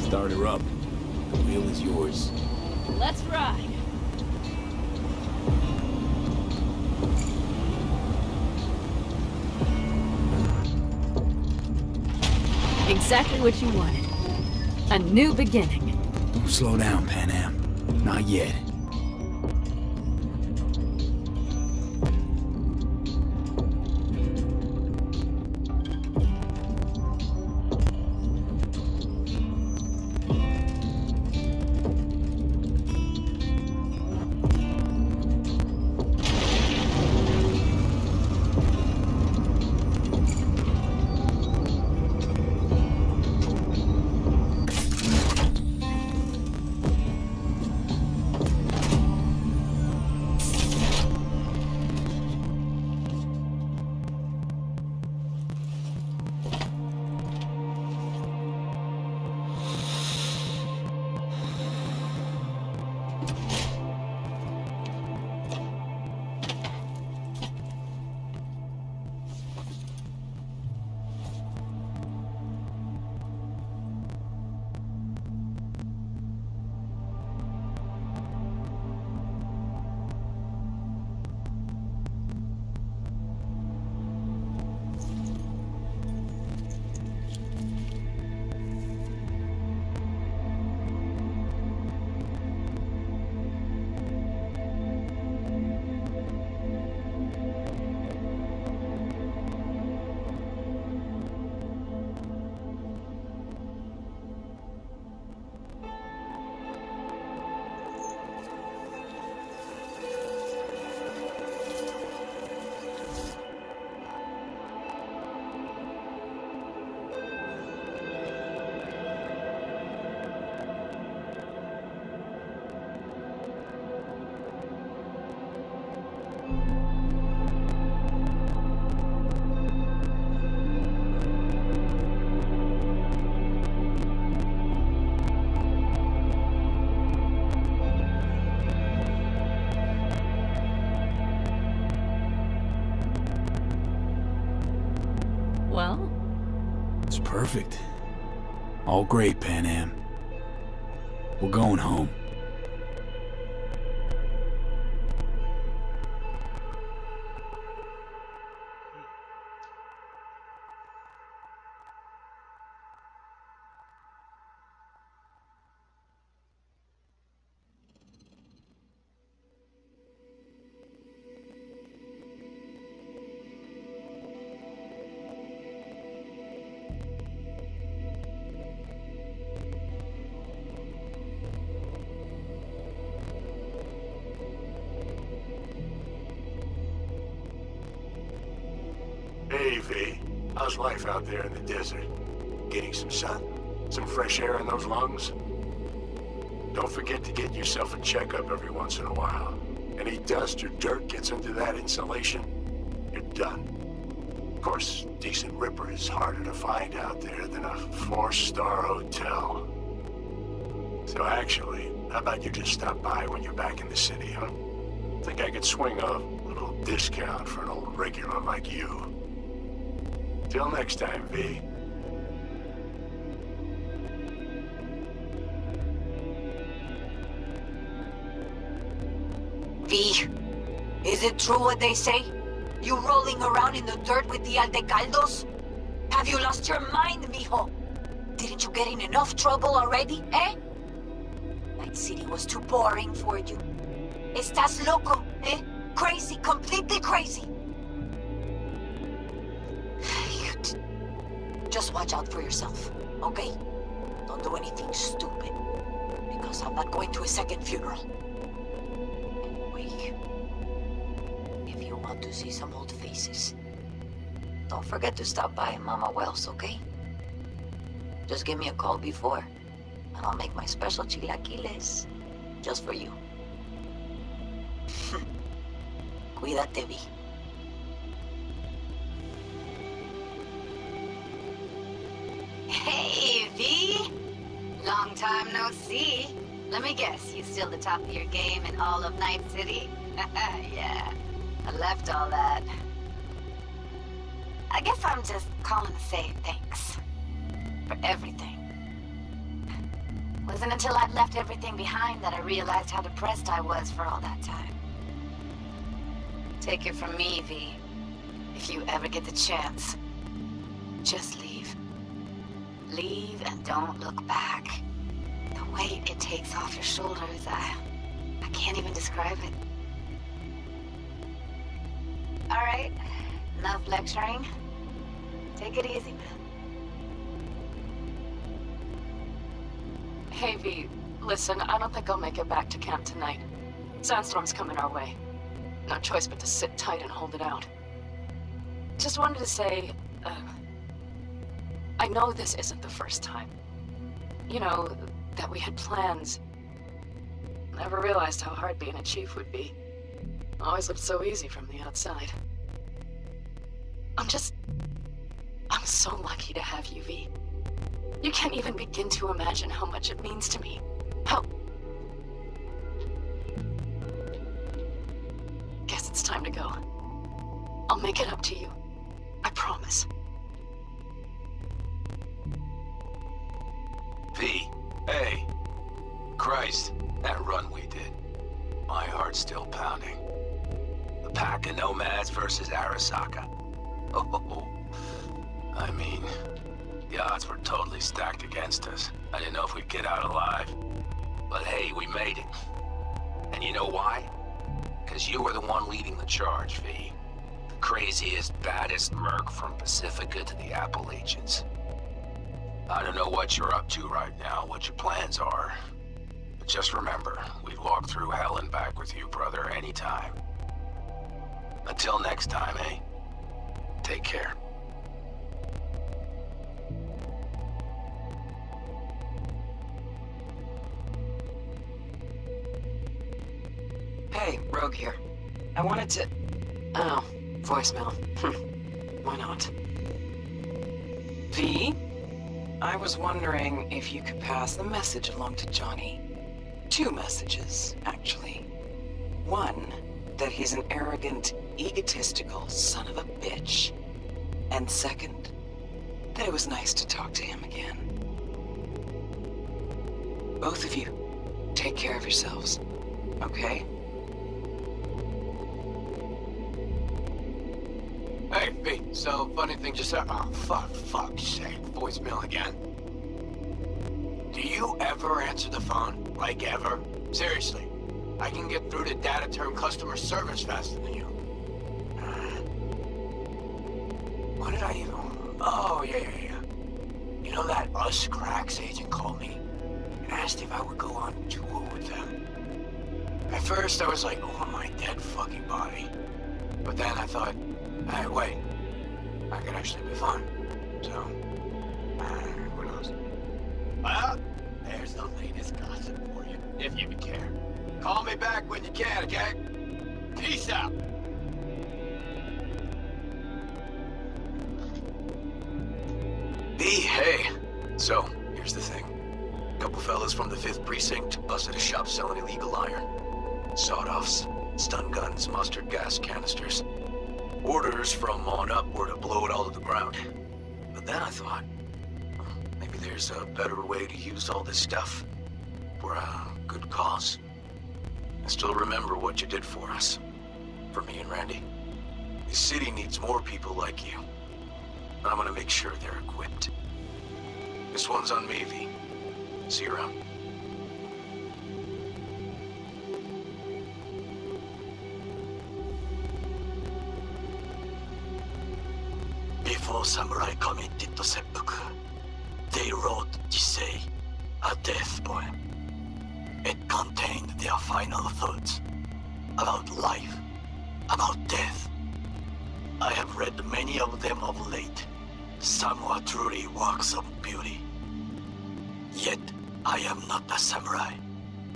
Start her up. The wheel is yours. Let's ride. Exactly what you wanted. A new beginning. Don't slow down, Pan Am. Not yet. Well? It's perfect. All great, Pan Am. We're going home. Hey, V. How's life out there in the desert? Getting some sun? Some fresh air in those lungs? Don't forget to get yourself a checkup every once in a while. Any dust or dirt gets into that insulation, you're done. Of course, decent ripper is harder to find out there than a 4-star hotel. So actually, how about you just stop by when you're back in the city, huh? Think I could swing a little discount for an old regular like you. Till next time, V. V, is it true what they say? You rolling around in the dirt with the Aldecaldos? Have you lost your mind, mijo? Didn't you get in enough trouble already, eh? Night City was too boring for you. Estás loco, eh? Crazy, completely crazy. Just watch out for yourself, okay? Don't do anything stupid, because I'm not going to a second funeral. Anyway, if you want to see some old faces, don't forget to stop by Mama Wells, okay? Just give me a call before, and I'll make my special chilaquiles just for you. Cuídate, Vi. Hey, V! Long time no see. Let me guess, you still the top of your game in all of Night City? Yeah, I left all that. I guess I'm just calling to say thanks. For everything. Wasn't until I'd left everything behind that I realized how depressed I was for all that time. Take it from me, V. If you ever get the chance, just leave. Leave and don't look back. The weight it takes off your shoulders, I can't even describe it. All right, enough lecturing. Take it easy, man. Hey, V, listen, I don't think I'll make it back to camp tonight. Sandstorm's coming our way. No choice but to sit tight and hold it out. Just wanted to say, I know this isn't the first time. You know, that we had plans. Never realized how hard being a chief would be. Always looked so easy from the outside. I'm so lucky to have you, V. You can't even begin to imagine how much it means to me. How... Guess it's time to go. I'll make it up to you. I promise. V, hey. Christ, that run we did. My heart's still pounding. The pack of nomads versus Arasaka. Oh, I mean, the odds were totally stacked against us. I didn't know if we'd get out alive. But hey, we made it. And you know why? Because you were the one leading the charge, V. The craziest, baddest merc from Pacifica to the Appalachians. I don't know what you're up to right now, what your plans are. But just remember, we'd walk through hell and back with you, brother, anytime. Until next time, eh? Take care. Hey, Rogue here. I wanted to... Oh, voicemail. Why not? V? I was wondering if you could pass the message along to Johnny. 2 messages, actually. One, that he's an arrogant, egotistical son of a bitch. And second, that it was nice to talk to him again. Both of you, take care of yourselves, okay? Hey, V, so funny thing just happened. Oh, fuck's sake. Voicemail again. Do you ever answer the phone? Like, ever? Seriously. I can get through to data term customer service faster than you. What did I even... Oh, yeah. You know that Us Cracks agent called me and asked if I would go on tour with them? At first, I was like, oh, my dead fucking body. But then I thought, hey, wait. I could actually be fun. So, who knows? Well, there's the latest gossip for you, if you care. Call me back when you can, okay? Peace out. Hey. So, here's the thing. A couple fellas from the 5th Precinct busted a shop selling illegal iron. Sawed-offs, stun guns, mustard gas canisters. Orders from on up were to blow it all to the ground. But then I thought, maybe there's a better way to use all this stuff for a good cause. I still remember what you did for us. For me and Randy. This city needs more people like you. I'm gonna make sure they're equipped. This one's on me, V. See you around. Before samurai committed to seppuku, they wrote Jisei, a death poem. It contained their final thoughts about life, about death. I have read many of them of late. Some are truly works of beauty. Yet, I am not a samurai,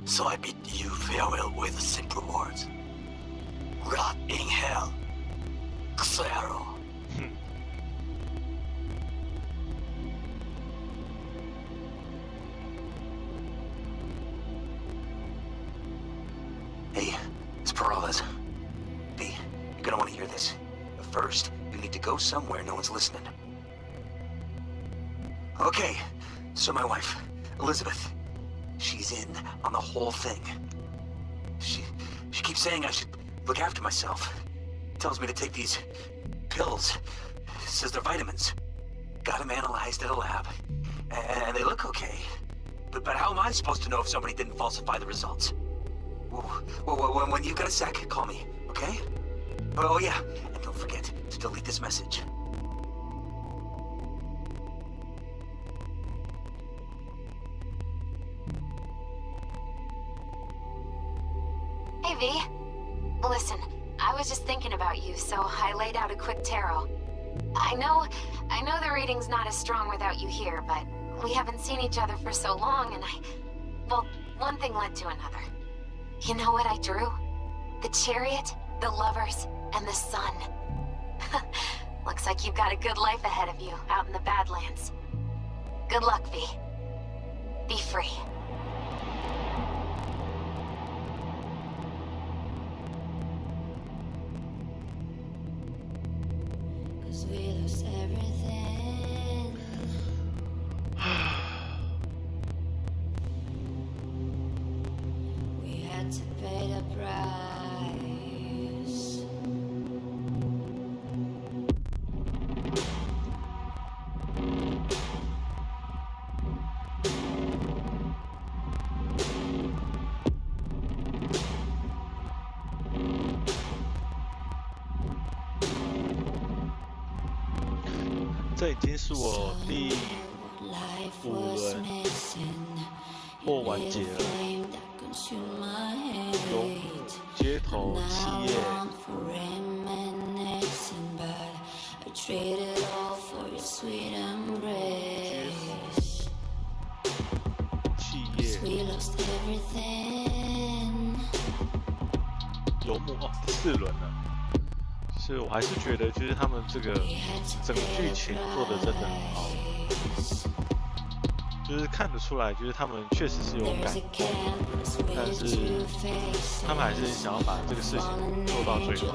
so I bid you farewell with simple words. Rot in hell, Xero. Hey, it's Peralez. V, you're gonna want to hear this. But first, you need to go somewhere no one's listening. Okay, so my wife, Elizabeth, she's in on the whole thing. She keeps saying I should look after myself. Tells me to take these pills. Says they're vitamins. Got them analyzed at a lab. And they look okay. But how am I supposed to know if somebody didn't falsify the results? Well, when you got a sec, call me, okay? Oh yeah, and don't forget to delete this message. Hey, V. Listen, I was just thinking about you, so I laid out a quick tarot. I know the reading's not as strong without you here, but we haven't seen each other for so long, and well, one thing led to another. You know what I drew? The chariot, the lovers, and the sun. Looks like you've got a good life ahead of you, out in the Badlands. Good luck, V. Be free. price. 这已经是我第5轮或完结了。有街头企业。游牧哦，第4轮了。就是我还是觉得，就是他们这个整个剧情做的真的很好，就是看得出来，就是他们确实是有改，但是他们还是想要把这个事情做到最好。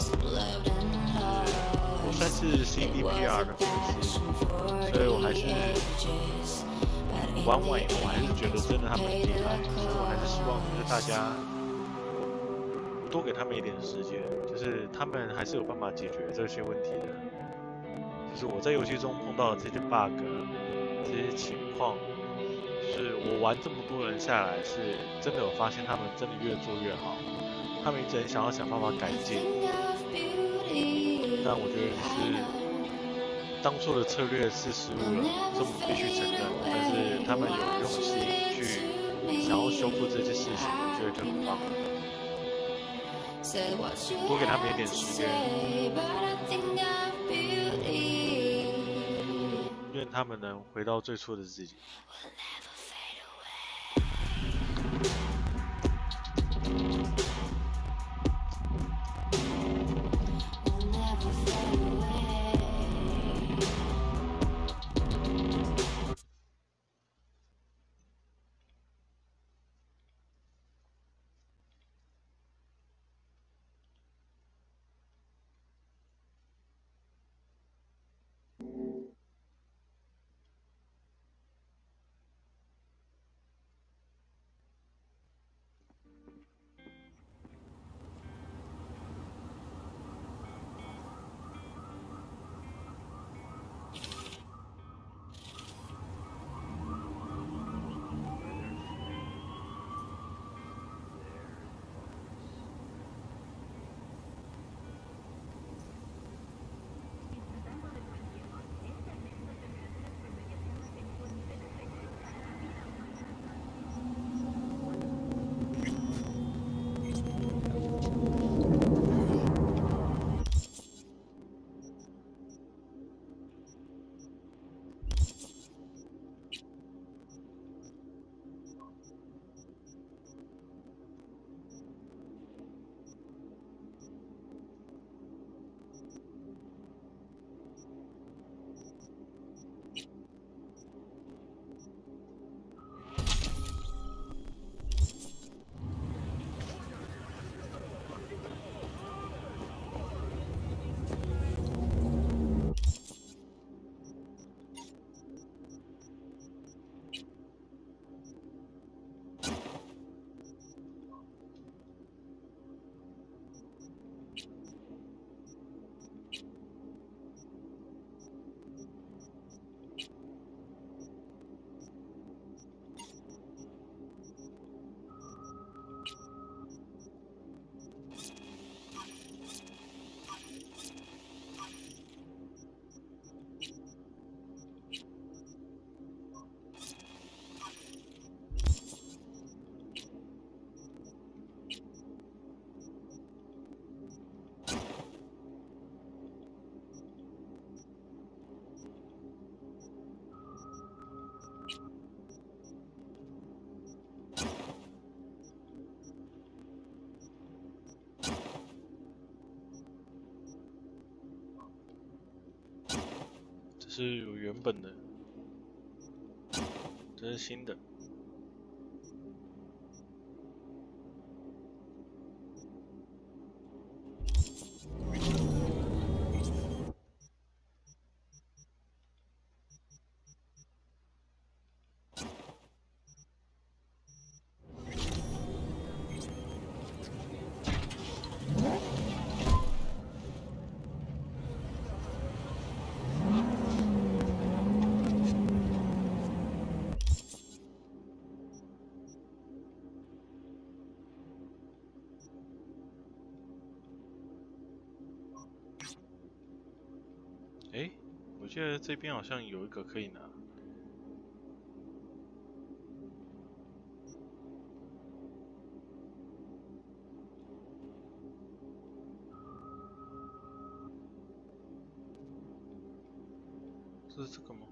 我算是是 CDPR 的粉丝，所以我还是玩完以后，我还是觉得真的他们很厉害，所以我还是希望就是大家多给他们一点时间，就是他们还是有办法解决这些问题的。就是我在游戏中碰到的这些 bug， 这些情况，就是我玩这么多人下来，是真的有发现他们真的越做越好。他们一直很想要想办法改进，但我觉得是当初的策略是失误了，这我们必须承认。但是他们有用心去想要修复这件事情，我觉得就很棒。多给他们一点时间，愿他们能回到最初的自己。是有原本的，这是新的。诶，我记得这边好像有一个可以拿。是这个吗？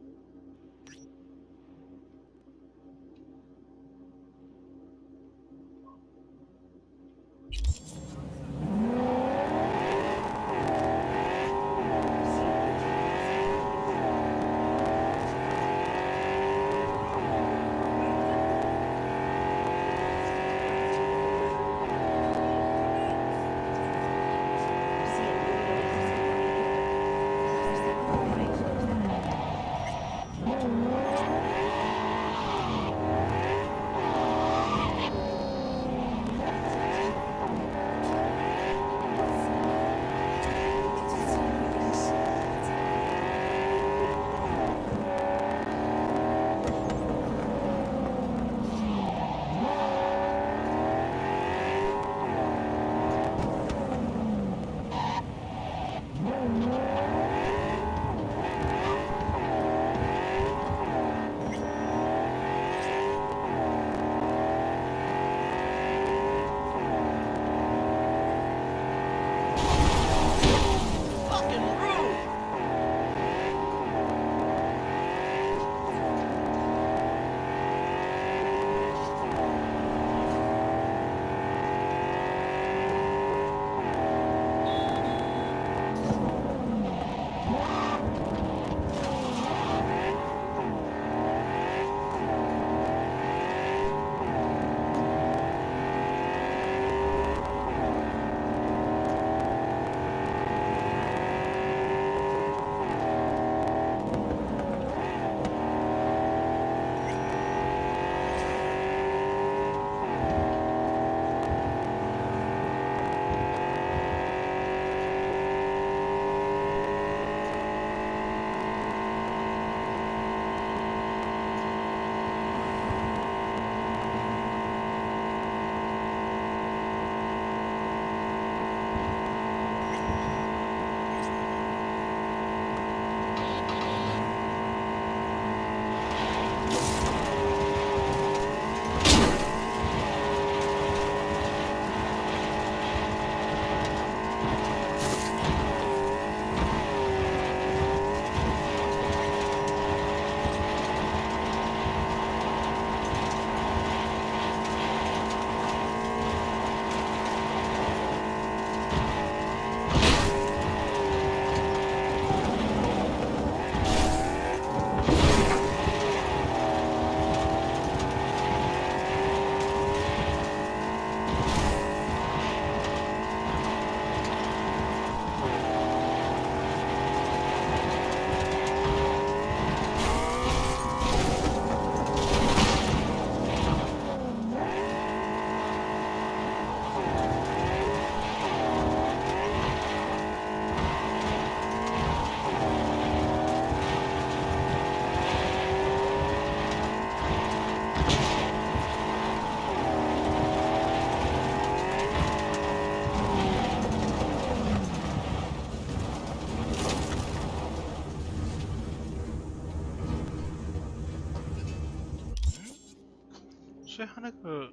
所以他那个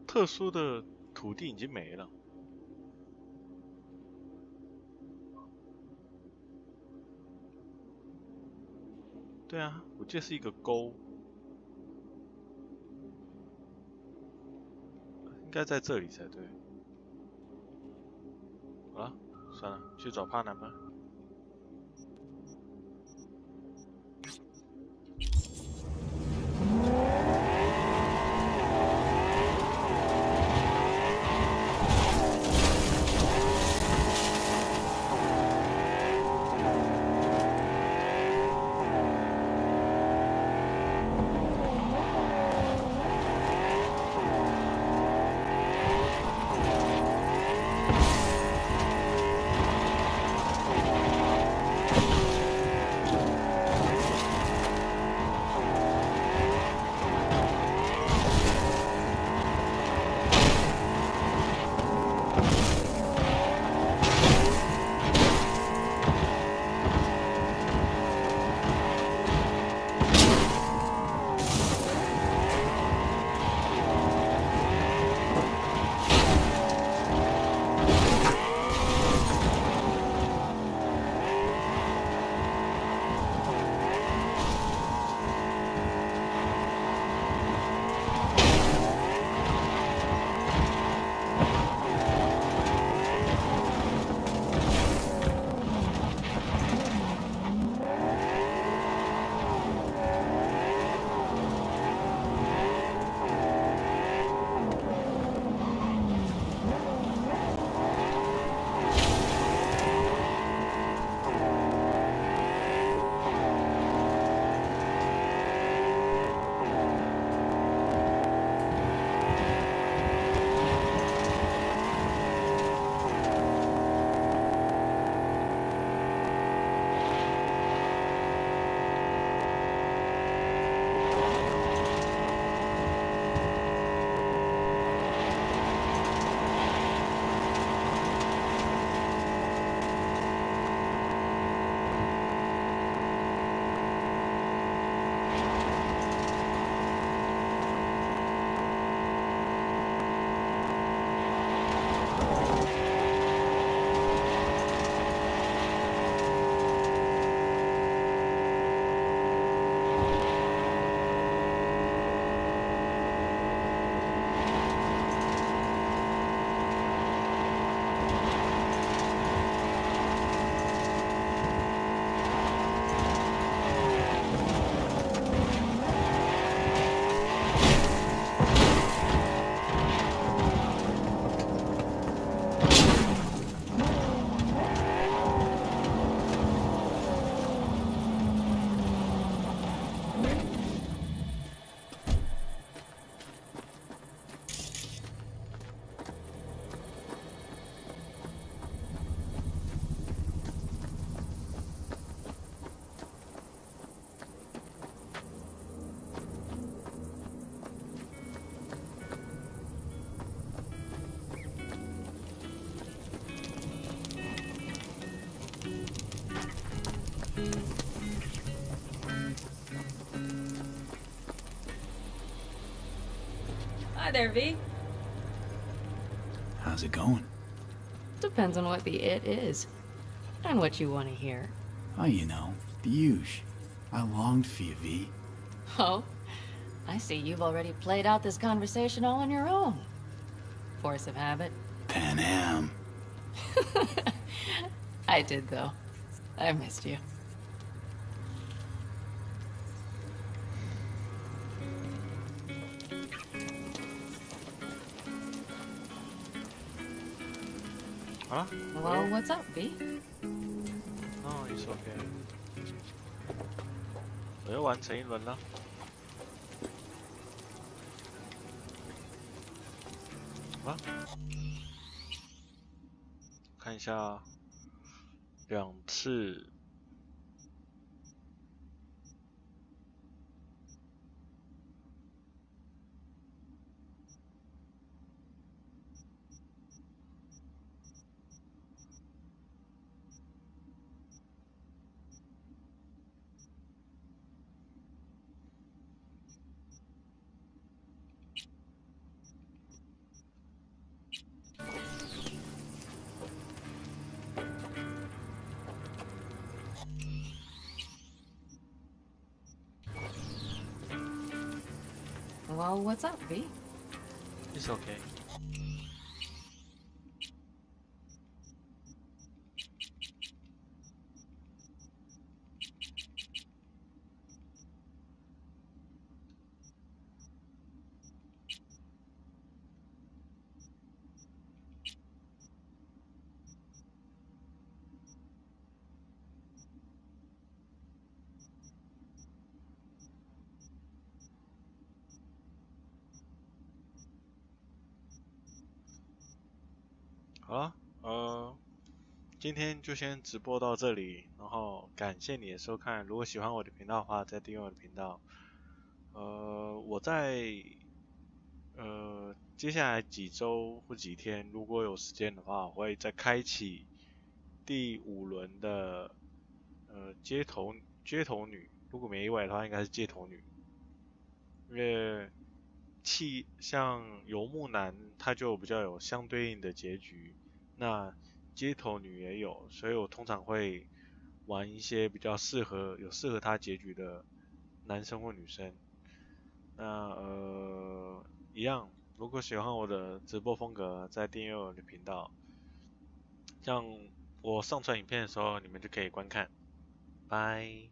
特殊的土地已经没了。对啊，我记得是一个沟，应该在这里才对。啊，算了，去找帕南吧。Hi there, V. How's it going? Depends on what the it is. And what you want to hear. Oh, you know, the usual. I longed for you, V. Oh? I see you've already played out this conversation all on your own. Force of habit. Pan Am. I did, though. I missed you. Huh? Well, what's up, V? Oh, it's okay. 我又完成一轮了。啊？看一下，2次。Well, what's up, V? It's okay. 好了，今天就先直播到这里，然后感谢你的收看。如果喜欢我的频道的话，再订阅我的频道。我在接下来几周或几天，如果有时间的话，我会再开启第5轮的街头女，如果没意外的话，应该是街头女，因为像游牧男，他就比较有相对应的结局，那街头女也有，所以我通常会玩一些比较适合他结局的男生或女生。那一样，如果喜欢我的直播风格，再订阅我的频道，像我上传影片的时候，你们就可以观看。拜。